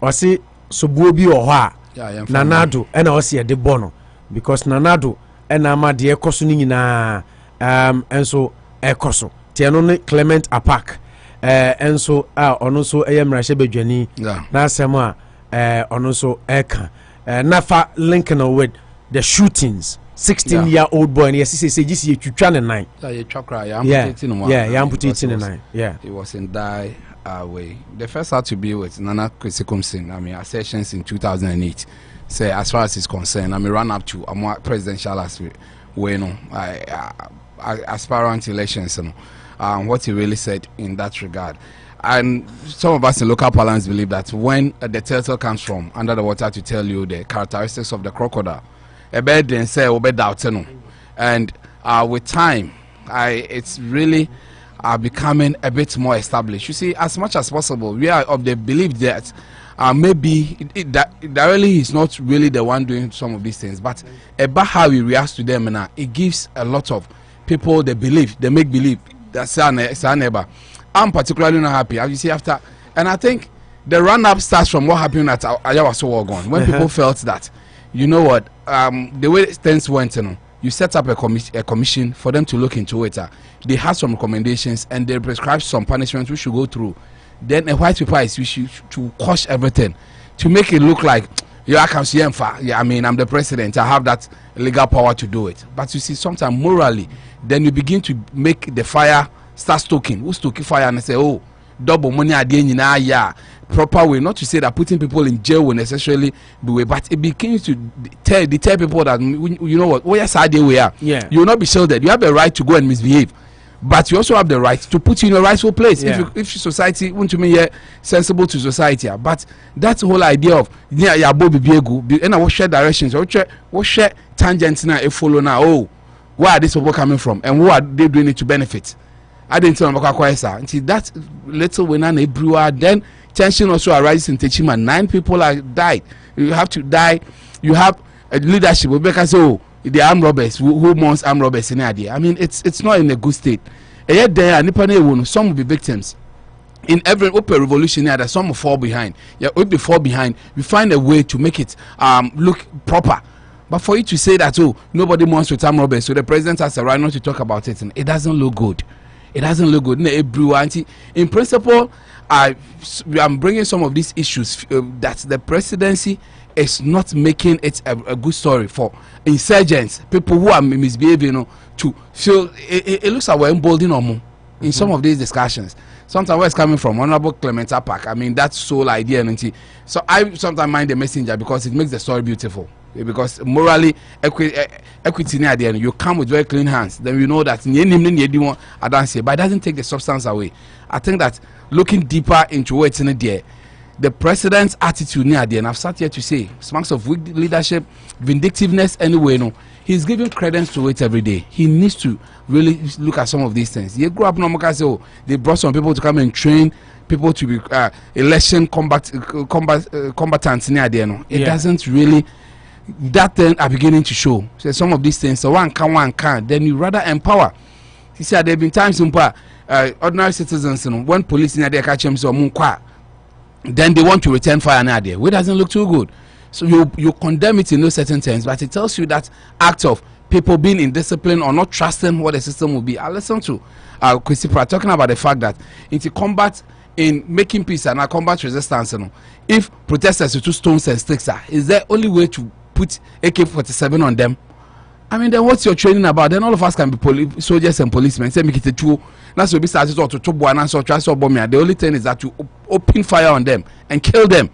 or say subuobi or ha Nanado and I see a de bono because Nanado and Amadi ekosu na and so ekoso tianone Clement Apaak and so ono so eyemra shebedwani na asema ono so eka nafa linking with the shootings 16-year-old boy and yes he says you try to 9 amputating 9 it was in die way. The first had to be with Nana Coomson. I mean assertions in 2008 say as far as he's concerned, I mean run up to a more presidential way no aspirant elections what he really said in that regard. And some of us in local parlance believe that when the turtle comes from under the water to tell you the characteristics of the crocodile, a bed then say and with time it's really becoming a bit more established. You see, as much as possible we are of the belief that maybe directly he's not really the one doing some of these things, but about how he reacts to them and it gives a lot of people the belief, they make believe that's our neighbor. I'm particularly not happy, as you see after, and I think the run-up starts from what happened at Ayawaso Wagon when people felt that, you know what, the way things went, you set up a commission for them to look into it. They had some recommendations and they prescribed some punishments we should go through. Then a white paper is issued to quash everything, to make it look like I mean I'm the president, I have that legal power to do it. But you see, sometimes morally, then you begin to make the fire start stoking. Who's stoking fire and say, oh, double money again in a year. Proper way, not to say that putting people in jail will necessarily be way, but it begins to deter people that you know what, oh yes, I we are. Yeah. You will not be sheltered. You have the right to go and misbehave, but you also have the right to put you in a rightful place. Yeah. If society want to be sensible to society, but that whole idea of yeah Bobby Biegu and I share directions, what share tangents now a follow now. Oh, where are these people coming from, and what are they doing it to benefit? I didn't tell them until that little when I brewer then. Tension also arises in Techima. 9 people are died. You have to die. You have a leadership. Because the armed robbers who wants armed robbers in idea. I mean, it's not in a good state. And yet there some will be victims. In every open revolution, that some will fall behind. Yeah, if they fall behind, we find a way to make it look proper. But for you to say that nobody wants to armed robbers, so the president has a right not to talk about it, and it doesn't look good. It doesn't look good. In principle, I'm bringing some of these issues that the presidency is not making it a good story for insurgents, people who are misbehaving, to feel it looks like we're emboldening them in some of these discussions. Sometimes where it's coming from, Honorable Clement Apaak. I mean, that's sole idea. So I sometimes mind the messenger because it makes the story beautiful. Because morally, equity near the end, you come with very clean hands. Then you know that I don't say, but it doesn't take the substance away. I think that looking deeper into what's in there, the president's attitude near the end, I've sat here to say, marks of weak leadership, vindictiveness, anyway, he's giving credence to it every day. He needs to really look at some of these things. You grew up in they brought some people to come and train people to be election combatants near the end. It doesn't really. That then are beginning to show. So some of these things, so one can, then you rather empower. He said there have been times ordinary citizens, when police in there catch them, so then they want to return fire in there, which doesn't look too good. So you condemn it in no certain terms, but it tells you that act of people being indisciplined or not trusting what the system will be. I listen to Christy Pratt talking about the fact that into combat, in making peace and combat resistance, if protesters to stones and sticks is there only way to put AK-47 on them? I mean, then what's your training about? Then all of us can be soldiers and policemen. Say make it a two. That's what we started to Bawumia. The only thing is that you open fire on them and kill them.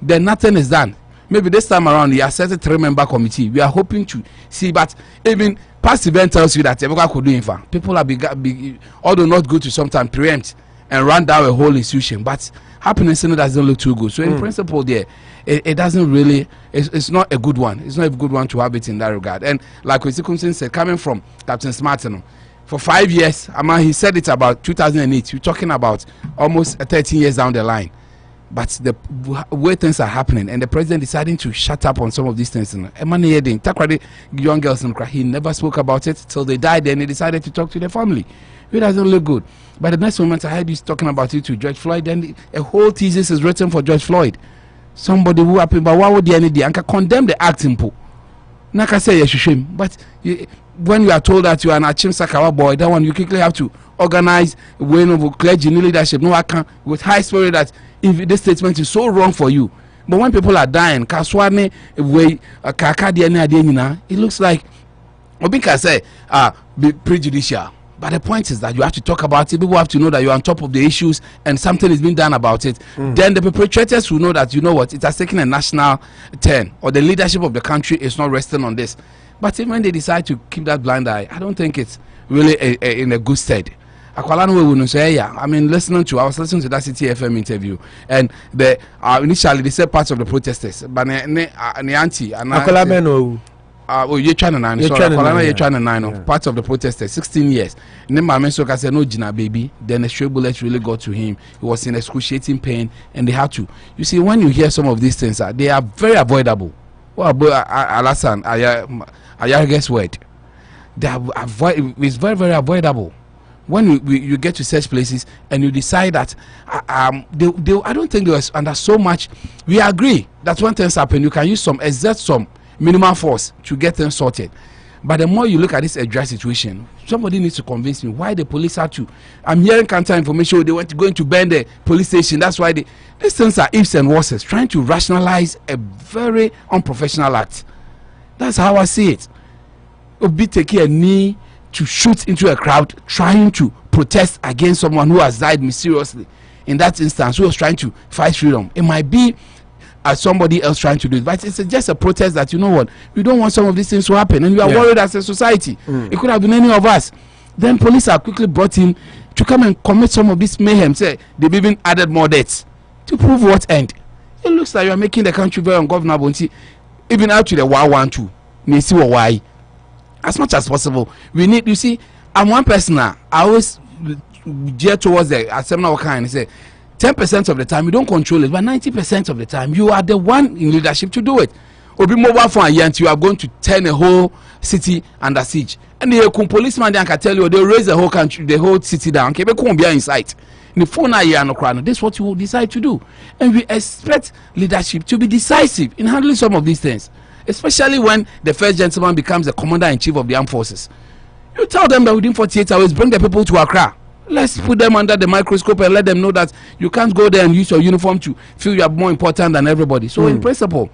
Then nothing is done. Maybe this time around, you are set a 3-member committee. We are hoping to see, but even past event tells you that could do in people are big, although not good to sometimes preempt and run down a whole institution, but happiness in it doesn't look too good. So in principle, there, it doesn't really. It's not a good one. It's not a good one to have it in that regard. And like Kofi Coomson said, coming from Captain Smartin, for 5 years, he said it about 2008. You're talking about almost 13 years down the line. But the way things are happening, and the president deciding to shut up on some of these things. Young girls, he never spoke about it till they died. Then he decided to talk to their family. It doesn't look good. But the next moment I heard you talking about it to George Floyd, then a whole thesis is written for George Floyd. Somebody who happened, but why would the ND and condemn the acting po? Naka say yes, shame. But when you are told that you are an Achim Sakawa boy, that one you quickly have to organize a way of clergy leadership. No, I can with high spirit that if this statement is so wrong for you. But when people are dying, Kaswane way it looks like Obika say be prejudicial. But the point is that you have to talk about it. People have to know that you're on top of the issues and something is being done about it. Then the perpetrators will know that, you know what, it has taken a national turn, or the leadership of the country is not resting on this. But even when they decide to keep that blind eye, I don't think it's really in a good stead. I mean, I was listening to that City FM interview, and initially they said parts of the protesters, but you're trying to nine. Parts of the protesters, 16 years. Then my man said, "No, Gina, baby." Then a stray bullet really got to him. He was in excruciating pain, and they had to. You see, when you hear some of these things, they are very avoidable. Well, Alasan, I guess what? It's very, very avoidable. When you get to such places and you decide that I don't think they were under so much. We agree that when things happen, you can use exert some minimal force to get them sorted. But the more you look at this dry situation, somebody needs to convince me why the police had to. I'm hearing counter information. They went to going to burn the police station. That's why these things are ifs and worses, trying to rationalize a very unprofessional act. That's how I see it. Obi taking a knee to shoot into a crowd, trying to protest against someone who has died mysteriously in that instance who was trying to fight freedom. It might be somebody else trying to do it, but it's just a protest that, you know what, we don't want some of these things to happen, and we are worried as a society. It could have been any of us. Then police are quickly brought in to come and commit some of this mayhem. Say they've even added more deaths to prove what end. It looks like you are making the country very ungovernable. Even out to the why. As much as possible, we need. You see, I'm one person now. I always gear towards the assembly kind and say 10% of the time you don't control it, but 90% of the time you are the one in leadership to do it. Obi mobile phone and you are going to turn a whole city under siege. And the policeman can tell you they'll raise the whole country, the whole city down. Okay, be in sight. In the phone this is what you will decide to do. And we expect leadership to be decisive in handling some of these things. Especially when the first gentleman becomes the commander-in-chief of the armed forces. You tell them that within 48 hours, bring the people to Accra. Let's put them under the microscope and let them know that you can't go there and use your uniform to feel you are more important than everybody. So in principle,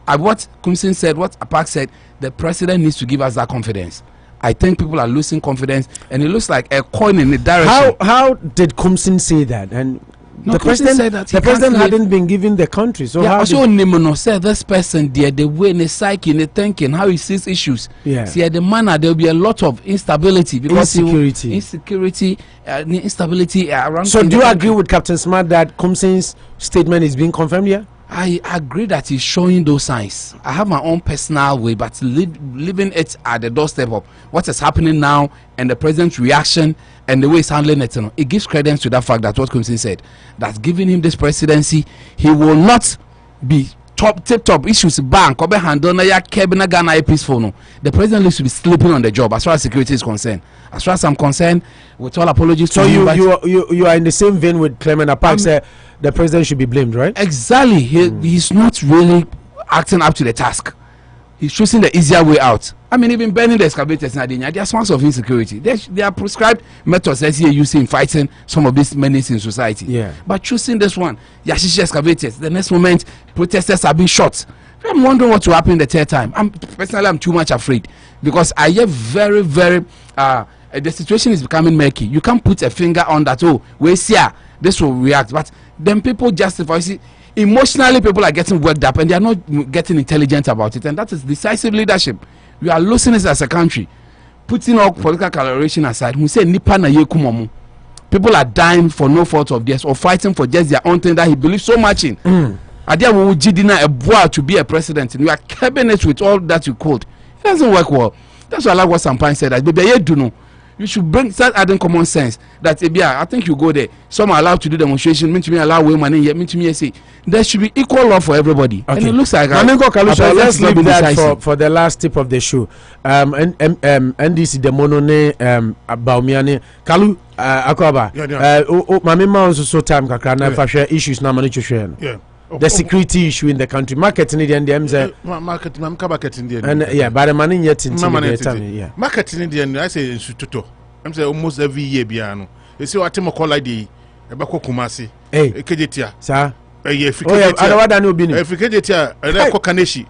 what Coomson said, what Apaak said, the president needs to give us that confidence. I think people are losing confidence, and it looks like a coin in the direction. How did Coomson say that? And no, the president said that the president hadn't been given the country. So how also Nimono said this person there, the way in the psyche, in the thinking, how he sees issues. See, at the manner there will be a lot of instability because instability around. So do you agree with Captain Smart that Coomson's statement is being confirmed here? I agree that he's showing those signs. I have my own personal way, but leaving it at the doorstep of what is happening now and the president's reaction and the way he's handling it, it gives credence to that fact that what Coomson said, that giving him this presidency, he will not be top issues bank or handle Ghana peaceful. No, the president looks to be sleeping on the job as far as security is concerned. As far as I'm concerned, with all apologies so to you are in the same vein with Clement. Apaak said the president should be blamed, right? Exactly. He's not really acting up to the task. He's choosing the easier way out. I mean, even burning the excavators in Adenia, there are sources of insecurity. They are prescribed methods as you use in fighting some of these menaces in society. But choosing this one, Yashishi excavators, the next moment protesters are being shot. I'm wondering what will happen the third time. I'm too much afraid because I hear very, very the situation is becoming murky. You can't put a finger on that. Oh, we see this will react, but then people justify. You see, emotionally people are getting worked up and they are not getting intelligent about it, and that is decisive leadership. We are losing it as a country. Putting all political coloration aside, we say nipa na ye kumomu. People are dying for no fault of theirs or fighting for just their own thing that he believes so much in. Adia will jidina a boy to be a president, and you are cabinet with all that you called. It doesn't work well. That's why I like what Sampan said. That baby, you do know. You should start adding common sense. That I think you go there. Some are allowed to do demonstration. Mean to me allow women in. Mean to me say there should be equal law for everybody. Okay. And it looks like let's leave that for the last tip of the show. NDC the monone Bawumia ne Kalu Akwaba. Mami ma also so time kakra na fa share issues na mani chwe. Yeah. The security issue in the country, marketing in the end, marketing in the end, yeah, but the money yet in the marketing in the end, I say, Instituto. I'm saying almost every year, Biano. You see what Makola di Ebako Kumasi, Kejetia, sir.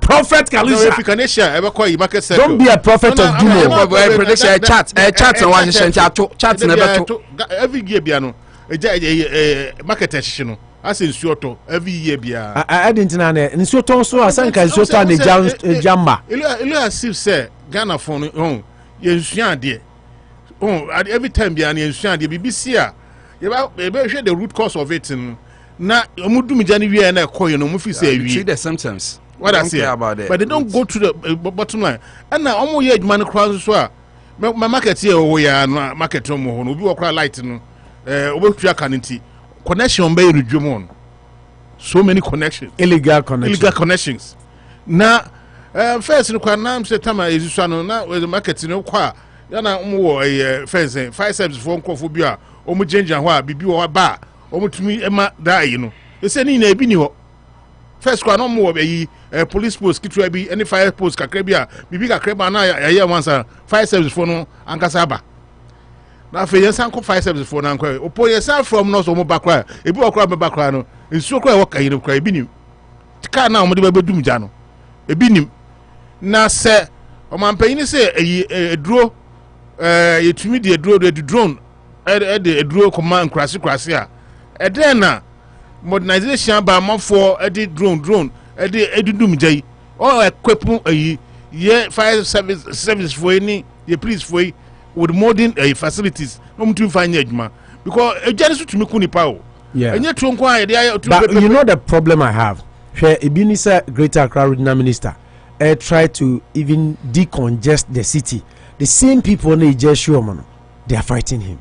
Prophet Kalusa. Don't be a prophet of doom. Prediction chat and one chat never every year, Biano, market. I say Soto every year bia. I didn't know and Soto so asanka Soto and Jamba. Elu as say Ghana phone yensuan de. Every time bia yensuan de BBC a. You share the root cause of it na omudu mijani wi na koyo no mu fi say wi. See the symptoms. What I say about it. But they don't go to the bottom line. And now omo ye adwuma no kra so a my market here o ya market mo ho no obi wo kra light no obetwa kanenti. Connection by Rujumon. So many connections. Illegal connections. Now, first, you can name Tama is now with the market in Oka. Yana more a fencing, 5 steps for Kofi-Addo, Omujenja, Bibi or Bar, Omutumi Emma die, you know. They said in a binio. First, no more a police post, Kitrebi, any fire post, Kakrebia, Bibi Kakrebana, a year once, 5 steps for no Ankasaba. Now, for your son, 5 steps for an inquiry. Or your son from North Omo Bakra, a book of Bakrano, and so cry what kind of cry binu. Can't now, Modiba Dumjano. A binim. Now, sir, a man paying say a draw, a timid draw the drone, a draw command crassia. Edena modernization ba for edi drone edi edudum jai all equip ye fire service for any ye police for with modern facilities no to find edma because ejani to me kunipa o and yet but you know the problem I have where Ebinisa Greater Accra Regional Minister try to even decongest the city. The same people in Jeshuoman, they are fighting him.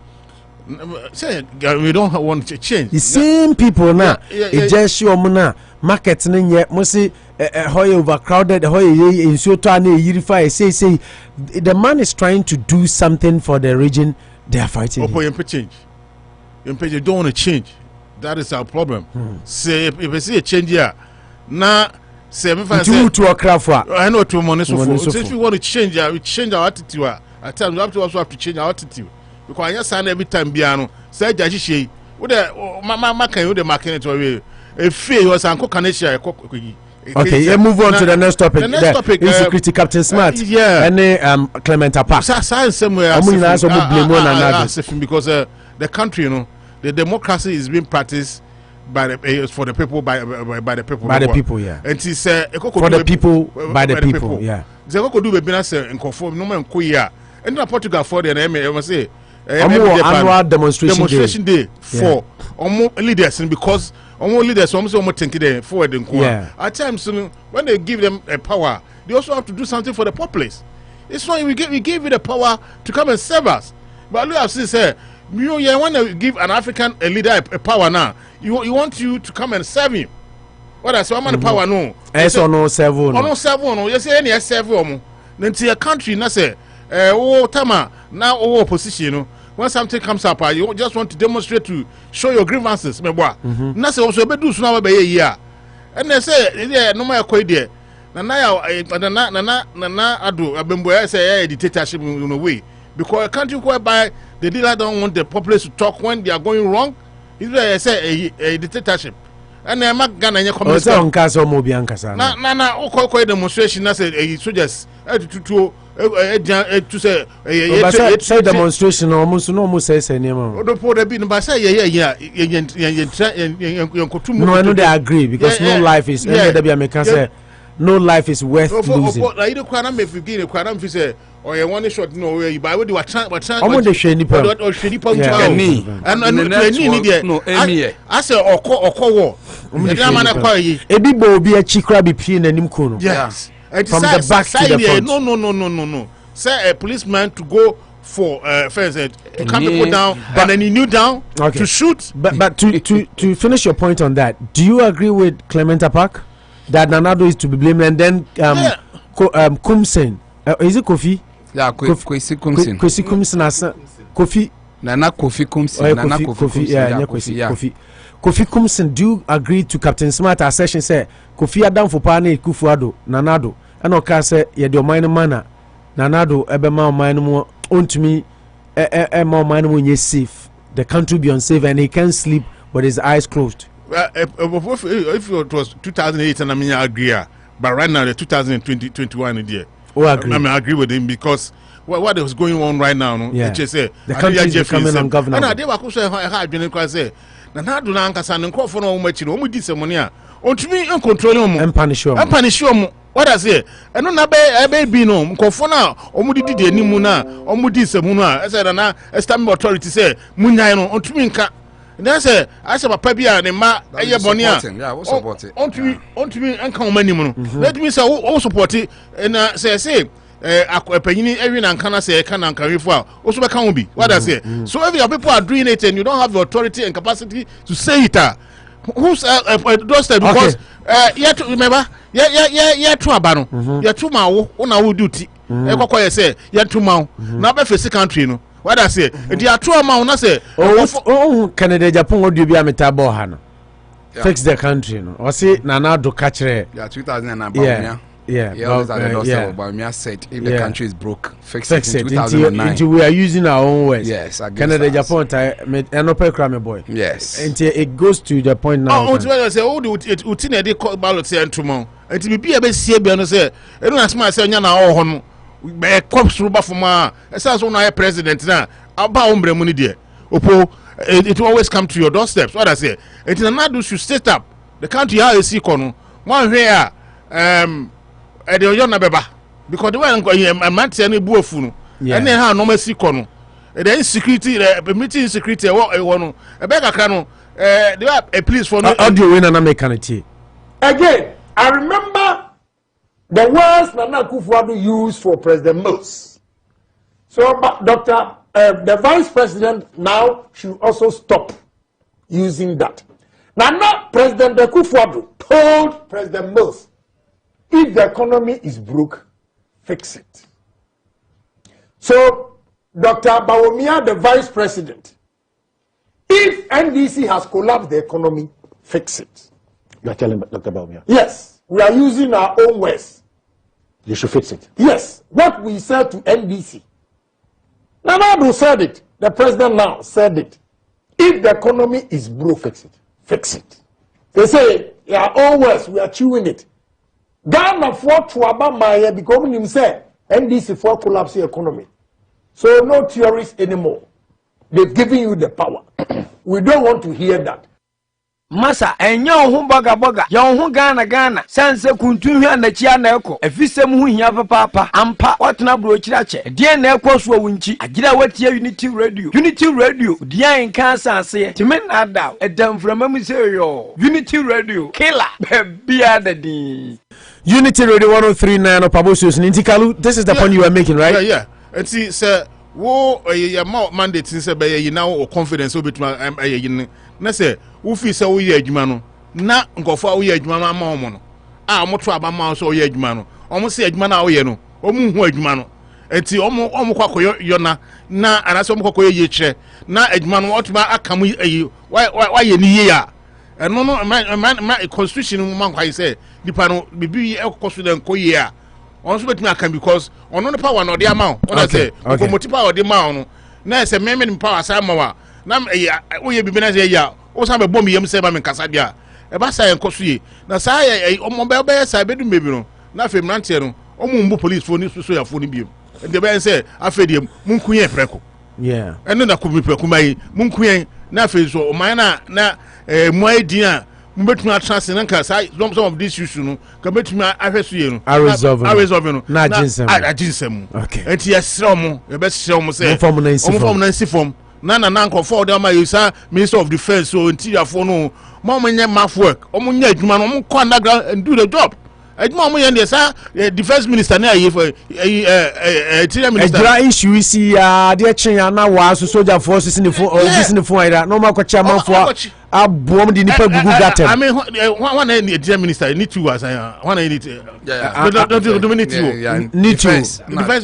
Say we don't want to change. The same people now, Jeshuoman, markets yet must say how overcrowded, how in Sotane, Unify, say the man is trying to do something for the region, they are fighting him. Change. You don't want to change. That is our problem. Say if I see a change here, now say if I say to a craft, I know to money so if we want to change, we change our attitude. At times we have to also have to change our attitude because I just every time biano say jaji with the mama can you the market away a fee was uncle Kanesha. Okay, move on to the next topic. The next topic is security Captain Smart. Yeah, and Clement Apaak. Science somewhere because the country, you know, the democracy is being practiced by the for the people by the people. By the people, yeah. And it's for the people by the people, yeah. The could do business in conform no man kuya. And in Portugal for the I say annual demonstration day for leaders, and because leaders almost think they forward in at times when they give them a power, they also have to do something for the populace. It's not we gave you the power to come and serve us, but look at say you want to give an African leader a power now. You want you to come and serve him. What I say, I'm on power no. No serve no. You say any serve no. Then to your country, na say tama now opposition. You know, when something comes up, you just want to demonstrate to show your grievances. Me boy. Na say also be do so now be year. And they say yeah no more quite there. Na ado abembo say dictatorship in a way because a country whereby the leader don't want the populace to talk when they are going wrong. It's say a dictatorship. And I'm not gonna na demonstration na say soldiers to say demonstration almost say no I know they agree because no life is no life is worth losing. Or you want to short no way, but what do I try? What I say, or Ebibo be a chikra be pin and nimkono. Yes, from the back to the front. No. Say a policeman to go for first to calm people down, and then he kneel down to shoot. But to finish your point on that, do you agree with Clement Apaak that Nanado is to be blamed, and then Coomson is it Kofi? Yeah, Kofi Coomson. Kofi Coomson as Kofi. Nana Kofi Coomson. Nana Kofi. Yeah, Kofi Coomson. Do you agree to Captain Smart assertion? Say Kofi Adam for Pane Akufo-Addo Nanado. And okay, say ye do mine mana Nanado ebe ma mine mo ontumi ma mine mo nye safe. The country be unsafe and he can't sleep with his eyes closed. If it was 2008 and I mean I agree, but right now the 2021 there. I agree with him because what is going on right now, no? Yeah. The country is becoming ungovernable. And I did what I had say. Now do not answer and call for no much. No, we did some money. On to me and control him and punish him. And punish him. What I say? And no, I baby no. Call for now. Omudi did any muna. Omudi se muna. I said, "Na establishment authority say muna no. On to me nka." Then say, I said, "Papia ne ma eye bonia." Yeah, we support it. On to me and come money mono. Let me say, "Oh, support it." And say. Penny every and can say can and carry for also can be what I say. So if your people are doing it and you don't have the authority and capacity to say it, who's doorstep because yet remember, yeah, two abano, yeah, 2 mile on our duty. Say, yeah, 2 mile, not by face country, no. What I say, and you are 2 amount, I say, oh, Canada, Japan, would you be a metabo hano? Fix the country, no, or say, Nana do catch it. Yeah, 2009. Yeah, Bawumia said if the country is broke, fix it in 2009. Until we are using our own words. Yes, I guess Canada, Japan, Anopa Bosuo boy. Yes. Until it goes to the point now. Oh, I say, oh, Utine they call ballot say tomorrow. And to be a bit see be say, I don't ask myself na all hono. Be comes through for ma. As soon as president na, aba ombre money there. Opo, it will always come to your doorsteps. What I say, it is another should set up the country how you see kono. One here, the young beba because the one a man saying buofunu, and then how no more see kono. The insecurity, the meeting insecurity, one a beggar cano. They are a police for no audio in an mechanic. Again, I remember the words Nana Akufo-Addo used for President Mills. So, Doctor, the Vice President now should also stop using that. Now, President Akufo-Addo told President Mills, if the economy is broke, fix it. So, Dr. Bawumia, the Vice President, if NDC has collapsed the economy, fix it. You are telling Dr. Bawumia? Yes, we are using our own words. You should fix it. Yes, what we said to NDC. Nana said it. The president now said it. If the economy is broke, fix it. Fix it. They say, our own words, we are chewing it. Ghana for Tuaba Maya because him say NDC for collapse the economy. So no theories anymore. They've given you the power. We don't want to hear that. Masa enya ho boga ya ho Ghana sanse kuntu hwa na chia na eko afisem ho hia papa ampa watena bro kirache de na eko so wunchi agira watie unity radio dia nka sanse timen ada edam framamu se yo unity radio killer bia dadin Unity Radio 103.9 Anopa Bosuo Nintikalu. This is the point you were making, right? Yeah. And see, sir, wo mandate since be you now or confidence will be to na say wo fi say wo ye adwuma no na nkofo wo ye adwuma no ama omo no a omo to aba ma so wo ye adwuma no omo se adwuma na wo ye no omo hu adwuma no enti omo kwakoyo yona na anase omo kwakoyo ye kire na adwuma no otuma akamu wa ye ni ye ya eno no ma constitution mu man kwai say dipa no bibi ekoso den koye a on so betumi akam because ono no power no de ama on say ko motipa o de ma no na say me power sa ma wa na wo ye bibi na say ya o sa be bom yem say ba me kasa dia e ba sa enkoso ye na sa ya omo be sa be du mebi no na fe mrante no omo mbu police fo ni so ya fo ni biem de be say afediem munku ye preko yeah eno na ko bi preko mai munku ye na fe so o man na moy dia mbetumi atranse na nka say some of these issues no ka betumi ahweso ye no resolve no na aginsem okay enti yesre omo ye be sre omo say omo na nsifom na nkofo de ma yusa Minister of Defense so interior for no mo menye math work omo nya adwuma no omo ko underground and do the job adwuma omo ye sa Defense Minister na ye for interior minister ejira issue isi ya de chen ya na wa so soldier forces in the phone ida no ma ko chairman for abom di nipa gugu gatem I mean one interior minister need to as one need defense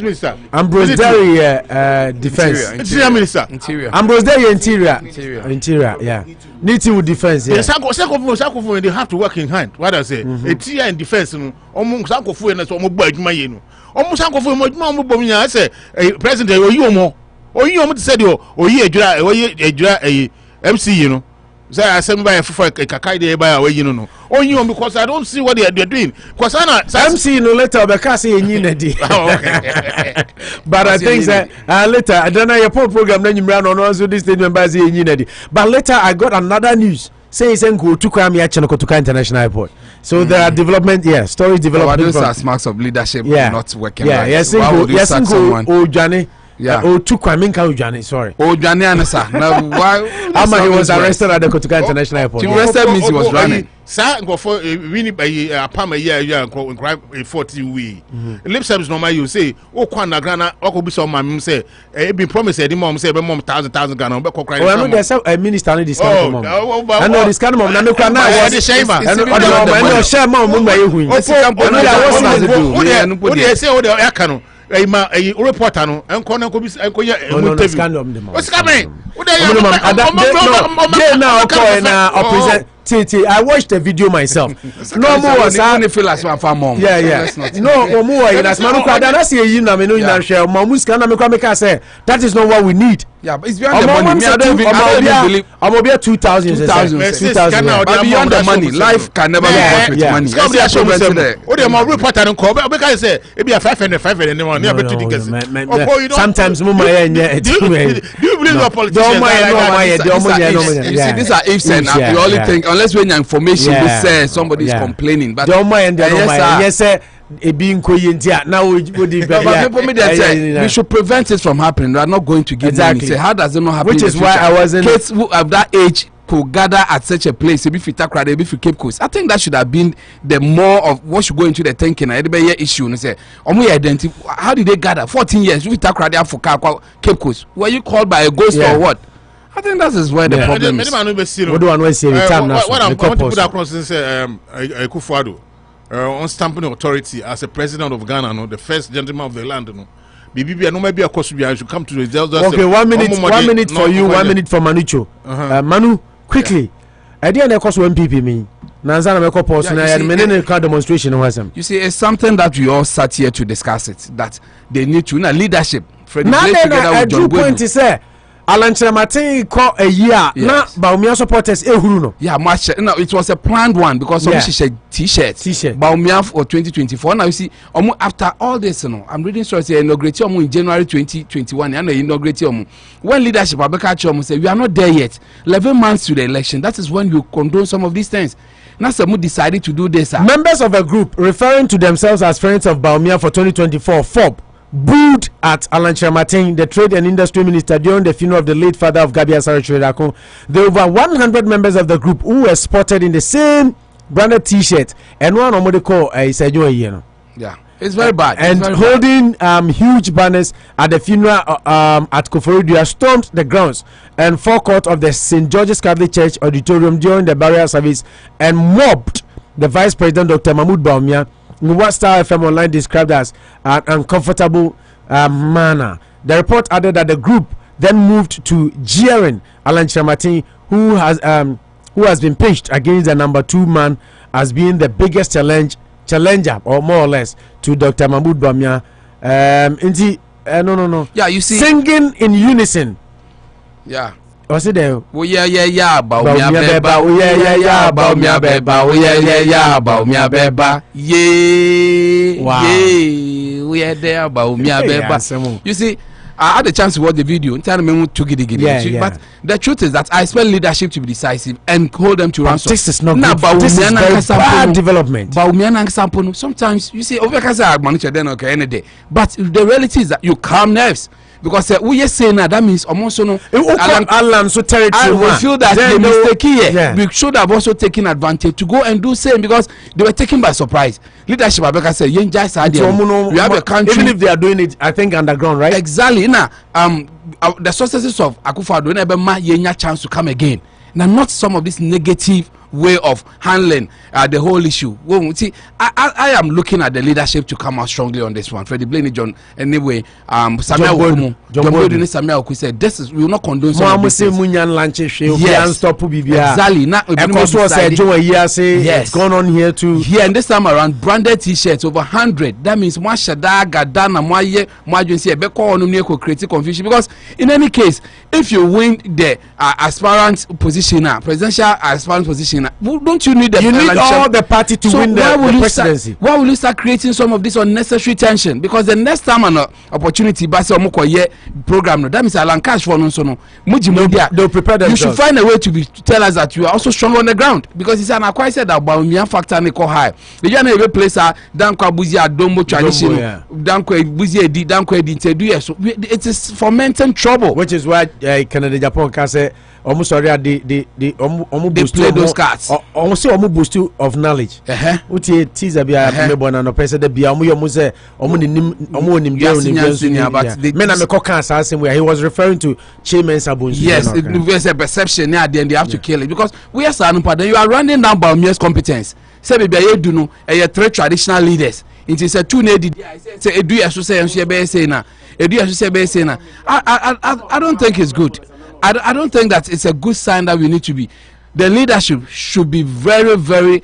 minister Ambrose Derry defense interior minister Ambrose Derry interior yeah need to defense yeah Sakofo they have to work in hand what I say interior and defense no omo Sakofo na so omo gba adwuma ye no omo Sakofo mo adwuma omo bom nya say president oyi omo te say de oyi ejura MC you know say asem by for kakai dey by away you know only on because I don't see what they are doing because MC no later because say yin na di but I think that later I don't know your program na nyimra no also this statement by say yin na di but later I got another news say go to Kwame Achenokotuka International Airport so there are development story development those are marks of leadership not working yes Ojane to Kwame Ojane sorry Ojane anasa now why he was arrested at the Kotuka International Airport he arrested means he was running sir go for winning by Apama year 14 we lip service normal you say o kwa na grana o ko bi so mam say e be promise e di mom say be mom 1,000 Ghana be cry no there's a minister this kind of mom I know this kind of mom na me kwa na was shame and share mom mo mai hu o dey say o dey aka no ma reporter no enko na ko bi enko ye interview o sika me o dey now present Titi, I watched the video myself. No more was I feel as my mom. Yeah. No more in as Manuka. That's a you know, share. Mamus can make say that is not what we need. Yeah, but it's beyond the money. I don't even believe. I'm going to be 2,000. 2,000. But beyond the money, life can never be bought with money. It's going to be a what am I reporting on call? Because say it be a 500 anyone. Sometimes do you believe your politicians? You see, these are ifs and you only think unless when your information says somebody is complaining. But yes, sir. Now we should prevent it from happening. We are not going to give money. Say, how does it not happen? Which is why I was in kids who of that age could gather at such a place. If you Takrade, if you Cape Coast, I think that should have been the more of what should go into the thinking. Everybody issue and say, how did they gather? 14 years. If you Takrade for Cape Coast, were you called by a ghost or what? I think that is where the problem is. What do I want to say? What I'm going to put across is Akufo-Addo. On stamping authority as a president of Ghana, no, the first gentleman of the land, no. BBB, no, maybe a course I should come to the result. Okay, 1 minute, 1 minute for you, 1 minute for Manucho. Manu, quickly. I didn't cost 1 PP me. Nanzana make up post na demonstration was him. You see, it's something that we all sat here to discuss it. That they need to leadership. Now then, a point is Alan Kyeremanten call a year. Na Bawumia supporters no. Yeah, much. No, it was a planned one because she said T-shirt. Bawumia for 2024. Now you see, after all this, I'm reading stories. Inaugurate in January 2021. And inaugurate when leadership Abeka say we are not there yet. 11 months to the election. That is when you condone some of these things. Now someone decided to do this. Members of a group referring to themselves as friends of Bawumia for 2024 FOB booed at Alan Kyeremanten, the trade and industry minister, during the funeral of the late father of Gabi Otchere-Darko. There were over 100 members of the group who were spotted in the same branded T-shirt, and one of call yeah, it's very bad. And very holding huge banners at the funeral at Kofi-Addo stormed the grounds and forecourt of the St. George's Catholic Church auditorium during the burial service and mobbed the Vice President Dr. Mahmoud Bawumia in what Star FM Online described as an uncomfortable manner. The report added that the group then moved to jeering Alan Kyeremanten, who has been pitched against the number 2 man as being the biggest challenger, or more or less, to Dr. Mahmoud Bawumia. No. Yeah, you see, singing in unison. Yeah. What's it there? Oh yeah, Bawumia beba. Oh yeah, Bawumia beba. Oh yeah, Bawumia beba. Yeah, wow. Yeah, we are there, Bawumia beba. You see, I had a chance to watch the video. But the truth is that I expect leadership to be decisive and hold them to ransom. This is not good. This is very bad development. Sometimes you see, but the reality is that you calm nerves. Because we are saying that means almost no Alan so territory. We feel that they mistake here. Yeah. We should have also taken advantage to go and do same because they were taken by surprise. Leadership Abeka said, we have a country. Even if they are doing it, I think underground, right? Exactly. Now, the successes of Akufo-Addo never yenya chance to come again. Now, not some of this negative way of handling the whole issue. Well, see, I am looking at the leadership to come out strongly on this one. Freddie Blaney, John, anyway, Samuel Okumu, John Boydu, Samuel Okumu said, "This is we will not condone some of these things." Yes, exactly. Now, yes, gone on here too. Here and this time around, branded T-shirts over 100. That means more shada gadana more agency beko onu create confusion because in any case, if you win the aspirant position, presidential aspirant position. Don't you need you need all the party to win the presidency? Why will you start creating some of this unnecessary tension? Because the next time an opportunity program that means Alan Cash for they'll prepare themselves. You should find a way to tell us that you are also strong on the ground because it's an acquired said that Bawumia factor neko high. The journey every place Danko Buzia Dombo tradition Danko Buzia Di Danko Edintedu so it is fomenting trouble, which is why Canada Japan can say almost already they play those cards. Almost say almost boost of knowledge. Uti teaser bia mebo na no person de bia omo say omo nim but men am kokan asase where he was referring to Chairman Sabon. Yes, there's a perception there then they have to kill it because we are Sanupa then you are running down Bawumia's competence. Say bia you do no 3 traditional leaders. It is a 2 need say edu yaso say enso be say na edu yaso say be say na I don't think it's good. I don't think that it's a good sign that we need to be the leadership should be very, very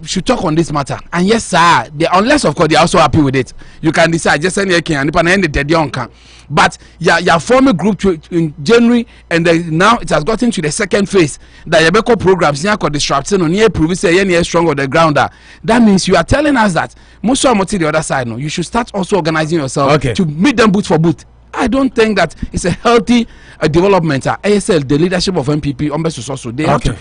should talk on this matter. And yes, sir, unless of course they are also happy with it, you can decide just send the but you're forming group in January, and now it has gotten to the second phase that Yabeko programs near disrupting on near prove say strong on the ground. That means you are telling us that most of the other side, no, you should start also organizing yourself to meet them boot for boot. I don't think that it's a healthy development. ASL, the leadership of MPP, also they have to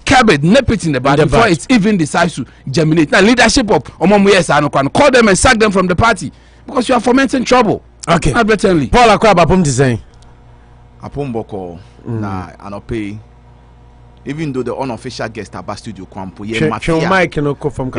curb it, nip it in the bud before it even decides to germinate. Now, leadership of Omomuyes, call them and sack them from the party because you are fomenting trouble. Okay. Advertently. Paul Akwaba Pum design. Apomboko na Anope. Even though the unofficial guest at studio Kwampo,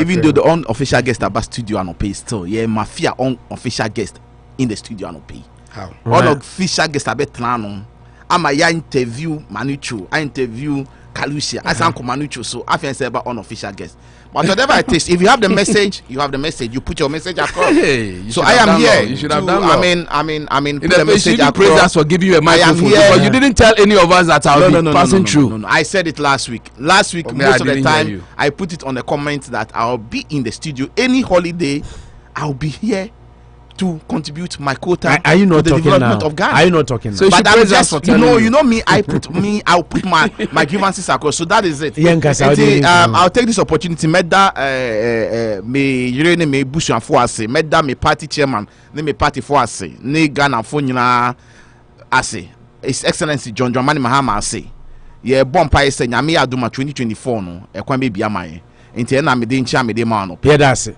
even though the unofficial guest at studio Anope is still mafia unofficial guest in the studio Anope. How? Unofficial guest at Betlano. I interview Manucho, I interview Kalusia, I say Manucho, so I feel say about unofficial guest. But whatever it is, if you have the message, you have the message. You put your message across. So I am here. You should have done well. I mean, put the message across. Praise us for giving you a microphone. But you didn't tell any of us that I'll be passing through. No. I said it last week. Last week, most of the time, I put it on the comment that I'll be in the studio any holiday. I'll be here to contribute my quota are you not to the talking development now? of Ghana. Are you not talking now? So but I'm just, you know me, I'll put my grievances across. So that is it. I'll take this opportunity. Meda me bush and for say, meda me party chairman, me party for say, ne Ghana for nyina ase. His Excellency John Dramani Mahama say, ye bompa say nyame aduma 2024 no, e kwa me bia man. Enti na me de ncha me de ma no. Yeah, that's it.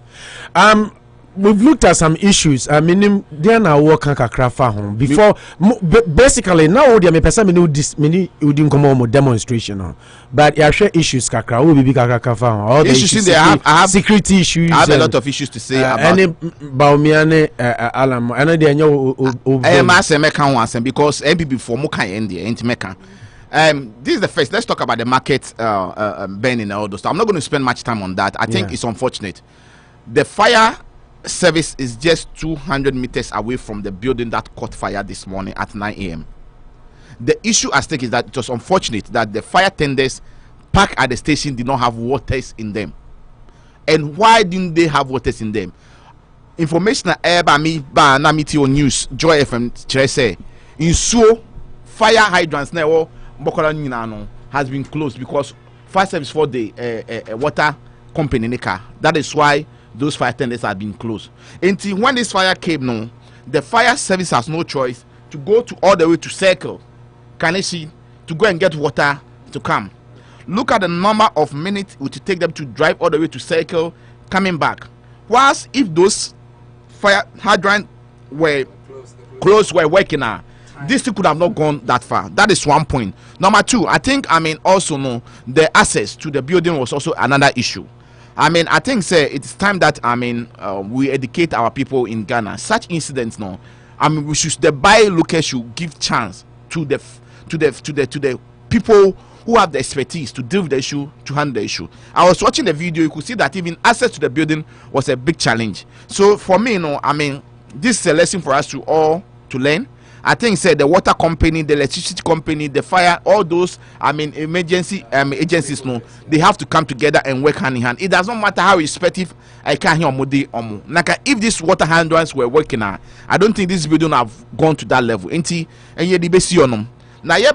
We've looked at some issues. I mean, they are now working kakra home before. Basically, now they are person me didn't come on demonstration. But I share issues kakra. We be kakra home. All the issues I have security issues. I have a lot of issues to say about. Any Bawumia Alan. I know they are no. Because MPP for mo kan end there. Meka. This is the first. Let's talk about the market burning and all those stuff. I'm not going to spend much time on that. I think it's unfortunate. The fire service is just 200 meters away from the building that caught fire this morning at 9 a.m. The issue at stake is that it was unfortunate that the fire tenders parked at the station did not have waters in them. And why didn't they have waters in them? Information by me by Namitio News, Joy FM say in so fire hydrants now Makola has been closed because fire service for the water company in the car. That is why those fire tenders have been closed. Until when this fire came, no, the fire service has no choice to go to all the way to Circle, can you see, to go and get water to come. Look at the number of minutes it would take them to drive all the way to Circle, coming back. Whilst if those fire hydrants were closed, were working now, this thing could have not gone that far. That is one point. Number two, I think also no, the access to the building was also another issue. I think it's time that we educate our people in Ghana. Such incidents, no. We should the buy-lookers should give chance to the people who have the expertise to deal with the issue, to handle the issue. I was watching the video. You could see that even access to the building was a big challenge. So for me, this is a lesson for us to all to learn. I think the water company, the electricity company, the fire, all those emergency agencies, no, they have to come together and work hand in hand. It does not matter how respective I can hear Naka, if these water hydrants were working now, I don't think this building have gone to that level. And you debate now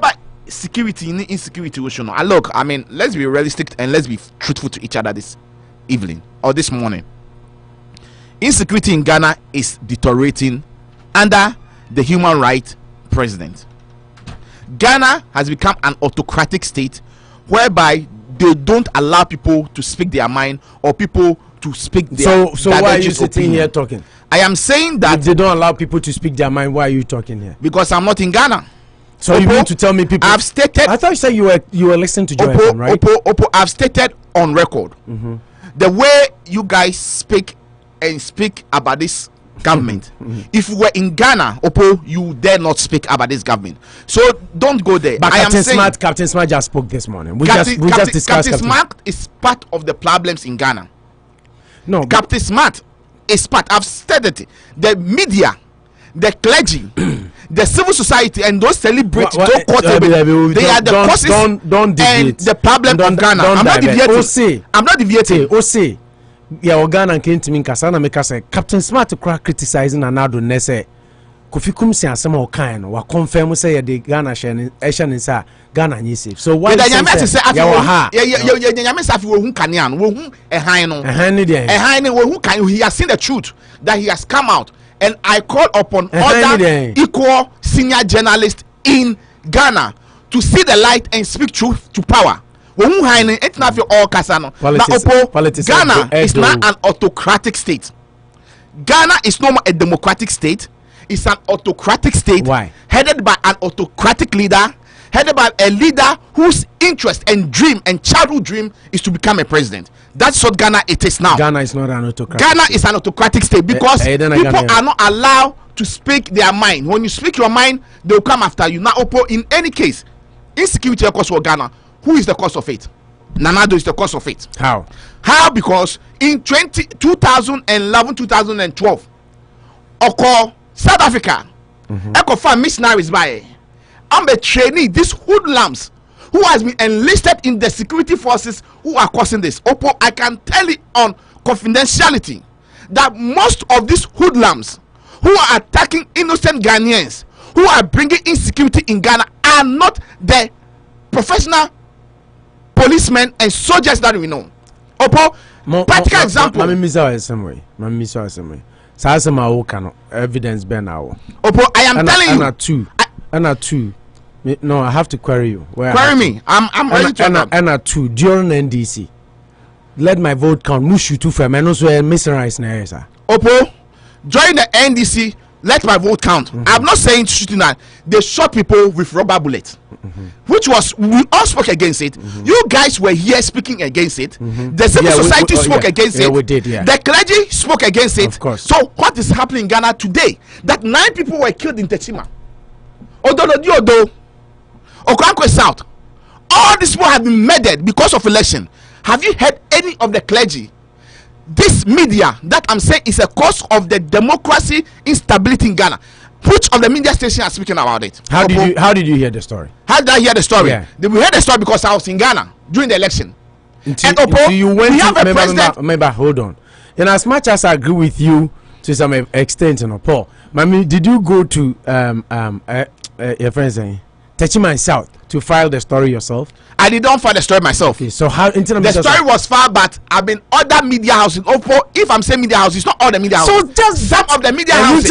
security insecurity look, let's be realistic and let's be truthful to each other this evening or this morning. Insecurity in Ghana is deteriorating under the human rights president. Ghana has become an autocratic state whereby they don't allow people to speak their mind or people to speak their so why are you sitting here talking? I am saying that if they don't allow people to speak their mind, why are you talking here? Because I'm not in Ghana. So you mean to tell me people? I've stated. I thought you said you were listening to Joy FM, right? I've stated on record the way you guys speak about this government. If we were in Ghana, you dare not speak about this government. So don't go there. But Captain Smart just spoke this morning. We just discussed Captain Smart is part of the problems in Ghana. No, Captain Smart is part. I've stated it. The media, the clergy, the civil society and those celebrities don't quote they are the causes don't and the problem of Ghana. I'm not deviating. Yeah, Ghana came to me Kasana make us Captain Smart to crack criticizing another Nesse. Kofi Coomson asem o kan no wa confirm say the Ghana Asian inside Ghana safe. So why say nyame wo hu kanean wo hu ehan no wo hu kan he has seen the truth that he has come out, and I call upon other equal senior journalists in Ghana to see the light and speak truth to power. Wo hu han it na fi all kasa no na opo Ghana is not an autocratic state. Ghana is no more a democratic state. It's an autocratic state. Why? Headed by an autocratic leader, headed by a leader whose interest and dream and childhood dream is to become a president. That's what Ghana it is now. Ghana is not an autocratic Ghana is an autocratic state because people are not allowed to speak their mind. When you speak your mind, they will come after you. Now, in any case, insecurity of course for Ghana. Who is the cause of it? Nanado is the cause of it. How? Because in 2011, 2012, Oko South Africa, Echo found missionaries by I'm a trainee, these hoodlums who has been enlisted in the security forces who are causing this. Opo, I can tell it on confidentiality that most of these hoodlums who are attacking innocent Ghanaians, who are bringing insecurity in Ghana, are not the professional policemen and soldiers that we know. Opo, practical example. Evidence ben now. Opo, I am telling you. Two. No, I have to query you. Query me. I'm ready to. And two during NDC. Let my vote count. Mush you too for me. No so missionarize na sir. Opo, join the NDC. Let my vote count. I'm not saying shooting that they shot people with rubber bullets, which was we all spoke against it. You guys were here speaking against it. The civil society spoke against it. We did, the clergy spoke against it. Of course. So what is happening in Ghana today? That 9 people were killed in Techima, Odo, Okankwe South. All these people have been murdered because of election. Have you heard any of the clergy? This media that I'm saying is a cause of the democracy instability in Ghana. Which of the media stations are speaking about it? How did you hear the story? How did I hear the story? Yeah. We heard the story because I was in Ghana during the election. You went we have a president. Maybe hold on. And as much as I agree with you to some extent, Paul, Mami, did you go to your friend saying Techima South to file the story yourself? I did not file the story myself. Okay, so how the story was filed, but I've been other media houses. If I'm saying media houses, it's not all the media houses. So just some of the media houses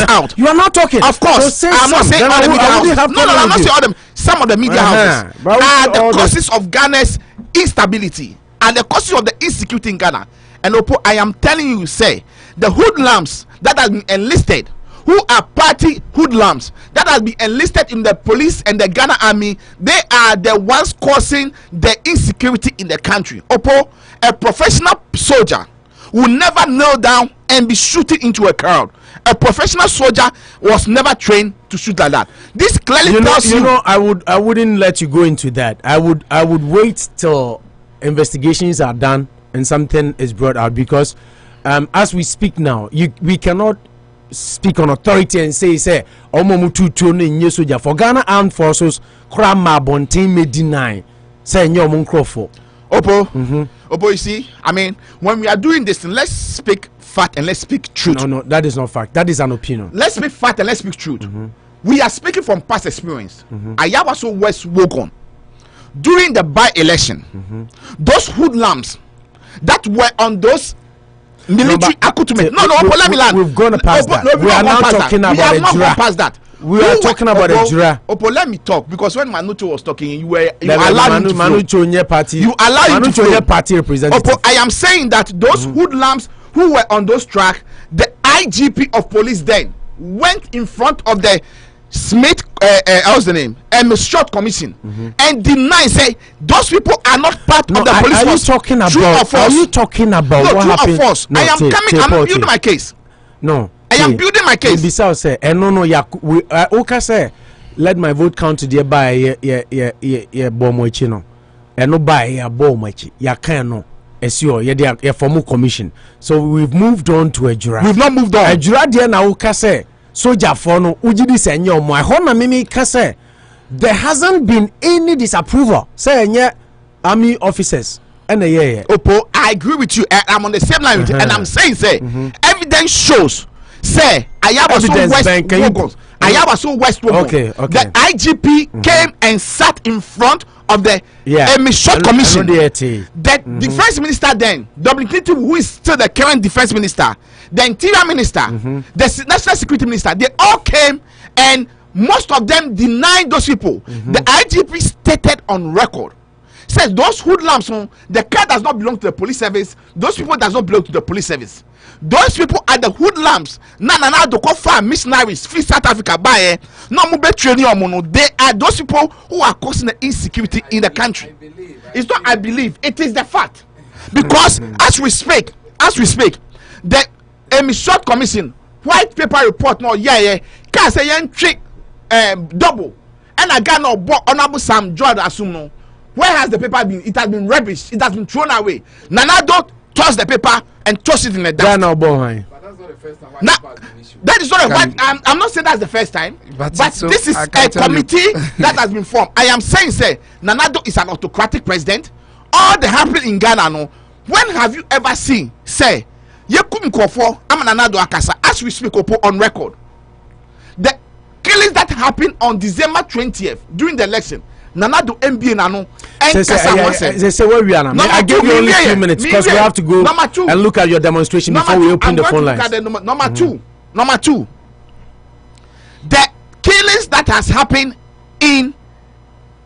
out. You are not talking. Of course, so I'm not saying all the media houses. No, I'm not saying all them. Some of the media houses are the causes of Ghana's instability and the causes of the insecurity in Ghana. And Opo, I am telling you, say the hoodlums that have been enlisted, who are party hoodlums that has been enlisted in the police and the Ghana army, they are the ones causing the insecurity in the country. Opo, a professional soldier will never kneel down and be shooting into a crowd. A professional soldier was never trained to shoot like that. This clearly tells you. I wouldn't let you go into that. I would wait till investigations are done and something is brought out, because as we speak now, we cannot speak on authority and say for Ghana Armed Forces Krama Bontin may deny say Opo, Opo, you see, I mean, when we are doing this, let's speak fact and let's speak truth. No, that is not fact. That is an opinion. Let's speak fact and let's speak truth. We are speaking from past experience. Ayawaso West Wogon during the by-election, those hoodlums that were on those military accoutrement. Let me land. We've gone past that. We are now talking about a jura. Past that. We are talking about a jura. Opo, let me talk, because when Manucho was talking, you allowed him to Manucho party. You allowed him to party representative. Opo, I am saying that those hoodlums who were on those tracks, the IGP of police then went in front of the Smith, how's the name? Short Commission, and denied, say those people are not part of the police force. Are you talking about what happened? I am coming. I'm building my case. No, I am building my case. Besides, say, okay, say, let my vote count to the by bomochino, and no by bomochi. Ya can no. Formal commission. So we've moved on to a jura. We've not moved on. A jura there now, say. soldier for no ujidi se nye omo ho na mimi ka say there hasn't been any disapproval say nye army officers and Opo, I agree with you. I'm on the same line with you, and I'm saying say evidence shows say Ayaba so West okay. The IGP came and sat in front of the short commission. The defense minister then, WTT, who is still the current defense minister, the interior minister, the national security minister, they all came and most of them denied those people. The IGP stated on record, says those hoodlums, the car does not belong to the police service. Those people does not belong to the police service. Those people are the hoodlums. Now to call for missionaries, free South Africa by no more training. They are those people who are causing the insecurity in the country. It's not I believe, it is the fact. Because as we speak, the short commission white paper report can say trick double and I got no honorable Sam George assume. Where has the paper been? It has been rubbish. It has been thrown away. Nanado toss the paper and toss it in the dust. But that's not the first time. That is not I'm not saying that's the first time. But this is a committee that has been formed. I am saying, say, Nanado is an autocratic president. All the happening in Ghana, no. When have you ever seen, say, Yekum Kofo, I'm Nanado Akasa, as we speak on record. The killings that happened on December 20th during the election. Nanado MBA Nano and they say where we are now. I give you only 2 minutes because we have to go and look at your demonstration before we open the phone lines. Number two, the killings that has happened in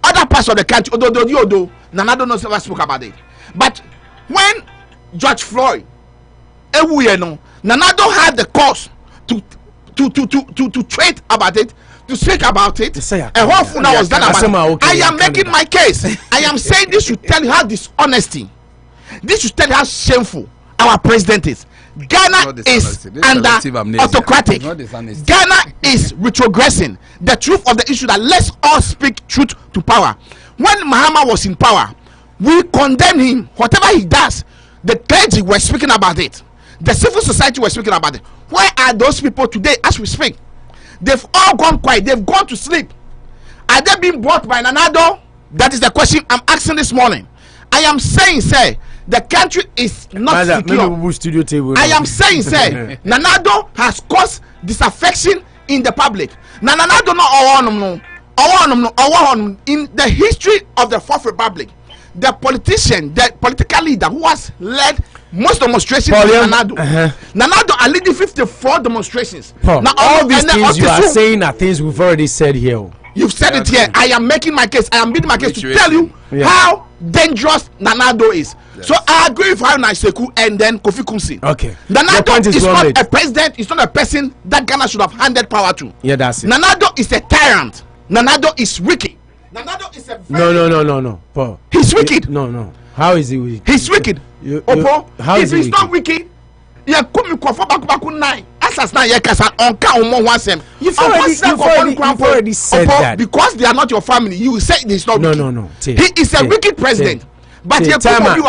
other parts of the country, although Nanado never spoke about it. But when George Floyd, Nanado had the cause to tweet about it, to speak about it. A whole phone was done about it. I am making my case. I am saying this should tell you how dishonesty, this should tell you how shameful our president is. Ghana is under autocratic. Ghana is retrogressing. The truth of the issue that let's all speak truth to power. When Mahama was in power, we condemn him. Whatever he does, the clergy were speaking about it. The civil society were speaking about it. Where are those people today as we speak? They've all gone quiet. They've gone to sleep. Are they being bought by Nanado? That is the question I'm asking this morning. I am saying, sir, the country is not secure. I am saying, sir, Nanado has caused disaffection in the public. Nanado no in the history of the Fourth Republic, the politician, the political leader who has led most demonstrations in Nanado. Nanado are leading 54 demonstrations. Now all these things you are saying are things we've already said here. You've said it here. I am making my case. I am building my case to tell you how dangerous Nanado is. So I agree with Haruna Iseku and then Kofi Coomson. Okay. Nanado is not a president. It's not a person that Ghana should have handed power to. Yeah, that's it. Nanado is a tyrant. Nanado is wicked. Nanado is a very no. Paul. He's wicked. No. How is he wicked? He's wicked. How is if he's not wicked, you've already said that. Because they are not your family, you say it's not wicked. No. He is a wicked president. But you America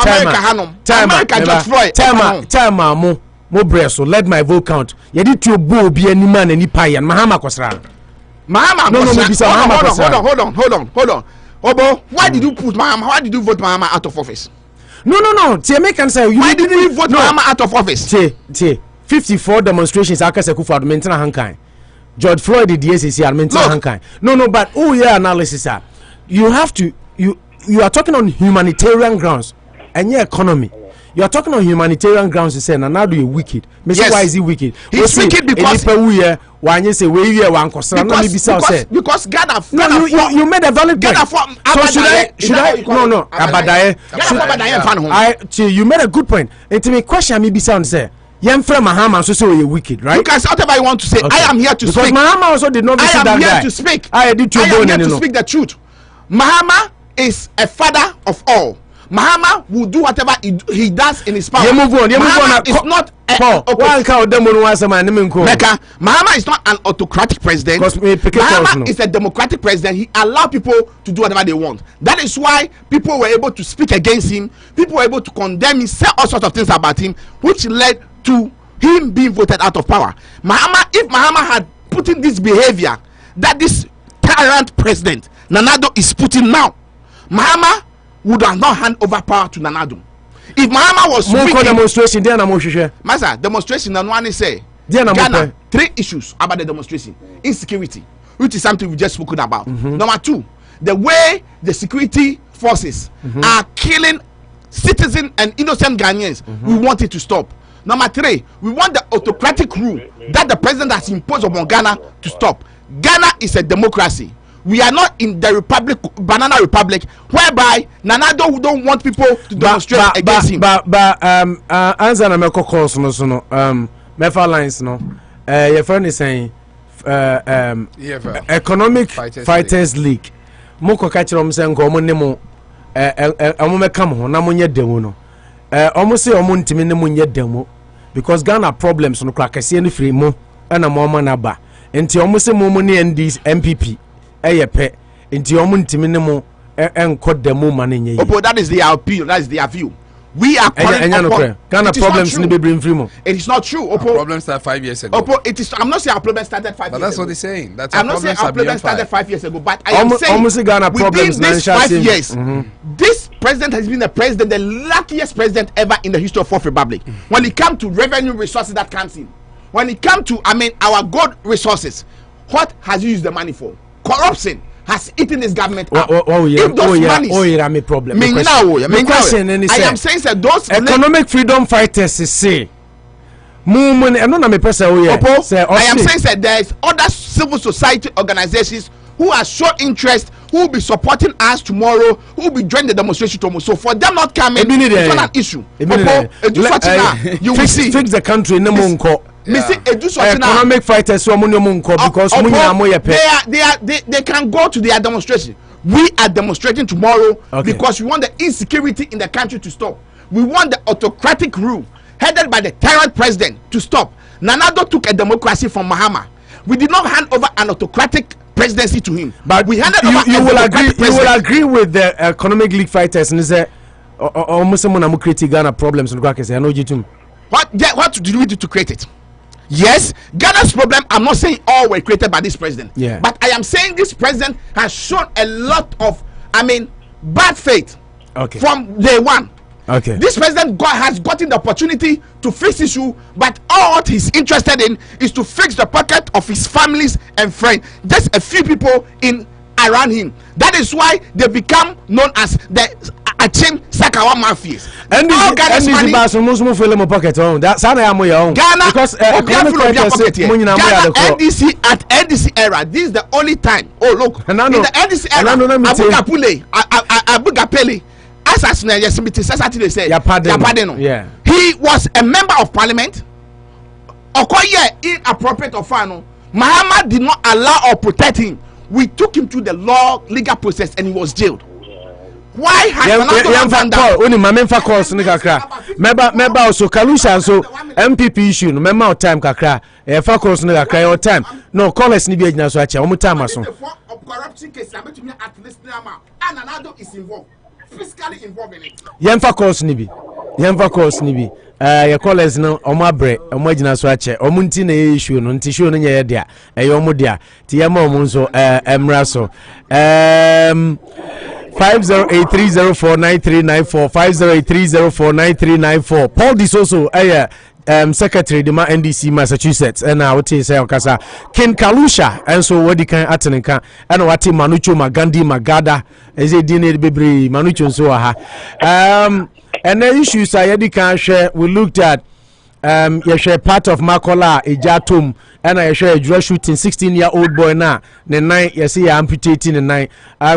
mo breso let my vote count. You did to bo be any man any pie and Mahama Kosra. Hold on. Obo, why did you put Mahama? Why did you vote Mahama out of office? No. American say why did you vote Mahama out of office? 54 demonstrations Akufo-Addo maintain hankai. George Floyd did DSCC maintain hankai. No, but analysis you have to you are talking on humanitarian grounds and your economy. You are talking on humanitarian grounds to say Nanado is wicked. Yes. Why is he wicked? He's wicked because because Ghana you made a valid point. So should I no Abadaye. You made a good point. And to me question me be sound say Yemfra Mahama so say you wicked, right? You can say whatever you want to say. Okay. I am here to because speak. Mahama also did not visit that guy. I am here to speak. I am here to speak the truth. Mahama is a father of all. Mahama will do whatever he does in his power. Mahama is not Mahama is not an autocratic president. Mahama is a democratic president. He allowed people to do whatever they want. That is why people were able to speak against him. People were able to condemn him, say all sorts of things about him, which led to him being voted out of power. If Mahama had putting this behavior that this tyrant president Nanado is putting now, Mahama would have not hand over power to Nanado. If Mahama was more demonstration, Master, demonstration and one say Ghana, 3 issues about the demonstration. Insecurity, which is something we just spoken about. Number 2, the way the security forces are killing citizens and innocent Ghanaians. We want it to stop. Number 3, we want the autocratic rule that the president has imposed upon Ghana to stop. Ghana is a democracy. We are not in the republic, banana republic, whereby Nanado don't want people to demonstrate against him. Answer na meko calls no mefa lines no. Your friend is saying economic fighters league. Moko ka kire say nko mo ne mo omo meka mo na mo nye demo no. Omo say omo ntimi ne mo nye demo because Ghana problems no kra kase ne free mo na mo ma na ba. Enti omo say mo ne NDC MPP eyepe enti omo ntimi ne mo enko demo ma ne nye. Opo, that is their appeal, that is their view. We are calling upon Ghana problems in the bring free mo. It is not true. Opo, problems started 5 years ago. Opo, it is. I'm not saying our problems started 5 years ago. But that's what they're saying. That's I'm not saying our problems started 5 years ago. But I am saying almost Ghana problems within these 5 years, this president has been the president, the luckiest president ever in the history of Fourth Republic. When it comes to revenue resources that comes in, when it comes to our gold resources, what has he used the money for? Corruption has eaten this government up. If those monies, problem. I am saying that those economic freedom fighters say I am saying that there is other civil society organizations who are show interest, who will be supporting us tomorrow, who will be joining the demonstration tomorrow. So for them not coming, it's not an issue. You will see. Fix the country. Economic fighters because they can go to their demonstration. We are demonstrating tomorrow because we want the insecurity in the country to stop. We want the autocratic rule headed by the tyrant president to stop. Nanado took a democracy from Mahama. We did not hand over an autocratic presidency to him, but we handed over. You will agree with the economic league fighters and say almost someone creating Ghana problems. What did we do to create it? Yes, Ghana's problem, I'm not saying all were created by this president. Yeah. But I am saying this president has shown a lot of, bad faith from day one. This president has gotten the opportunity to fix issue, but all what he's interested in is to fix the pocket of his families and friends. Just a few people around him. That is why they become known as the Achim Sakawa mafias. And all Ghana's money. That's Ghana because NDC at NDC era. This is the only time. Oh look, in the NDC era, Abu Gapele, he was a member of parliament. Okoye inappropriate offano. Mahama did not allow or protect him. We took him to the legal process and he was jailed. Why has member also Kalusha so MPP issue no member time kakra e fa course no kakra your time no callers ni bi agina so acha omo time aso corruption case abetumi at least now and Nanado is involved, physically involved in it. Yemfa course ni bi your callers no omo abre omo agina so acha omo nti na issue no nti show no nye dia e yo omo dia ti yema omo so emra so 508304939 508304939. Paul Disoso secretary de NDC Massachusetts and I would say okasa Ken Kalusha and so what can atenka and what Manucho Magandi Magada is a dinner bebre Manucho so and the issues I can share we looked at you share part of Makola Ejatum and I share a drill shooting 16-year-old boy now the 9 you see amputating the 9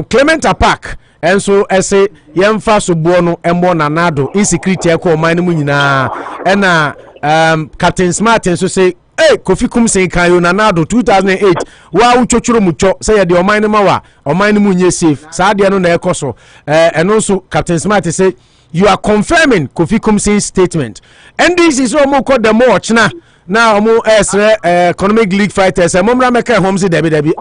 Clement Apaak and so I say yemfa so bono embo nanado insecurity ekọ man mu nyina and Captain Smart and so say hey Kofi Coomson kan yo nanado 2008 wa uchochuro mucho say ya de o man ma wa o man mu nye safe sa de no na ekoso and also Captain Smart say you are confirming Kofi Coomson's statement and this is almost called the more china now omo economic league fighters momra meka home say debi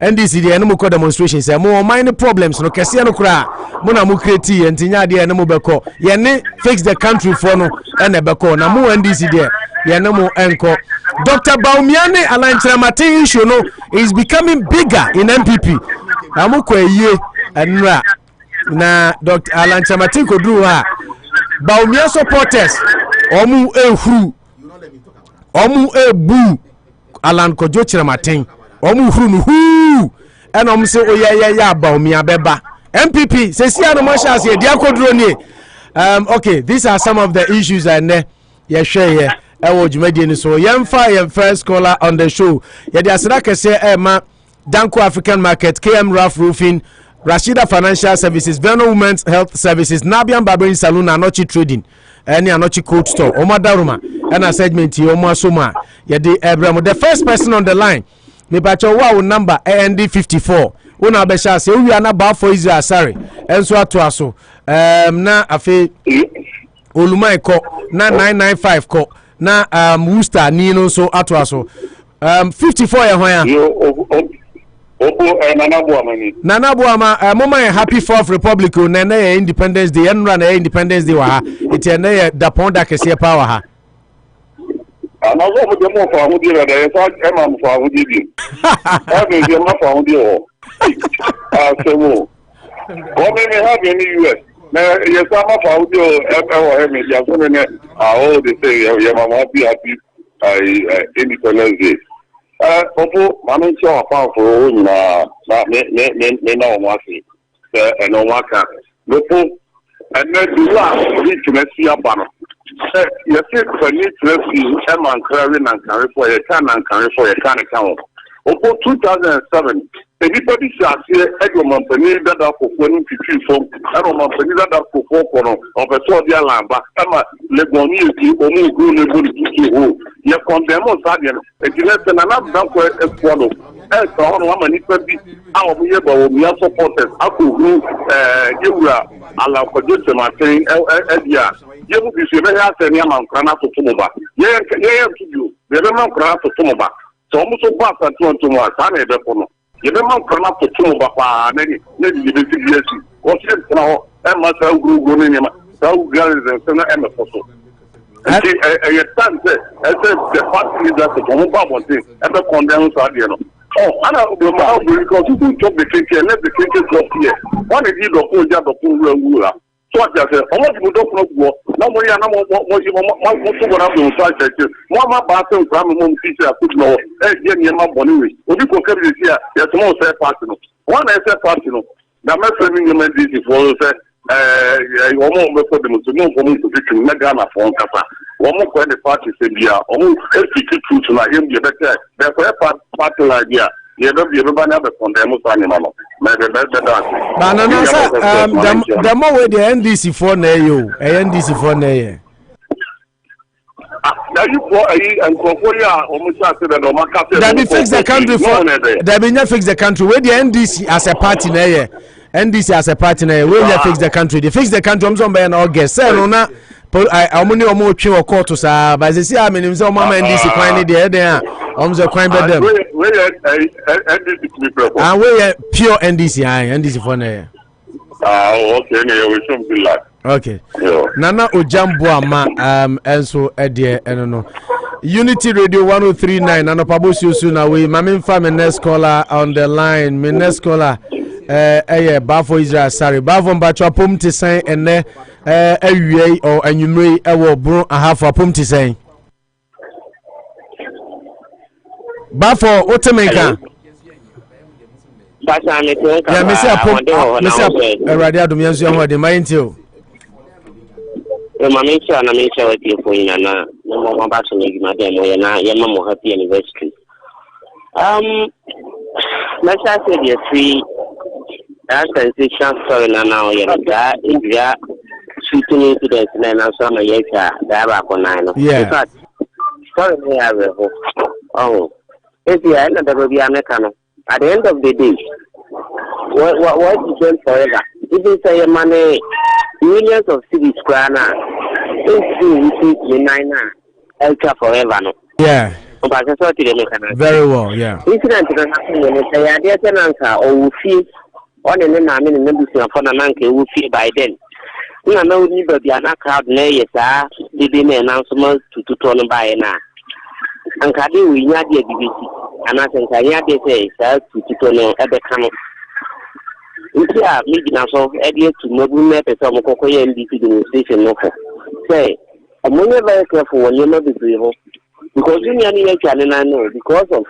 NDC the animal demonstrations more minor problems no kese no kra mo na mo create entinya de animal beko ye ne fix the country for no and beko na mo NDC there yenemo enko. Dr. Bawumia ne Alan Kyeremanten issue no is becoming bigger in MPP. Amukwa ye enra na Dr. Alan Kyeremanten kodru ha. Bawumia supporters omu ehuru omu ebu Alan Kyeremanten omu huru no hu ena omu se oya Bawumia beba MPP se sia no mashas ye dia kodru ni. Okay, these are some of the issues and yeah share here. So your first caller on the show. Yadi Asraka say Emma Danko African Market, KM Rough Roofing, Rashida Financial Services, Veno Women's Health Services, Nabian Barbering Saloon, Anochi Trading, any Anochi Coat Store, Oma Daruma, and a segment Oma Soma. Yadi Abraham, the first person on the line. Me bacho wow number AND 54. Una besha say we are not bad for Israel. Sorry, and so atuaso. Na afe Olumai ko na 995 ko. Na Worcester Nino so atwaso 54 ya hoya Nana Boama mama happy 4th Republic na Independence Day enra na Independence Day wa ha eti na da ponda kese power ha anazo mo demo fa ho di rada e fa e ma mo fa ho di bi e be ma fa ho di o semo o me ha bi ni US na yes ama fa audio e me ya so ne all the say ya mama be happy Independence Day opo manu cho afa for na na o ma fi e no ma ka lopo and na duwa ri tumesi abano yes it ni tumesi e man krari na kan for ye kan na kan for ye kan kan opo 2007 anybody say Edward Penny that for 22 from Edward Penny that for 4 kono of a soldier lamba ama legoni ki omu go le go ki ho ye condemn on sadian e ti let na na ko e follow e so on wa mani pa bi a o ye ba o mi supporters akuru yewura ala ko je Martin dia ye mu bi se be ha se ni ama nkra na to mo ba ye tuju ye be man nkra to mo ba so mo so ba sa to mo sa na e be kono you don't want to come back. Maybe you didn't see this. What's it now? I'm not so good in him. So, girls and I'm a fossil. I said, the party is that the Tomba thing and the condemns are, you know. Oh, I don't know because you took the cake and let the cake drop here. One is the whole job of Pula. So I said, I want to don't know no more. I'm what you want to have inside. Mama bathroom, grandma, teacher, could know. Again, my bonnie. Would you compare this here? There's no fair partner. One I said partner. The message you made this for say, I almost for them to know for me to be Megana for Kasa. One more kind of party say, yeah, almost every truth like him, you better. Therefore, party idea. You don't be everybody have a condemned animal. Maybe better. But the more way the NDC for you, NDC for you. That be fix the country for that be fix the country where the NDC as a party na NDC as a party na where you fix the country. They fix the country on by August. Say no na I only omo twi o court sa but say I mean say mama NDC kwan dey there om say kwan be dem. And we pure NDC NDC for na. Okay, we should be like. Okay. Yeah. Nana Ojambo ama enso edie eno. Unity Radio 1039 Anopa Bosuo na we mama fa me next caller on the line. Me next caller Bafo Israel sorry. Bafo mbacho pom te san ene awie or anwumre ewo bro ahafa pom te san. Bafo otemeka. Yeah, me say pom me say radio adum yanso yan ho de mind you. My mentor and I mentor with you for you, and no more about to make my demo, and I am more happy anniversary. Let's say the three sensation story now, you know, that is that shooting incidents, and I'm some years that are on 9. Yeah, story may have a hope. Oh, it's the end of the Ruby American. At the end of the day, what is done forever? Even say money. Millions of cities grana. Ultra forever no. Yeah. Very well, yeah. Incident can happen when they are there tenants or fee on the name and the business for the man will fee by then. na na oni ba bia na crowd na yesa de na announcement to no by na anka de we nya de bibisi ana senka nya de say sa to no ebe kanu nti a me gina so e de to mabu na pese mo kokoye NDC demonstration no for say amonye very careful when you no be brave because you nya chane na no because of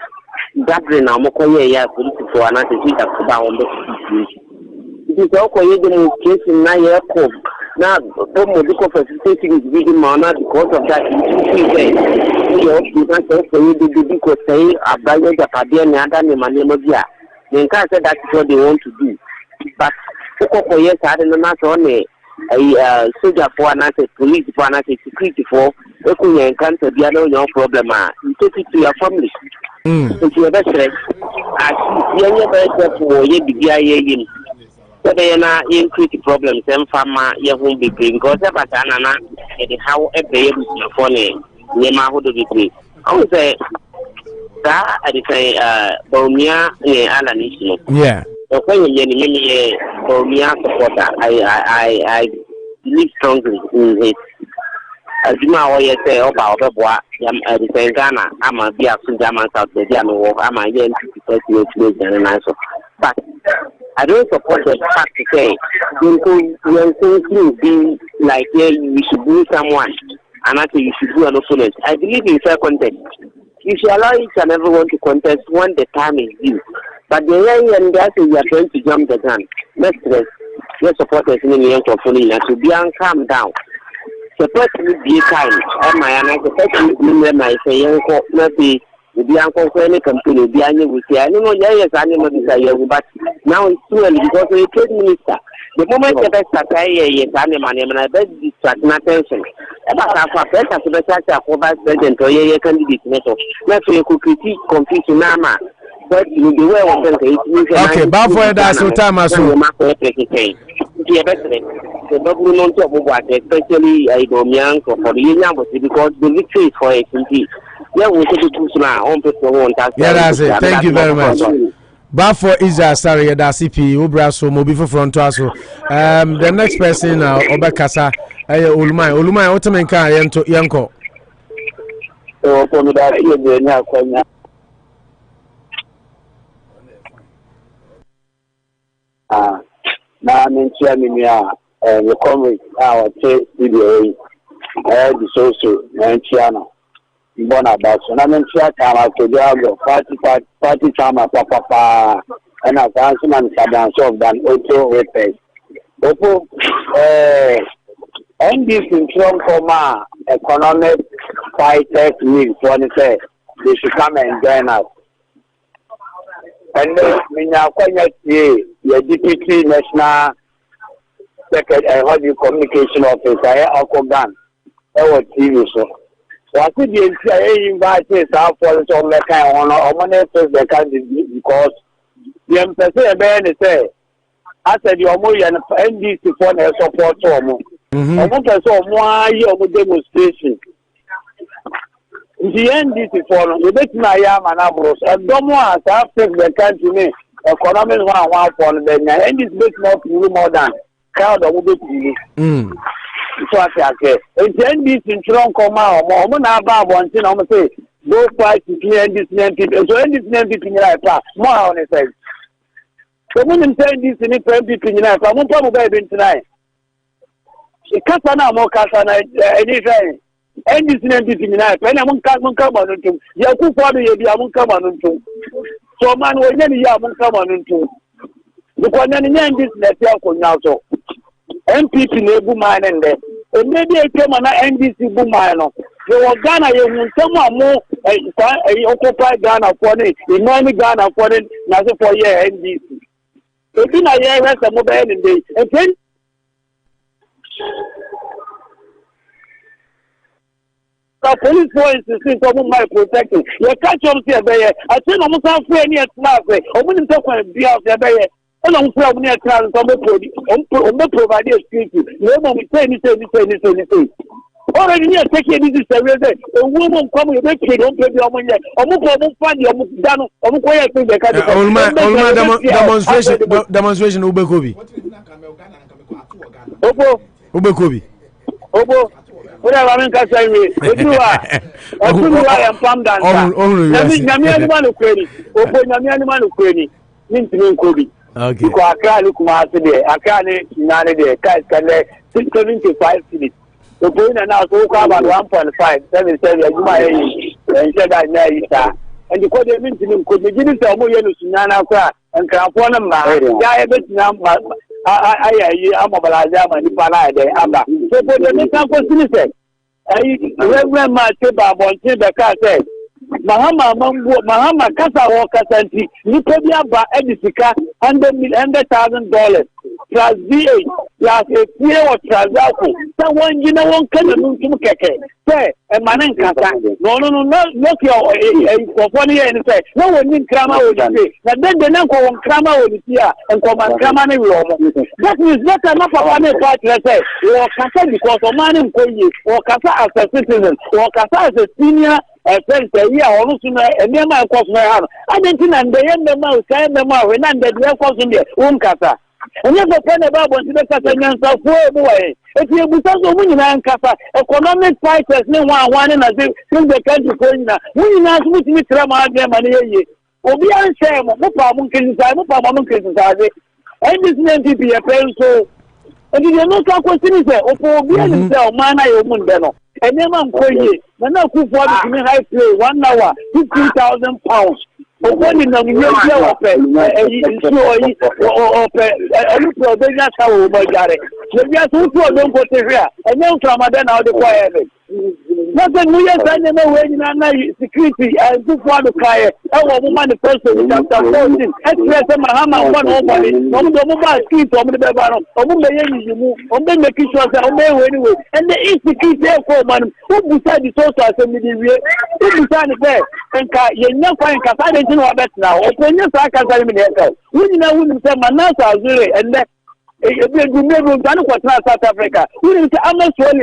gathering na mo koye ya police for ana te ta ba on the situation it is koye demonstration na ye ko na the medical facility is big mana because of that you say you can say you because say abaye japade ni ada ni manemo bia they can say that is what they want to do but kokoye sa de na so ne soldier for na say police for na say security for ekunya encounter bia no your problem you take it to your family if you better as you better for ye bibia ye yin so na increase problems and farmer ye home be because about na how e be able to for ne ma ho do be I would say that I say Bawumia ne Alan issue yeah okay me Bawumia supporter I believe strongly in it Azuma o ye say oba obeboa the say Ghana ama bia so German South be dia no ama ye NPP na so but I don't support the fact to say you be like you should do someone and I say you should do an opponent. I believe in fair contest. You should allow each and everyone to contest when the time is due. But the way and that you are going to jump the gun. Let's stress your supporters in the young company to be and calm down. Support me be kind. And my support me my say young maybe be uncle any company be any with you. I know yes animal desire but now it's too early because the trade minister the moment the best yes animal and I best distract attention about our better to the vice president or your candidate method not so you could critique confusion nama but you be well okay but for that so time as well especially I go young for the young because the victory is for it. Yeah, we should do on people. Yeah, that's it. Thank you very much. But for Israel, sorry, that's CP. Ubraso, mobile front to us. The next person, Obekasa, Ulumai, Otomenka, Yanko. So, for me, that is now I'm in Chiamia, the comrade, our tape video, the social, and Chiana. Bona baso na mentia kama kojago party kama papa and advancement of than auto repairs opo NDC from Koma economic fighters need for say they should come and join us and minya kwanya tie your deputy national secretary communication officer Akogan e TV so what did you say? Invite us for some kind of money the country because the embassy ben say I said your money and NDC for the support to I want to saw more your demonstration. The NDC for the bit my yam and abros and don't want to affect the country economic one for the NDC bit not more than crowd of the so I say, and this in Tron Coma or Mona Bab one thing, I'm say, go fight to clear this name people. So, this name people in life, more on the side. So, when I'm saying this in the people in life, I'm probably tonight. The Casana, more Casana, anything. And this name people in life, when I'm come on to Akufo-Addo, you come on to. So, man, when you come on to. Because then this network now so. MPP nebu man and there. And maybe I came on NDC Bumano. You were Ghana, you someone more occupy Ghana for it, in money Ghana for it, nothing for year NDC. So, in a year, rest of mobile and day. And then the police force is some my protection. You catch up here, I think I'm not afraid of it. I wouldn't talk about the and I'm from near town, provide a security. No one will say anything. Already near taking this a woman coming with a kid, don't pay your money. I'm find your done. I'm quiet to the demonstration, Ubekobi. Obo. Kobi. Obo. What am I saying? You are. I am from Danta. Nyami animal ukweni. Obo nyami animal ukweni. Minti Kobi. Okay. Because Accra look master there. Accra nane there. Guys can 675 cities. The point now so about 1.5, 77. You might and said that now is that. And because they mean to could be given to Moya Sunana and Crapona Ma. I bet now. I mobilize them and Nipana de Abba. So for the next question, I remember my table on the car said, Mahama Kasa Walker Santi, Nicodia Ba Edisica, $100,000 plus VA, plus a year or Trazako. Someone you know one can do keke. Say, a man in Kasa. No, look your for 1 year and say, no one in Krama will say. But then the number one Krama will be here and come and Krama will. That means not enough of one part to say, or Kasa because of man in Koyi, or Kasa as a citizen, or Kasa as a senior. Friends, we are almost in a near my cost. I didn't and the end of my time, the more when I'm the real cost in the Kasa. And you have a pen about what the Kasa and so away. If you put us a winning and Kasa, economic fighters, no one and as if the country going now. We not with me, Trama, money. Obi and Sam, no problem can decide, no problem can decide. And this name to be a pen so. And you know, question is there, Obi and Sam, man, I open them. And then I'm going now Akufo-Addo to me high play 1 hour, 15,000 pounds. But when you know you are maybe I don't go to here. And then from then I'll acquire it. Nothing we are saying no security and do for the client. Our woman person chapter 14. Express Mahama one nobody. On the mobile scheme from the Bebano. On the making sure that anyway. And the insecurity therefore man who beside the social assembly who beside the bed and you never find Kasa know about now. Open your sack as I mean. We know who say Manasa Zuri and that. South Africa. We didn't say I'm not sure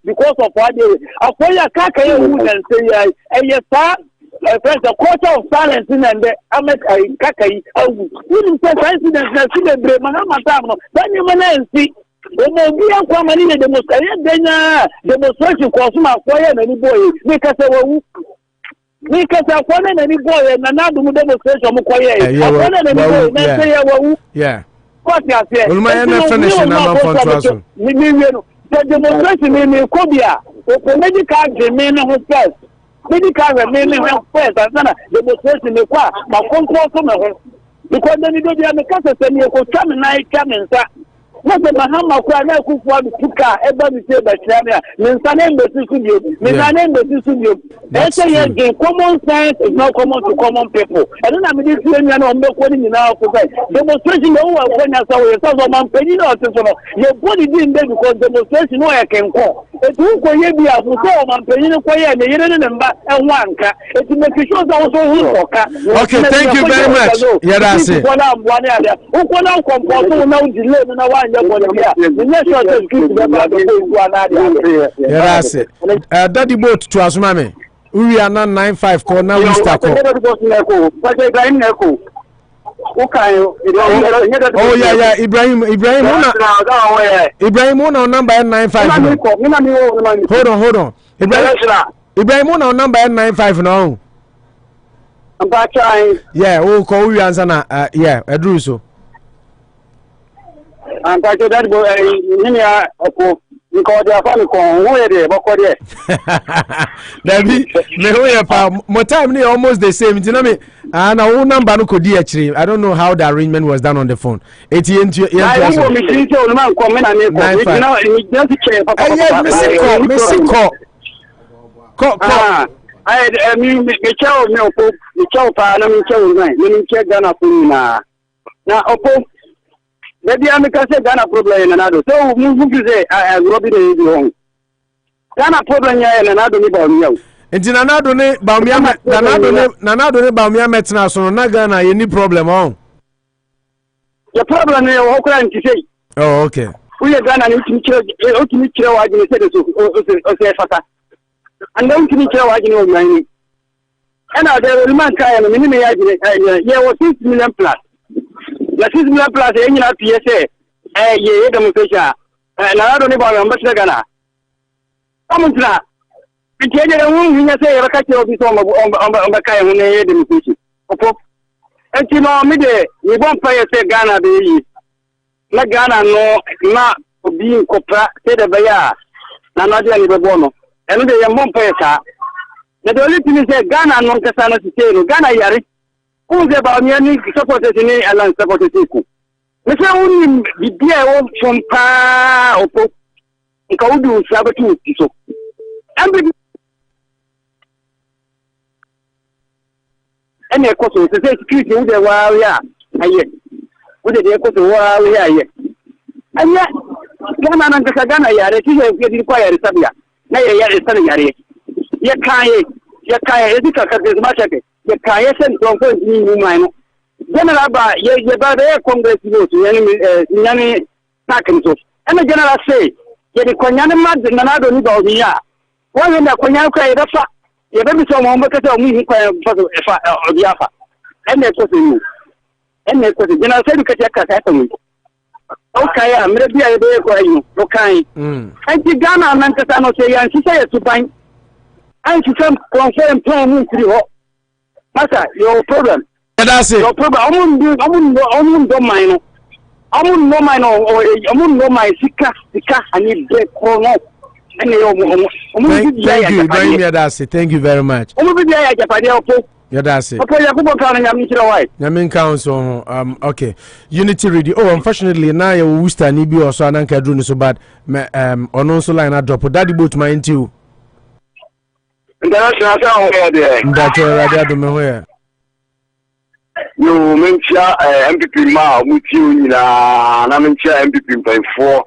because of what they are. I can't and say, yes, sir. The quarter of silence in and the Amet Kakai. We didn't say incidents that see the brave Mahama. Then you may see. We may be a common in the demonstration cause my fire and any boy. Because I found any boy and another demonstration. Yeah. What you are saying? The demonstration in Kobia, the medical remain first. Medical remaining first, and then demonstration in Qua, my phone call from her. Because then you don't have the case and you could come and I come and say, what the Mahama Akufo-Addo took everybody say by China, Minsanem Besudio, Minsanem Besudio. They say common sense is not common to common people. I don't have this thing on the calling in our society. Demonstration over when I saw yourself on penny or something. Your body didn't there because demonstration no I can call. It won't go here be a photo on penny and the Yemen and one car. It makes sure that also okay, thank you very much. Yeah, that's it. Yeah, that's it. Daddy boat to Asumame. We are not 95 call now. We start call. Oh yeah, Ibrahim on number 95. Hold on. Ibrahim on number 95 now. I'm back trying. Yeah, we'll call you answer now. Yeah, I drew so. I'm back to that boy. Because they are funny, where they more time almost the same. You know me, and our own number could be actually. I don't know how the arrangement was done on the phone. Maybe I'm a Ghana problem in another. So, move to say, I have Robbie wrong. Ghana problem in another Bawumia. And in another Bawumia, Nanado Bawumia Metna, so not Ghana, any problem on. The problem is what I'm to say. Oh, okay. We are Ghana, ultimate chill, I didn't say this. And don't finish your argument, mining. And now there will man try and minimum, yeah, was 6 million plus. The 6 million plus, any PSA, ye demonstration na do ni ba mo mbese Ghana amuntra biteye da won hinya se ya baka obi so on kai hu ne ye demonstration opo enti no me de ni bon pa ye se Ghana be yi na Ghana no na obi nkopra se de be ya na no de ni be bo no eno de ye bon pa ye sa na de only thing say Ghana no nkasa no se no Ghana yare unze ba mi ani support ni Alan support ku me se woni bibia e wo chompa opo nka wudu sabatu so ambi ene koso se security wude wa ya aye wude de koso wa ya aye anya Ghana nan ka Ghana yare ti ye di kwa yare sabia na ye yare san yare ye kaye e di ka ka de ma chake ye kaye sen don ko ni mu mai no general ba ye ba de congress vote yani takin so ene general say ye di kwanyane mad na do ni ba obi ya wo ye na kwanyane kwa ye dafa ye be so mo mbe kete o mu kwa faso efa obi afa ene ko se ni ene ko se general say kete ka ta mu okay amre bia ye be ko ayi no kan anti Ghana nan kata no se yan si say to ban anti sam confirm plan mu tiri ho masa your problem that's it your problem amun do mine amun no mine amun no mine sika ani be ko no ene yo thank you very much ya japade opo yeah, that's it. Okay, Yamin Council. Okay. Unity Radio. Oh, unfortunately, now you Worcester ni bi also ananka drone so bad. Ono so line drop. Daddy boat my into. International sound there. Ndacho radio do me hoya. You mention MPP ma muti na mention MPP by 4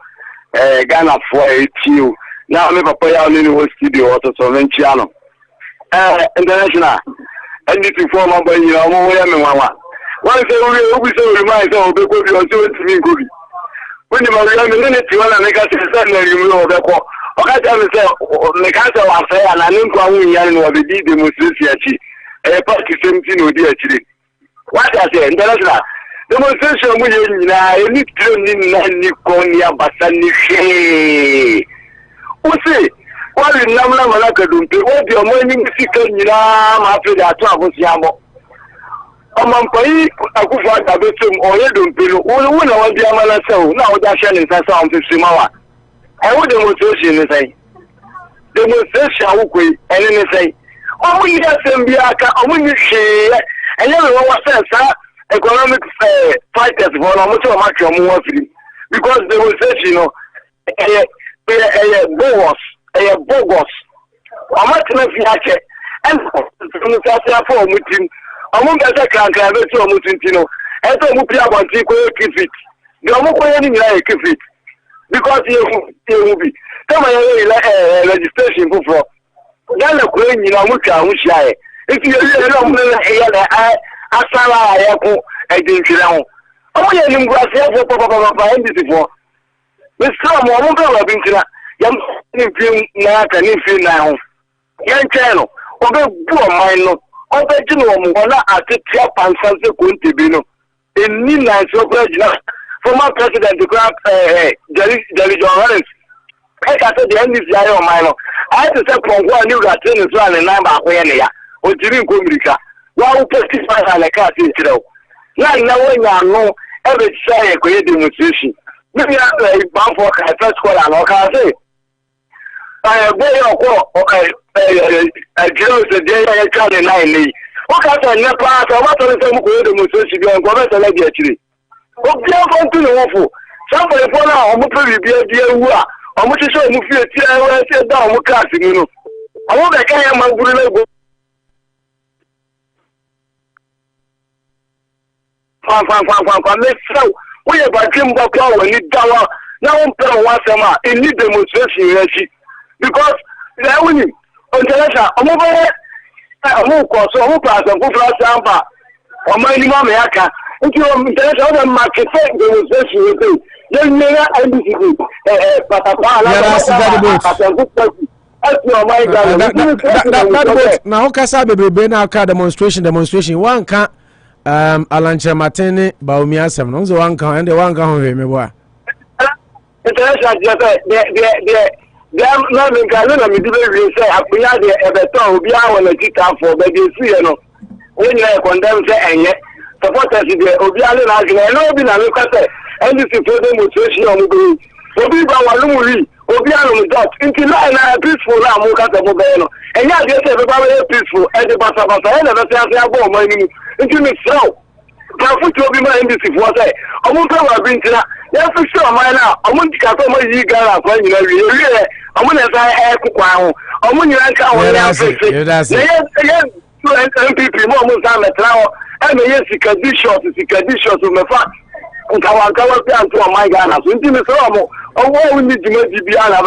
Ghana 480. Now me papa ya ni ho studio auto so mention international and this before my boy you know where me wawa one say we say we might so be go be on to me go be when the maria me ne ti wala me ka se na you know be ko o ka tell me say me ka say wa say na ni kwa hu yan no be di demonstration achi park 17 odi achi what I say international demonstration mu ye na any train ni na ni ko ni abasa ni he o say wali namna malaka dumpe wodi omani misika nyina ma afede ato abosiamo omampai Akufo-Addo betum oye dumpe no wo na wodi amana sew na wodi ahye ne nsasa on fisimawa e wo demonstration ne sai demonstration wo koi ene ne sai omo ni assembly aka omo ni hye enye me wo sense economic fighters for no mo to ma twa mo wa firi because demonstration no bogus. I'm not going to fiache. And the first for Mutin. Among the cancer, I to Mutintino. And so Mupia want to keep it. The Omokoyan keep it. Because you will be. Come on, registration for. Then a queen in Amuka, which I. If you don't know, I saw I didn't know. Oh, yeah, you got to Papa before. Miss Tom, I'm going to be yam film na ka ni film na ho yan channel obe bu o mine no obe jinu o mo na atetia pansanse kontebi no eni na so president former president the grand Jerry Johannes I ka say the NDC ayo o mine no I to say pongo ani ura train so an na ba ko ye ne ya o jiri nko mirika wa wo testify na le ka se kire o na wonya no ebe say ko ye demonstration maybe I bound for first call and okay say I go the day I call the 9. Okay, so never what are some go demonstration go government like actually. Okay, come to the awful. Somebody for now, I'm going to be a dear who are. I'm going to show you I said down class, you know. I want to carry my good. Let's go. We have a dream about when you down. Now I'm playing once a month. It need demonstration, because they're winning. International, I'm over there. I'm over so I'm over some people are or my mama yaka. Into international market demonstration with you. Then me and this but now kasa bebe na aka demonstration one can Alan Kyeremanten Bawumia 7 no so one can and the one can ho me boa international they are not in Canada. We do say we are the Everton. We are on the guitar for, but you see, when you are condemned, and yet supporters the Obialo National, and no, be na look at and this is for the motivation of Mugu. Obi Bawumia, Obiano dot into peaceful now, Mukata Bobeno, and yet they say everybody peaceful, and the Basa, and the Basa, money into me so. Put to be my embassy for say, I won't come up into that. Yes, for sure, my now. I want to cut my Yigara for you. I'm going to say, I'm going to MPP, more time at now. And yes, he can be short, he can be short to my fact. And I will down to my Ghana. So, intimate Romo, oh, we need to make the Biana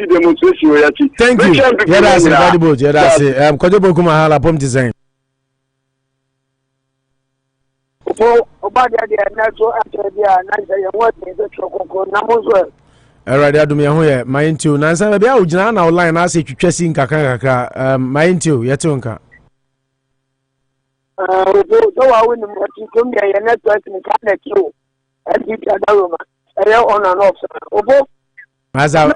demonstration. Thank you. Yes, incredible. Yes, Kojobo Kumahala, Pom Design. Alright, Adumia Hoya, my into Nansa, maybe I would now line as if you chasing Kaka, my into Yatunka. So I wouldn't want to come here and network in Canada, and you can on and off. Maza,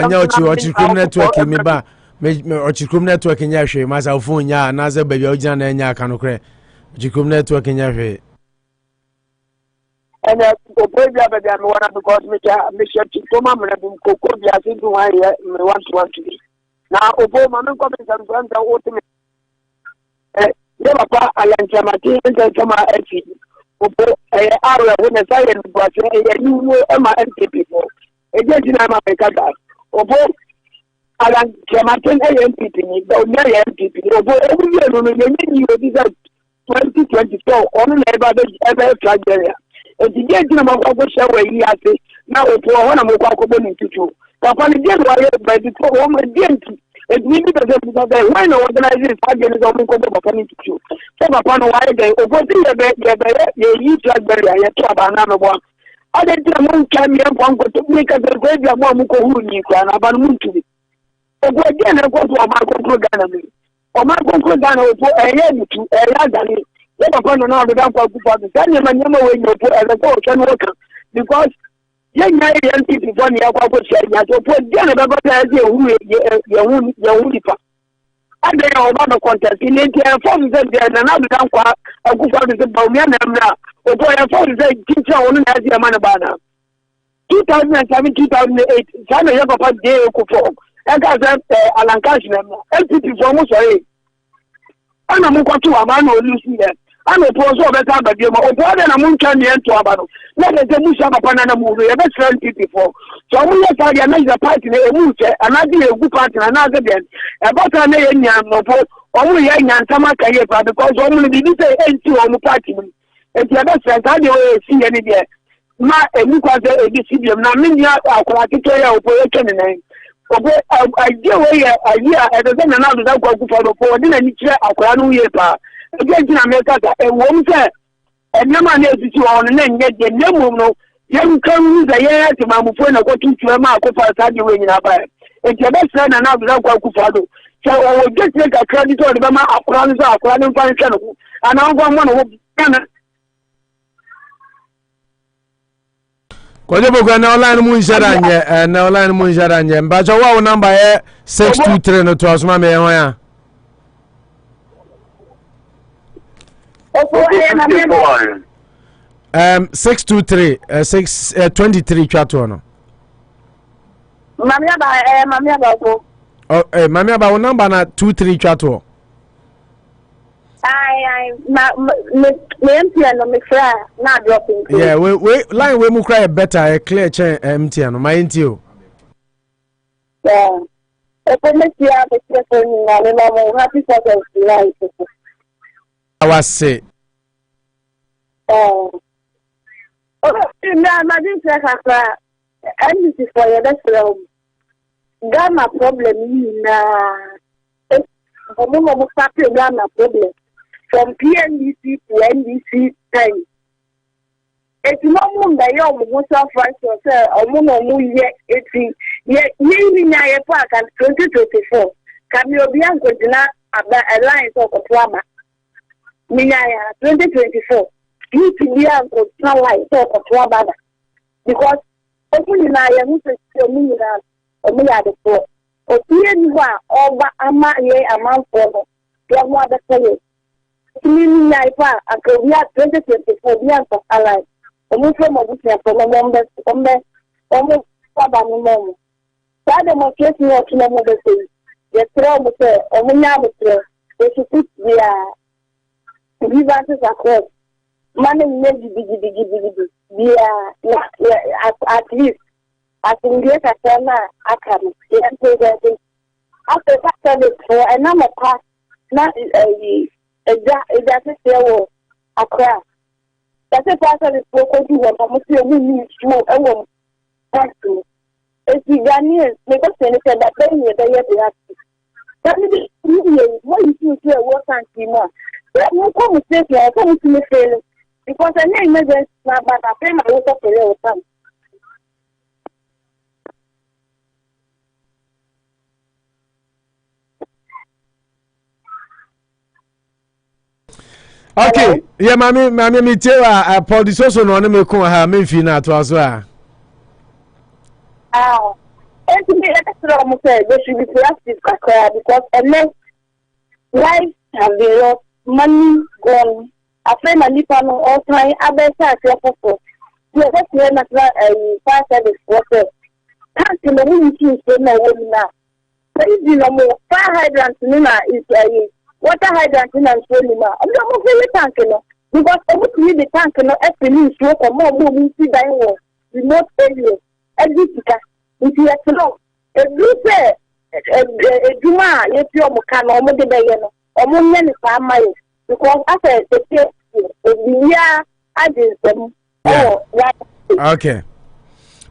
no, to Chicum network in me bar, or Chicum network in Yashi, Maza Funya, Naza Baby Ojan and Yakanokre, Chicum network in Yashi. And the program that one because Mr. Chikoma and Coco, they are into one year, want to be. Now, Obama, no comments and grants are ultimate. Never pa Alan Kyeremanten and Kama LC. Obo, area when a silent was a new Emma MPP for. Again, I'm a Kata. Obo, Alan Kyeremanten MPP, the Mary MPP. Obo, every year, you deserve 2024 on ever tragedy. And the day I'm going to show where he has it. Now, if you want to go into two, Papa, again, why by the home again. It means that when organizers are going to go into two. So, upon a while, they go to the youth library, a club, another one. Other than one can be one to make a great one who need to about moon to be. Again, I go to a Marco Gana. Or Marco Gana for a year to a Yazani. Let upon another down for the Daniel Manama when you put as a coach and worker because young people from the Aqua China to put Janaba as your and they are about the contest in India. Forms that there and another down for Akufo-Addo the Bawumia or boy, I thought they teach on as your manabana. 2007, 2008, Sana Yapa Day Akufo, and as Alan Kyeremanten, LPP for Musa. And I'm going to a man or Lucy there. I'm a poor so better, but you're more than a moon can be into Abano. Let us move upon a movie, a best friend people. So we are talking another party, a move, another good party, another then. About a name, only young and Samaka because only the say into on the party. And the other friends, I don't see any there. Ma, and look at the decision. Now, many are quite operation. I do away a year at the same another that go for the poor, didn't need to acquire New Year. Again, in America, a woman said, and no man is on and then get the no young come the year to Mamufuna go to Marco for Saturday in Apaak. It's your best friend and another that go for Fado. So I will just make a credit to the Mama Akran Function, and I'm going to Kojobo na online mu nshara na online mu nshara nye mbacho wa number e 623 no to asuma me ho ya 623 623 twato no Mami aba ko mami aba wo number na 23 twato yeah, we line we mu cry better a clear chain MTN no my ntio. Yeah. Happy Saturday. I was say. Oh, na didn't say that. And this is for your best friend. Gamma problem na. Omo gamma problem. From PNDC to NDC time. It's not one that you're going to fight yourself, or more yet 18. Yet, you in Apaak and 2024. Can you be able to alliance of a drama? Minaya 2024. You to be able to alliance of a drama. Because Open na ya mu se mu na omu ya de so. Opie ni wa oba ama ye amanfo no. Ya mu adakye. Timi ya ifa akawia 2024 bi anfa alai. Omu fo mo bu se for mo ombe baba no mo. Sa democracy wo tuna mo be se. Ye tro mo se omu nya mo tro. E su put ya grievances across. Money gigi. At least as in the Katana, I can after that for a number pass, not a justice there a crash. That's a person is spoken to one almost a woman small and one person. It's the Ghanaians, make us say that they need the yet. That is what you see here, work and see more. No conversation, I come to me failing. Because I know emergency, but I pay my water for your time. Okay, yeah, mommy, me tell her, Paul, this also no me come ha me fi na to aso a. And to me, that's what I'm saying. They should be proactive because unless lives have been lost, money gone. I friend and Nipa no all time. I bet I feel for. You just hear natural fire service water. Can't you know when you see no one now? So if you know more fire hydrant is water hydrant in and so I'm not going to tank no because I would need the tank no every news work or more moving see dying war remote areas. Every ticker, if you have to know, if you say a Juma, if you're Mokano, or Modebay, or Monia is because after the case, I did them. Okay.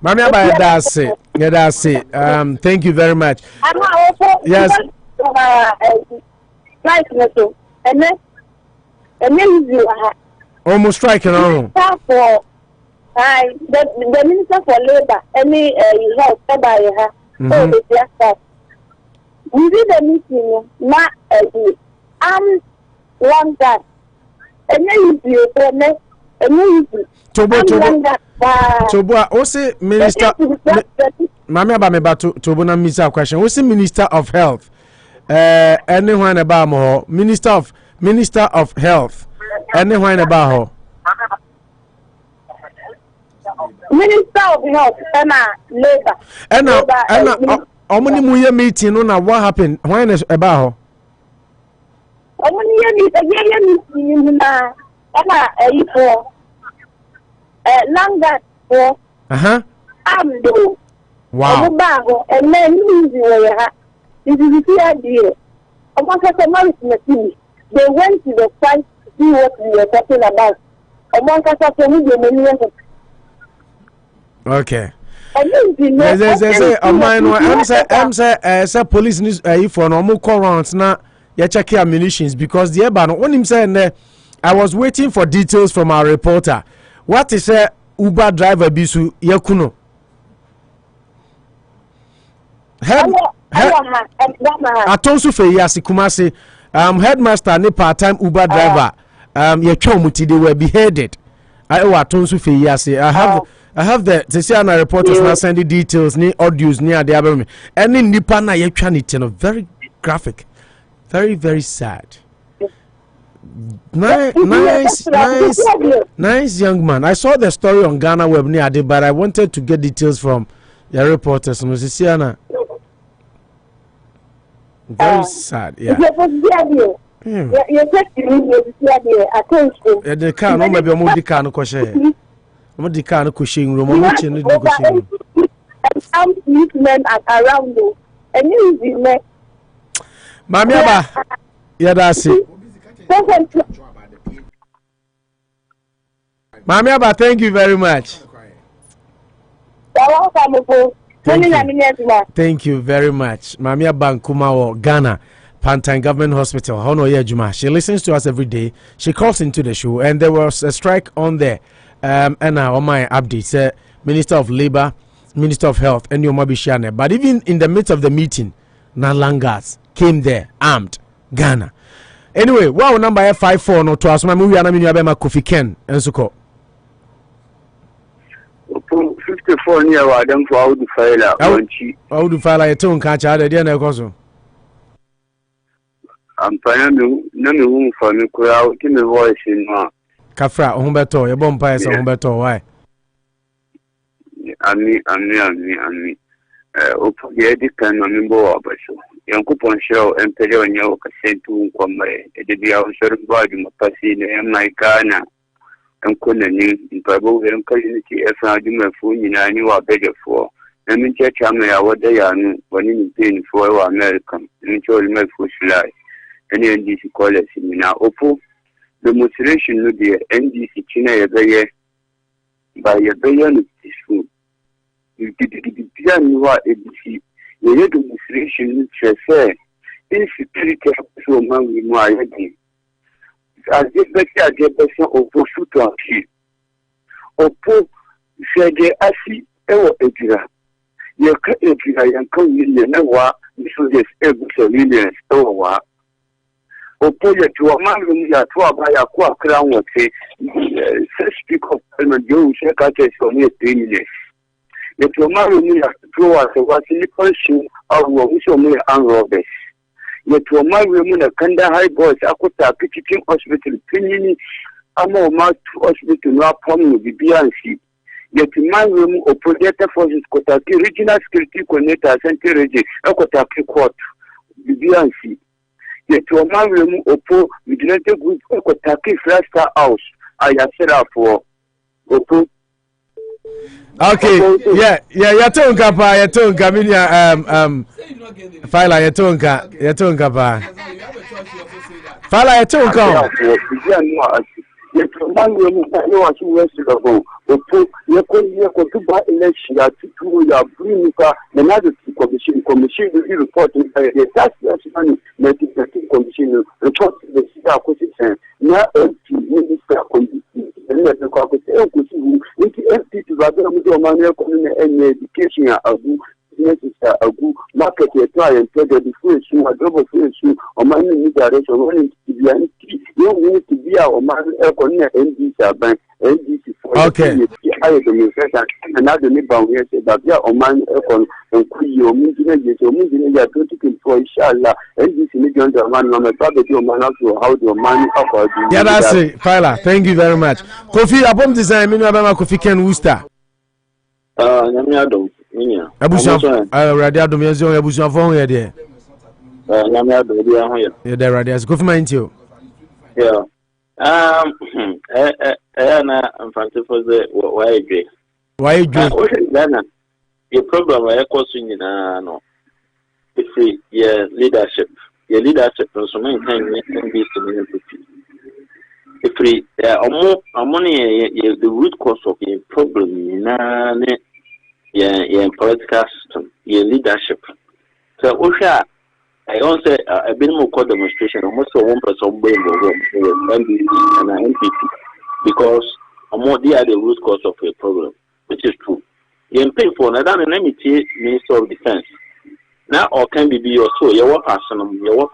Mami Aba, that's it. Thank you very much. Yes. And then you almost striking on. The Minister for Labor, any health by her. So it's just that. We did a meeting, not one that. And then you Tobo, what's the Minister? Mami Aba, me ba Tobo na misa question. What's the Minister of Health? Anyone about more Minister of Health. Anyone about her. Minister of Health, Labor. How many more meeting on what happened? When is about her? How many meeting for Langa for Amdo. Wow. And then this is the idea. They went to the site to see what we were talking about. Okay. I'm say police news for normal currents now. You check your ammunitions because the Ebano when him saying I was waiting for details from our reporter. What is a Uber driver bisu yakuno? Atonsu Feyasi Kumasi, headmaster ne part-time Uber driver. Ye chomuti they were beheaded. Atonsu Feyasi. I have the Tesiana reporters now sending details, ni audios near the album. Any nipa na ye chanitino very graphic, very very sad. Nice young man. I saw the story on Ghana Web near the, but I wanted to get details from your reporters. Tesiana. Very sad, yeah. The car, no, maybe a Modicano Cochet. Modicano Cushing room, around you. And you, Mamma, yeah, that's it. Mamma, thank you very much. Thank you very much. Mamia Bankumawo, Ghana, Pantan Government Hospital, Hono Yejuma. She listens to us every day. She calls into the show, and there was a strike on there. And now on my update, Minister of Labor, Minister of Health, and Yomabishane. But even in the midst of the meeting, Nalangas came there, armed, Ghana. Anyway, wow, number F54, no to us, my movie, and I'm in Kofi Ken, and so called. 54 phone here wa dem for how to file wanchi how to file a ton ka cha de na ekoso ampanya me na me hu fa me kura o ti me voice no kafra ho beto ye bom pa ese ho beto why ami o pode de kan no me bo abaso yankupon show empele onyo ka sentu nkwamare de bia o shor badi mapasi ne maikana nkona ni mpabo werin community efa aduma fu nyina ni wa bedefo na min che chama ya wada ya nu wani ni pain for wa American ni cho le me fu slide any NDC college ni na opo demonstration no de NDC china ya beye ba ya beye no tisu bia ni wa ABC ye demonstration ni chese insecurity so man we no ayedi Adébẹ́sí òpó ṣùtò àti òpó ṣẹ̀jẹ̀ àti ẹ̀wọ̀ èjìrà yẹ̀ka èjìrà yẹ̀ka mílíọ̀nù mẹ́wàá nítorí ẹ̀gbọ́sọ̀ mílíọ̀nù ẹ̀wọ̀ wá. Òpó yẹ̀tù ọmọ àrùn yàtọ̀ àbáyà kó àkàrà wọn ṣe first speak of parliament yóò ṣe káàkiri sọ ní ètò ìmìlẹ̀. Yẹ̀tù ọmọ àrùn yàtọ̀ àṣẹwà sí ní pọ́ńṣù àrùn ọ̀húnṣọ̀mù àrùn ọ̀bẹ̀. Yet your man women a Kanda high boys, Akota, Pitching Hospital, Pinini, Amoma to Hospital, no problem with the BNC. Yet my women or projector forces Kotaki, regional security coordinator, Center Region, Akotaki Court, the BNC. Yet your man women or vigilante group, Akotaki Flaster House, I have set up for Opo. Okay, yeah, yatonka pa, yatonka minya file yatonka pa. File yatonka. Yetomani ni wa shi wesi gabo. Opo yeko tuba election ya tutu ya brinika na nado commission the report the tax money na the commission report the state acquisition na minister the acquisition FT to Babel Mani and education agu necessary agu market try and tell the full issue a double full issue or money need direction running to be you need to be our man NDC bank NDC for okay I and now the neighbor here said that yeah or man and Kuyo Mujina so Mujina for inshallah NDC million man no matter your man how your money up. Yeah, that's it. Fila, thank you very much. Kofi abom design minu abama Kofi Ken Worcester. Nyamiado minya. Abusan radio adom yezo abusan fon ye de. Nyamiado bi ahun ye. Ye de radio as Kofi Mantio. Yeah. Na mfante for the why dwe. Why dwe? Ghana. The problem why cause nyina no. If your leadership so many time NBC community. If the root cause of the problem na your political system, your leadership. So Osha, I also a bit more called demonstration almost 1% NBC and NPP because they are the root cause of the problem, which is true. You pay for another Minister of Defense. Now or can be your so your personal more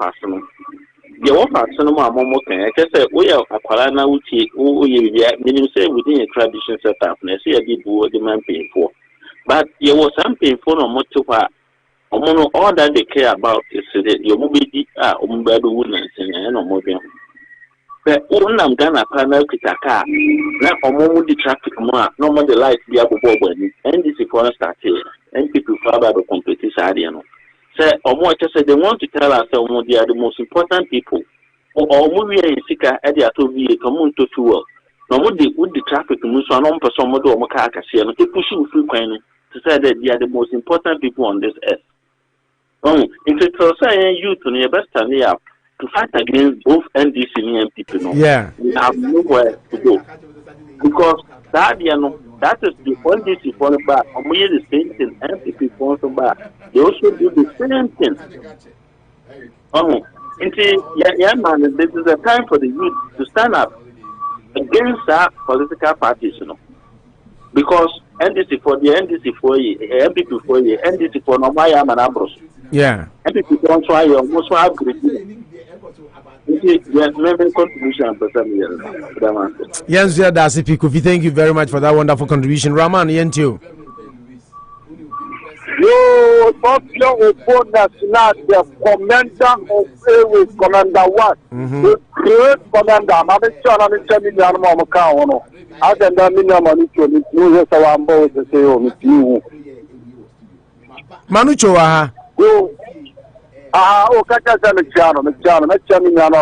can I just say we are Aqualana Uchi meaning say within a tradition setup and I see a bit what the man paying for. But there was something for no more to all that they care about is that your mobility are Umbadu woodlands and no more. But I'm gonna panel Kitaka now or the traffic more no more the lights be able to and this is for start here and people father the competition. Say or more just say they want to tell us that they are the most important people. Or movie in Sika at the Atovi, Kamunto fuel. No would the traffic move on person or Makaka, and they push you through to say that they are the most important people on this earth. If it's also you to your best time to fight against both NDC and people, yeah, we have nowhere to go. Because that is the NDC for the back, and we the same thing, NPP for the back. They also do the same thing. Man, this is a time for the youth to stand up against our political parties, because NDC for the NDC for ye, MPP for ye, NDC for Nomaya Manabros. Yeah. MPP don't try your most agree. Yes, Kofi, thank you very much for that wonderful contribution. Raman, Yentio. Oh, Tokyo opponents now the commander of Airways, Commander 1. The great commander, I'm telling you, I'm a cow. I can do money to me. You just have to say, oh, you. Manucho, oh, Kaka, Mechano,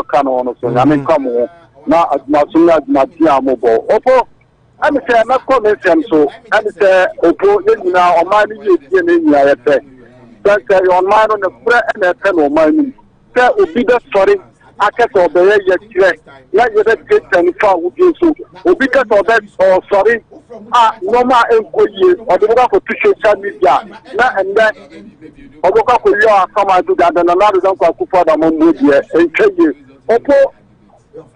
Cano, so I mean, come on. Now, Matia Mobile. Opo, I'm saying, I'm coming, so I'm saying, Opo, now, on my media, that's on mine on the prayer and a pen on mine. There will be the story. I can't obey yet. Like you get and found with you. So, because of that, or sorry, no more employee or the work of social media. And then, I woke up with you, come and do that, and another don't go for the Monday and tell you. Opo,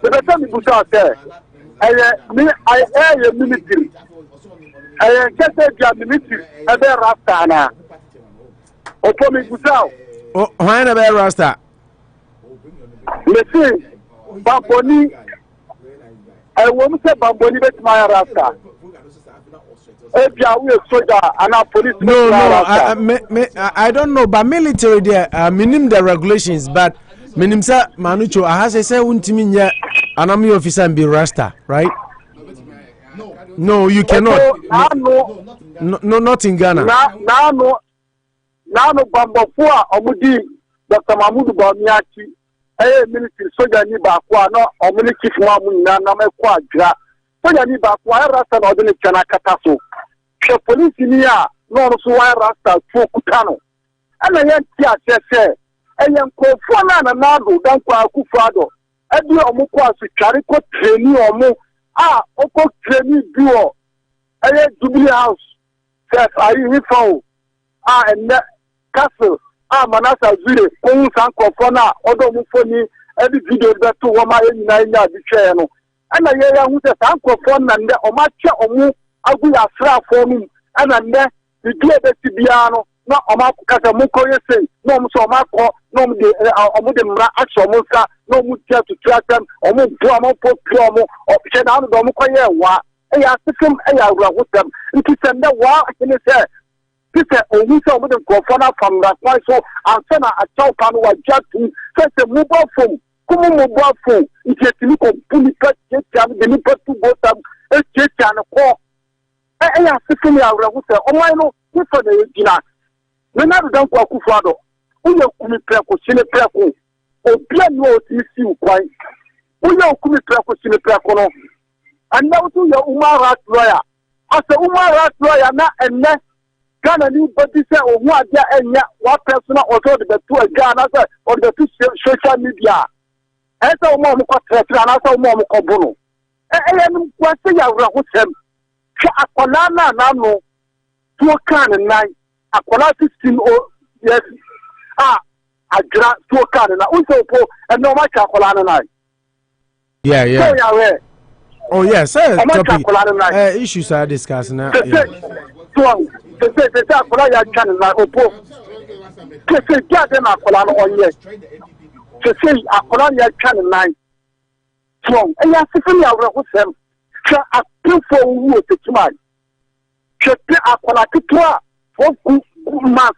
the time you put out there, I air a military. I just said, you are military, and then Rastana. Opo mi gusao. Oh, why na be Rasta? Listen, Bamboni. I want to say Bamboni bet my Rasta. Ebia we soldier and our police. No, I don't know, but military there, minim the regulations, but minim sa Manucho, I has say untimi nya anami officer and be Rasta, right? No, you cannot. No, not in Ghana. Now, Bambafua, Omudi, Dr. Mahmoud Bawumia, military soldier ni bakwa no omini chief mamu na na mekwa gra soldier ni bakwa rasta no de chana kataso che police ni a no so wa rasta fokutano ana yen ti asese eyen kofo na na do dan kwa Akufo-Addo edi omukwa su tware ko treni omu oko treni duo Jubilee House self ayi hifo and castle Manasa Zure, Kung Sankofona, Odo Mufoni, every video that to Wama in Nina Bicheno. And I hear who the Sankofon and the Omacha Omu, Aguya Fra for me, and then the Glebe Tibiano, not Omaka Muko, say, no Somako, no Omudemra Axomusa, no Mutia to track them, Omu Drama for Plomo, or Chedan Domukoya, wa, a system, a with them. It is send the war, I can say. Peter, we saw with the governor from that point, so I'll send a child pan was just to set a mobile phone. Come on, mobile phone. It's a little fully cut, get them, the little to go up, a church and a call. I asked the family, I would say, oh, I know, what's for the dinner. When I don't go Akufo-Addo, we are coming preko, sine preko, or plan no issue quite. We are coming preko, sine preko. And now to your Umar Rat lawyer. As the Umar Rat lawyer, not and next. Ghana ni body say o hu adia enya one personal auto the two Ghana say or the two social media esa o mo ko tretre na say o mo ko bono enu kwase ya wura ho sem hwe akola na no to kan nan akola 16 yes agra to kan na o so po eno ma cha akola na yeah so ya we oh yes sir issues are discussing now se akola ya channel na opo se jade na akola no onye se akola ya channel na from eya sifuni awre ho sem se apefo wu otetumai se pe akola kitwa for mas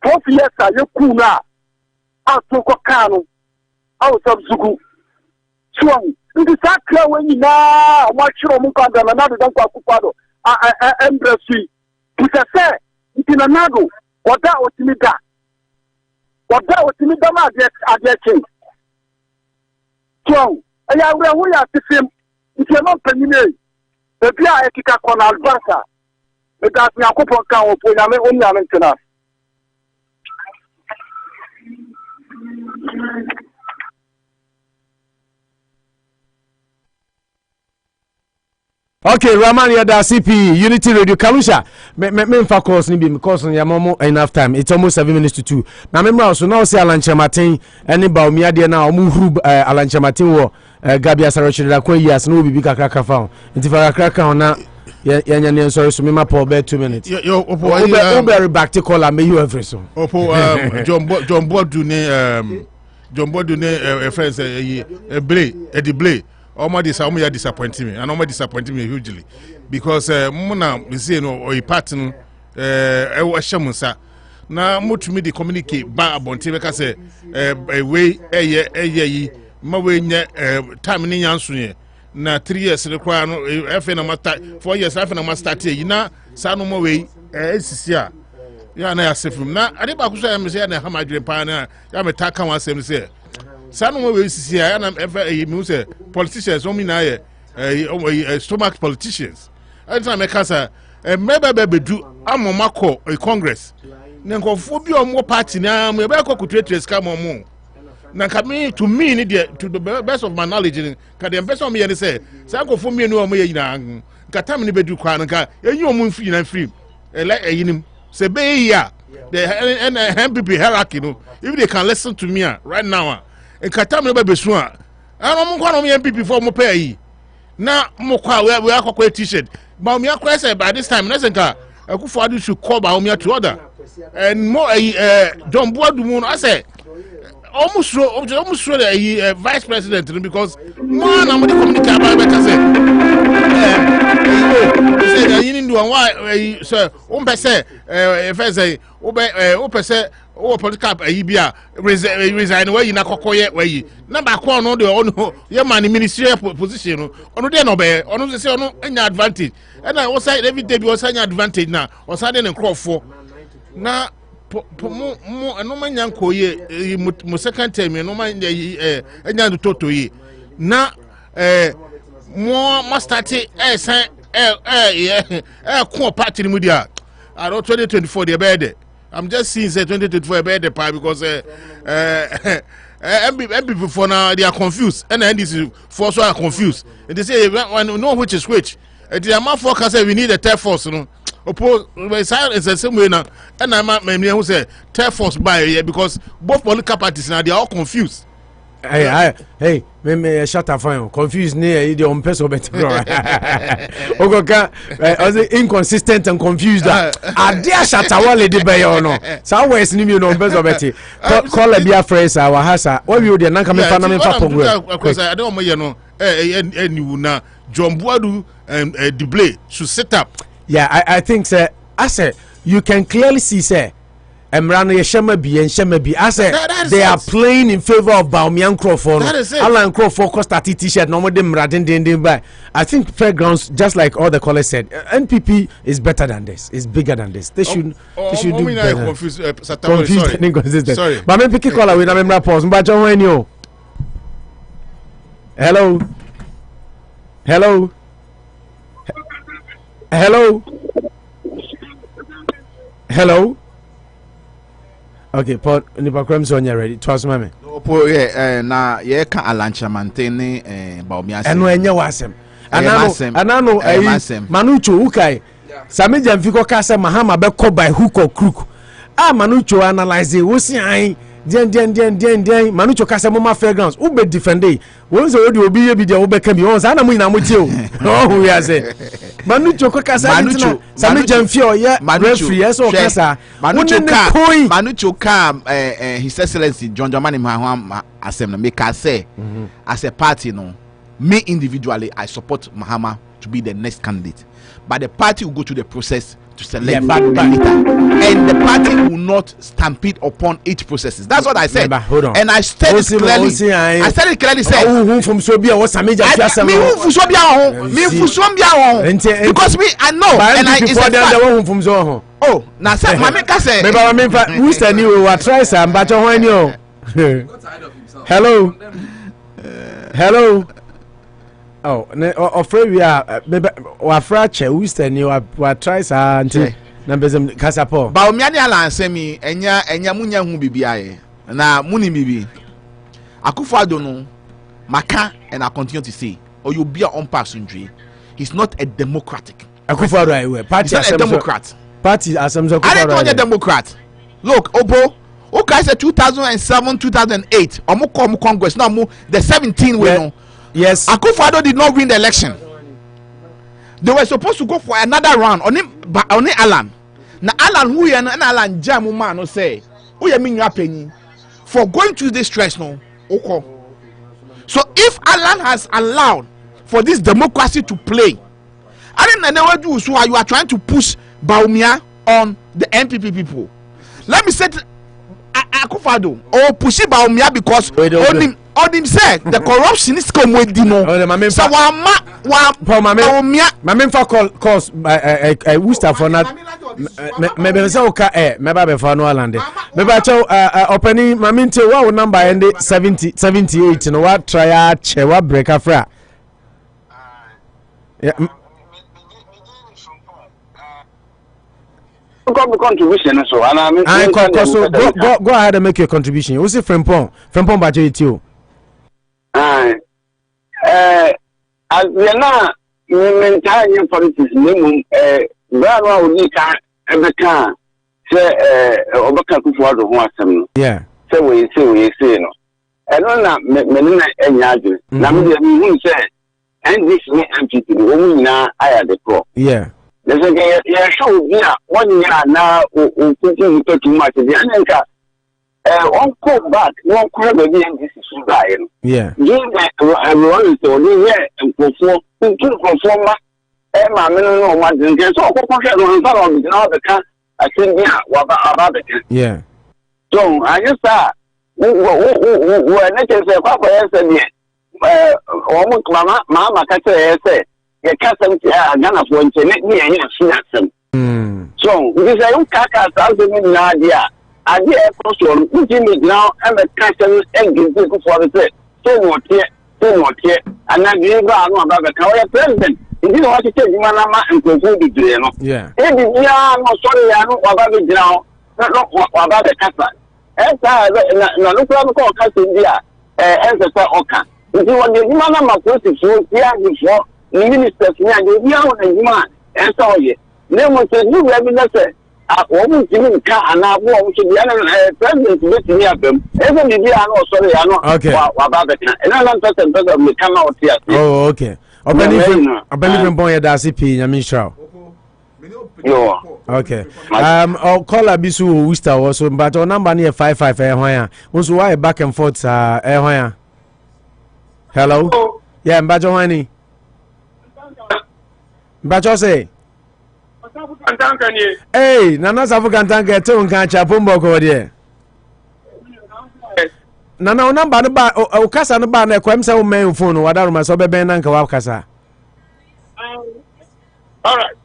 for years ayeku na atoko kanu awutam zugu so ndi sakra wenyi na wa chiro mu kwanda na do dan kwa Akufo-Addo embassy Pusase, itina nado, wada otimida ma adiechi. So, aya we hu ya tifim, itema panyine, bebia ekika kona albarka. Eda Nyankopon kan opo nyame onyame ntena. Okay, Raman Yada CP Unity Radio Kalusha. Me fa course ni bi because ya momo enough time. It's almost 7 minutes to 2. Na me mra so now say Alan Kyeremanten eni Bawumia de na omu huru Alan Kyeremanten wo Gabia Otchere-Darko years no bibi kakra fa. Nti fa kakra na ya nya ne sorry so me ma for 2 minutes. Yo opo Uber back to call am you every so. Opo John Bodu ne friends Eddie almost disappointing me, and almost disappointing me hugely because Muna we say no or a pattern Shamusa na motumi de communicate ba abonte beka say we yi ma we nya time ni nyanso ye na 3 years le kwa no efe na mata 4 years efe na ma start yi na sa no mo we sisi a ya na asefum na ade ba kuso ya me say na ha madwere pa na ya me ta kan wasem say sa no mo we sisi a ya na efe me say politicians o mi na ye stomach politicians anytime me kasa mebe bedu amomako congress na nkofo bi o mo party na me be ko kutrete ska mo na kame to me ni to the best of my knowledge ka the best of me ye say sa nkofo me ni o mo ye yina nka tam ni bedu kwa nka enyi o mo mfi na free eyinim se be ya the MPP hierarchy no if they can listen to me right now nka tam ni be besu a mo kwa no MPP for mo pay yi na mo kwa we akwa t-shirt Bawumia kwa say by this time Nesenka Akufo-Addo should call Bawumia to order and more John Boadu I say almost the vice president because man I'm the communicate about say you need to why sir say if I say say political bia resign where you na kokoye where you number ko no de ono ye man ministerial position no ono de no be ono say ono anya advantage and I was every day be was anya advantage na o sa de ne crofo na mo no manya nkoye mo second term no manya anya do toto yi na mo start say ko party mu dia I 2024 the be there. I'm just seeing say 2024 about the part because MPP for now they are confused and NDC for so are confused. And they say we know which is which. The amount forecast say we need a third force, no. Oppose it's the same way now. And I'm who say third force by because both political parties now they are all confused. Hey, me shut up fine. Confused near the on person better. Ogoka, inconsistent and confused. I dare shut a lady by or no. Somewhere ni me no person better. Call a beer phrase our hasa. What you the nan come family papa. Because I don't know you na John Boadu and Dublé should set up. Yeah, I think sir. I said you can clearly see sir. Emrano Yeshamabi and Shamabi. I said they are playing in favor of Bawumia Crawford. Alan Crawford cost a t-shirt. No more them radin by. I think fairgrounds, just like all the callers said, NPP is better than this. It's bigger than this. They should do better. Confused and inconsistent. Sorry. But I'm picking caller with a member pause. But John when you. Hello. Hello. Hello. Hello. Okay, Paul, Nipa Coomson you ready? Twas mame. Opo na ye ka Alan Kyeremanten ni Bawumia. Eno enye wasem. Anano Manucho ukai. Sameja mfiko kasa Mahama be call by hook or crook. Manucho analyze wo si an den Manucho kasa mama fairgrounds. Ube defend day. Won say odi obi ye bi dia wo be kan bi won say na mo ina mo tie o. Oh we are say. Manucho kasa Manucho Sameja mfio ye referee yes o kasa. Manucho ka His Excellency John Dramani Mahama asem na make say as a party no me individually I support Mahama to be the next candidate, but the party will go through the process to select the leader, and the party will not stampede upon each processes. That's what I said. Hold on. And I stated clearly. I started clearly saying from Sobia was because me I know and I is from Zoho. Oh, now say Mameka say who's the new what try some but when you hello. Oh, afraid we are fracture. Who's the new? What tries until numbers Casapo. Bawumia ni Alan semi enya munya hu bibia na muni bibi. Akufo-Addo no maka and I continue to say or you be on passengry. He's not a democratic. Akufo-Addo party he's not a Democrat. Party Assembly. I don't a Democrat. Look, Obo. Okay, I said 2007, 2008. Omo Congress now the 17 we know. Yes. Akufo-Addo did not win the election. They were supposed to go for another round. Only Alan. Now Alan who and Alan Jamu man no say. Who you mean you penny for going through this stress no? Okay. So if Alan has allowed for this democracy to play, I don't know what do so you are trying to push Bawumia on the NPP people. let me say Akufo-Addo or push Bawumia because on him say the corruption is come with Dino. So Bawumia my for calls by Worcester for not maybe so okay maybe for no land maybe I tell opening my minute what number end 78 no what try chewa break afra yeah. Contribution so and I so go ahead and make your contribution. You see Frempong budget it you. As we are now maintain politics minimum Brahma Unika Ebeka say Obaka Akufo-Addo ho asem. Yeah. Say we say no. Eno na me na enyaje. Na me dey hu say and this me MPP wo nyina aya the pro. Yeah. There's a show here 1 year now too much. The Anka one call back, one call baby and this is Sudan. Yeah. Give everyone so here and perform Emma no one didn't get so on the car. I think about it. Yeah. So I just when it is a papa yesterday almost mama say the custom Ghana for internet me and you so this is a kaka thousand nadia idea also me now and the custom and give for the say what here and I give no about the president you know what to take manama and conclude the no yeah no sorry I know about the now not about the custom no look call custom there as a oka you want the manama process here before ministers now they be on the man and so yeah they must do evidence woman to car and I want to be president with me of them even the I know sorry I know about the and I don't come out here. Oh okay I believe in boy that's it Nyamisha. Okay. I'll call Abisu Worcester also but our number near 55 also why back and forth hello yeah Mbajo Wani Bacho say hey nana safu kantanka te unka chapombo ko de nana number no ba o kasa no ba na kwam se o men phone wadaru ma so beben na nka wa kasa all right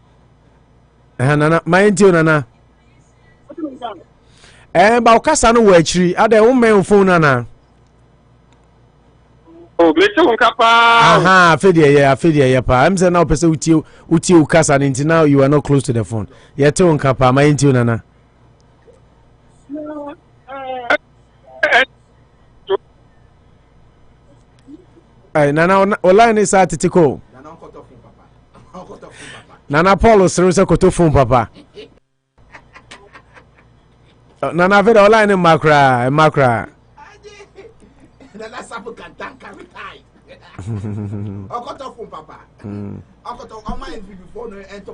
nana my ntio nana ba o kasa no wa achiri ade o men phone nana oh beto nkapa aha afedie pa I'm saying now person uti ukasa ninti now you are not close to the phone yete nkapa my inti nana ay nana online is atitiko nana Paulo siruse koto phone papa nana veda online makra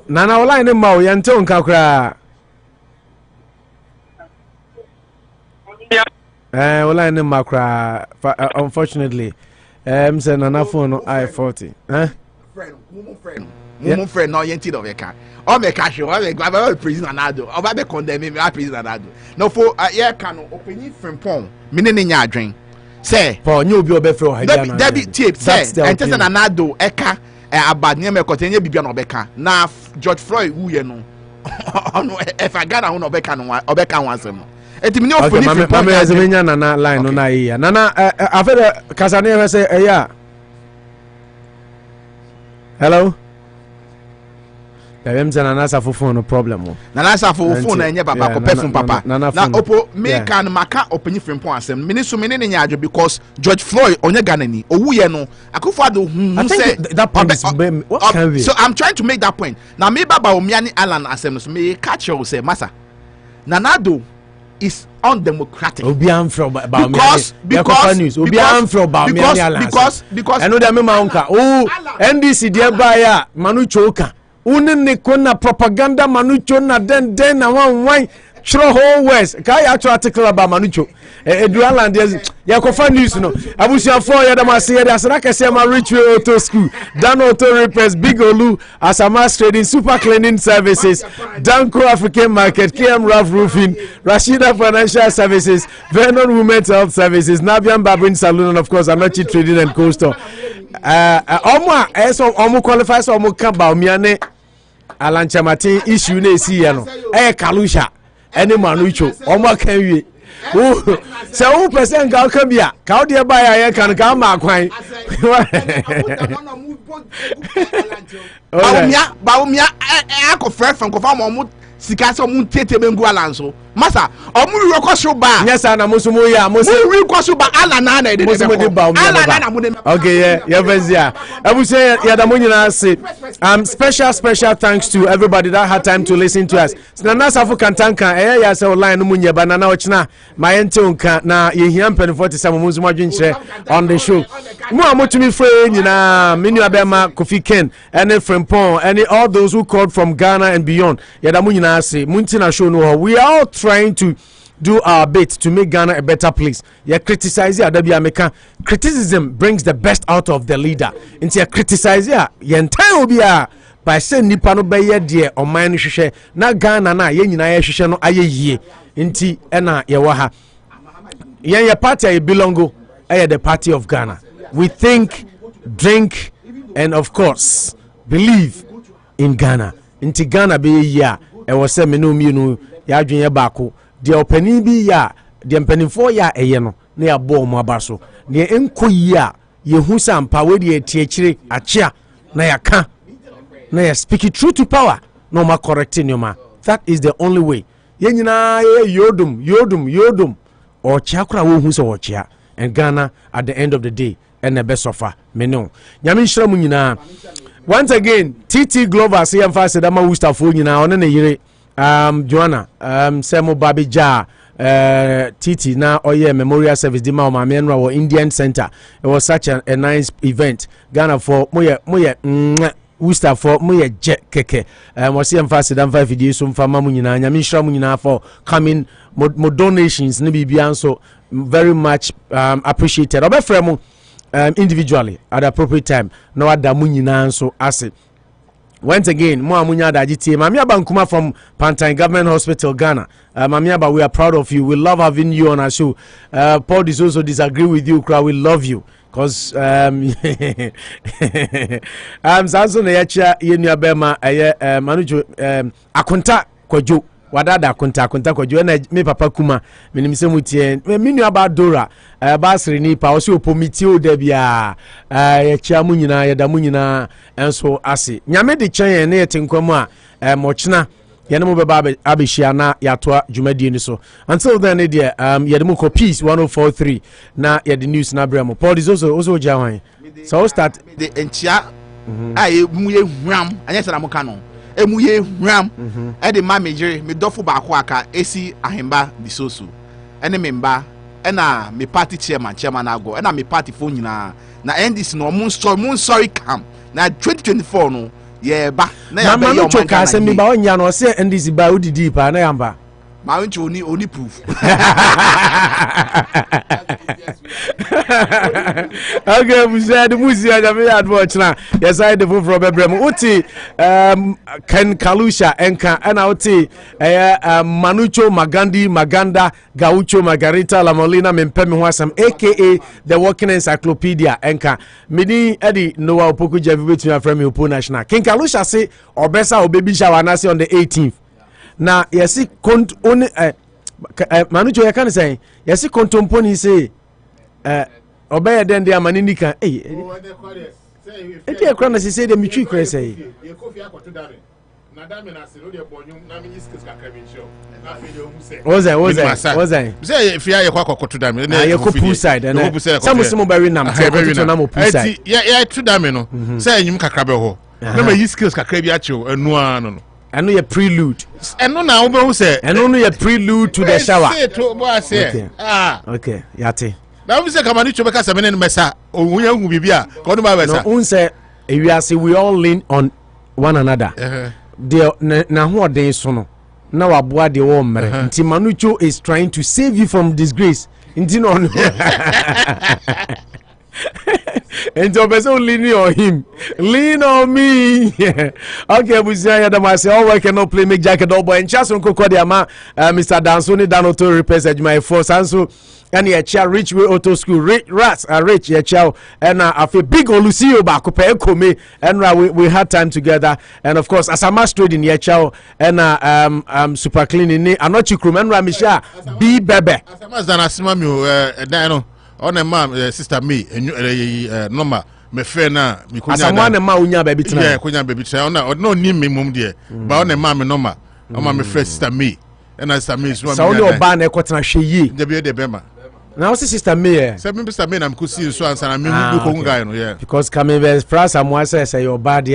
Nana online ma o yante onka kra online ma kra unfortunately say nana phone no I40 friend no yenti do veka o me ka show o me gba president Anado o ba be condemn me president Anado no for ye ka no opinion Frempong me ne nya adwen say Paul nyo obi obefre o hadia na Debbie tape say enter na Anado eka abad ne me kotenye bibia no beka na George Floyd wuye no ono if I Ghana ho no beka no obeka wansem no etimi ne ofoni Frempong mama yazemenya na line no na iya nana afere kasane he say eya hello Nana Safo no problem. Nana Safo phone na nye papa ko perfume papa. Na opo me kan maka opini Frempong asem. Me so me ne nyaadwo because George Floyd onye Ghana ni. Owuye no Akufo-Addo hu say that point is what can we? So I'm trying to make that point. Now me Bawumia ni Alan asem so me catch you say massa. Nanado is undemocratic. Obi am from because I know that me maunka. Oh NDC dia ba ya Manu Choka. Unene kona propaganda manucho na den na wan Chro whole West. Kai actual article about Manucho. Edualand ya kofa news no. Abusia for ya da mase ya so na kese ma Richway Auto School, Dan Auto Repairs, Big Olu, Asamas Trading, Super Cleaning Services, Danko African Market, KM Rough Roofing, Rashida Financial Services, Vernon Women's Health Services, Nabian Barbering Salon, and of course Anochi Trading and Coastal. Omo eso omo qualify so omo ka Bawumia ne Alan Kyeremanten issue na esi ya no. Kalusha ene Manucho omo kan wie. Se who percent ga ka bia ka ode ba ya kan ka ma kwan. Bawumia akofre from kofa mo sika so mu tete bengu alanso masa omu rekoso ba yes na musumu ya musumu rekoso ba ala na na musumu di ba ala na mu okay yeah Benzia abu say ya da munyina say special thanks to everybody that had time to listen to us na nasafu kantanka ya say online no munye ba na ochina ma yente onka na yehia mpani 47 musumu adwenkyere on the show mu amotumi free nyina menu abema Kofi Ken and Frimpong and all those who called from Ghana and beyond ya da munyina say muntina show no we are all trying to do our bit to make Ghana a better place. You criticize ya America. Criticism brings the best out of the leader. Into you criticize ya entire obia by saying nipa no be ye de o man hwehwe na Ghana na ye nyina ye hwehwe no aye yie. Nti ena ye wa ha. Ye party ye belongo the party of Ghana. We think, drink and of course believe in Ghana. Nti Ghana be ya e wo se me no mi no ya adwen baako de opani bi ya de mpanimfo ya eye no na ya bo mo aba so de enkoyi a ye hu sampa we de atiekire achia na ya ka na ya speak it true to power no ma correct nyoma. That is the only way. Ye nyina yodum or chakra wo hu so chia and Ghana at the end of the day and the best offer me no nyame nhira mu nyina. Once again TT Glover say emphasize that ma WORCESTER fo nyina one na yire Joanna Semo Babija Titi na oye memorial service di ma ma menra wo Indian Center. It was such a nice event. Ghana for moye WORCESTER for moye je keke was emphasize that 5 days so mfa ma mu nyina nyame nhira mu nyina for coming mo donations ne bibia so very much appreciated. Obefre mu individually at the appropriate time no adamu nyina so ase. Once again, Mo Amunya Dajiti, Mamia Bankuma from Pantine Government Hospital, Ghana. Mamia, we are proud of you. We love having you on our show. Paul does also disagree with you, crowd. We love you. Because Samson Yacha Yenya Bema Manujo Akunta Kojo. Wadada kunta kwa na me papa kuma menimse mutie menu aba Dora basri ni pa osi opomiti o da bia ya chia mu nyina ya da mu nyina enso ase nyame de chen na yetenkwamu a mochina ye ne mo beba abehia na yatoa dwumadie ni so. Until then ye de mu ko peace 1043 na ye de news na bremo Paul is also jawan so we'll start the enchia aye mu ye hwam anya sera mo ka no emuye hwam e de ma mejere me dofo ba ko aka esi ahemba disoso ene memba ena me party chairman ago ena me party phone nyina na NDC no mun sorry come na 2024 no ye ba na ya be yo man ka se me ba onya no se NDC ba udidi pa na yamba ma nchi oni proof. Okay, we said the music I watch now. Yes, I the from Bebrem. Uti Ken Kalusha Enka and Uti Manucho Maganda Gaucho Margarita La Molina Mempemi Wasam aka the Walking Encyclopedia Enka. Mini Eddie Noah Opoku Javi with me from Upo National. Ken Kalusha say Obesa or baby shower nasi on the 18th. Na yesi kont oni Manucho ya kan say yesi kontomponi say obey den dia manini kan eti ekra na say dem twi kra say ye Kofi akoto dare na da me na se no de bonyum na me skills kakra me show na fe de omu say ozai say if ya ye kwa akoto dare na ye ko pool side na some mo be nam to na mo pool side ya to dare no say enyum kakra be ho na me skills kakra bi achew anu anu no eno ye prelude eno na wo be hu say eno no ye prelude to the shower say to bo say okay yate na we say kamani chobe ka semene no mesa ohunya hu bibia ko no ba mesa no un say we all lean on one another. They na ho odin so no na waboa de wo mmere nti Manucho is trying to save you from disgrace nti no and the person leaning on him, lean on me. Okay, we say that myself. All work cannot play make jacket all boy and chance on Kokodiama, Mr. Dansoni Danoto repairs at my force and so. And your child rich way auto school rats are rich your child and I feel big on Lucio Baco me and we had time together and of course as a master in your child and super clean in I'm not you crew and Ramisha be bebe as an asmamu dino on a mom sister me normal me fair na me kunya asamane ma unya baby tena yeah kunya baby tena no ni me mum there but on a mom normal on my friend sister me and as sister me so only oba na ekotena hweyi de be de bema now sister me say me sister me na me kusi so answer na me do ko guy no yeah because coming be France am say your body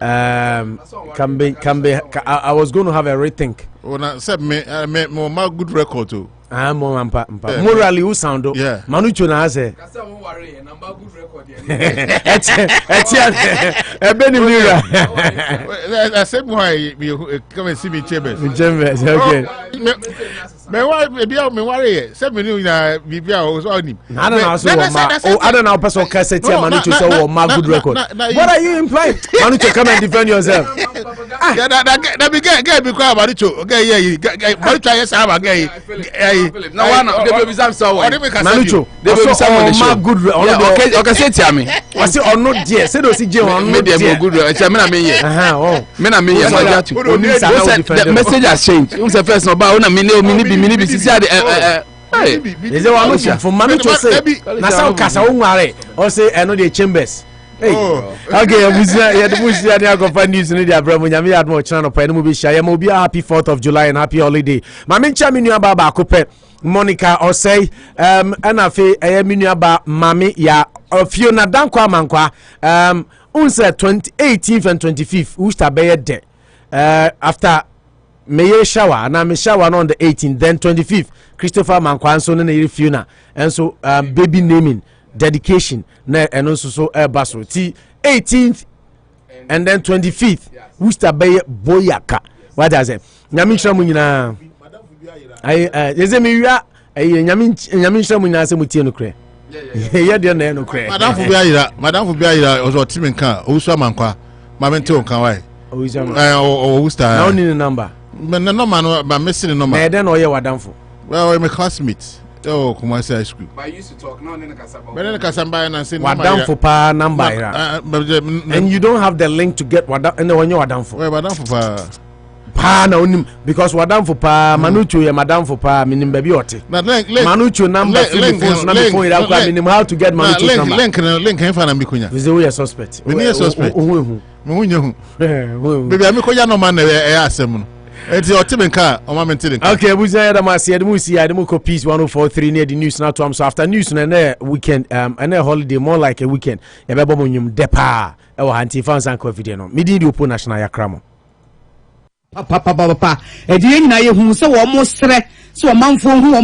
can be I was going to have a rethink ona say me my good record too morally who sound yeah Manucho na say Benny Mira I said why you come and see me chambers okay me why me worry say me na bibia was on him I don't know person can say Manucho so my good record what are you implying Manucho come and defend yourself that be get because Manucho okay yeah Manucho yes have okay no one the baby sam so Manucho the baby sam my good okay say tell me I say or not there say those je on no there good say me na me here me na me here the message has changed you say first no ba na me be see hey is one looking for Manucho say na say kasa onware or say no the chambers hey okay abusia the busia dey go news no dey abramo nyame yad mo chana no pa no be share mo be happy 4th of July and happy holiday ma me ncha me nua baba akopɛ Monica or say enafe me nua ba mami ya Fiona Danko amankwa unse 18th and 25th Worcester be there after May shower and I'm shower on the 18th then 25th Christopher Mankwa so na Fiona and so baby naming dedication na and also so baso t 18th and then 25th Worcester be boyaka what does it nyami shramu nyina yeze me wia nyami shramu nyina se mutie no kre yeah dey na no kre madam fu bi ayira ozo timi nkan owusu amankwa ma mente onkan wai Worcester now need the number me no number no ba missing the number me den oye wadamfo well my classmate kuma say high school but I used to talk now nene kasamba na say wadamfo pa number ira and you don't have the link to get wadam and when you wadamfo wadamfo pa na onim because wadamfo pa Manucho ye madamfo pa minim ba bi ote Manucho number phone na phone ira kwa minim how to get Manucho number link en fa na mi kunya is we suspect we need suspect me hunya hu baby ami ko ya no man na e asem no eti otimenka o ma mentele okay buza ya da masi ya mu si ya mu ko peace 1043 near the news now to am so after news na weekend and a holiday more like a weekend ya be bo nyum depa e wo hanti fans and covid no midi di opo national yakramo papa edi nyina ye hu se wo mo sre se wo manfo hu wo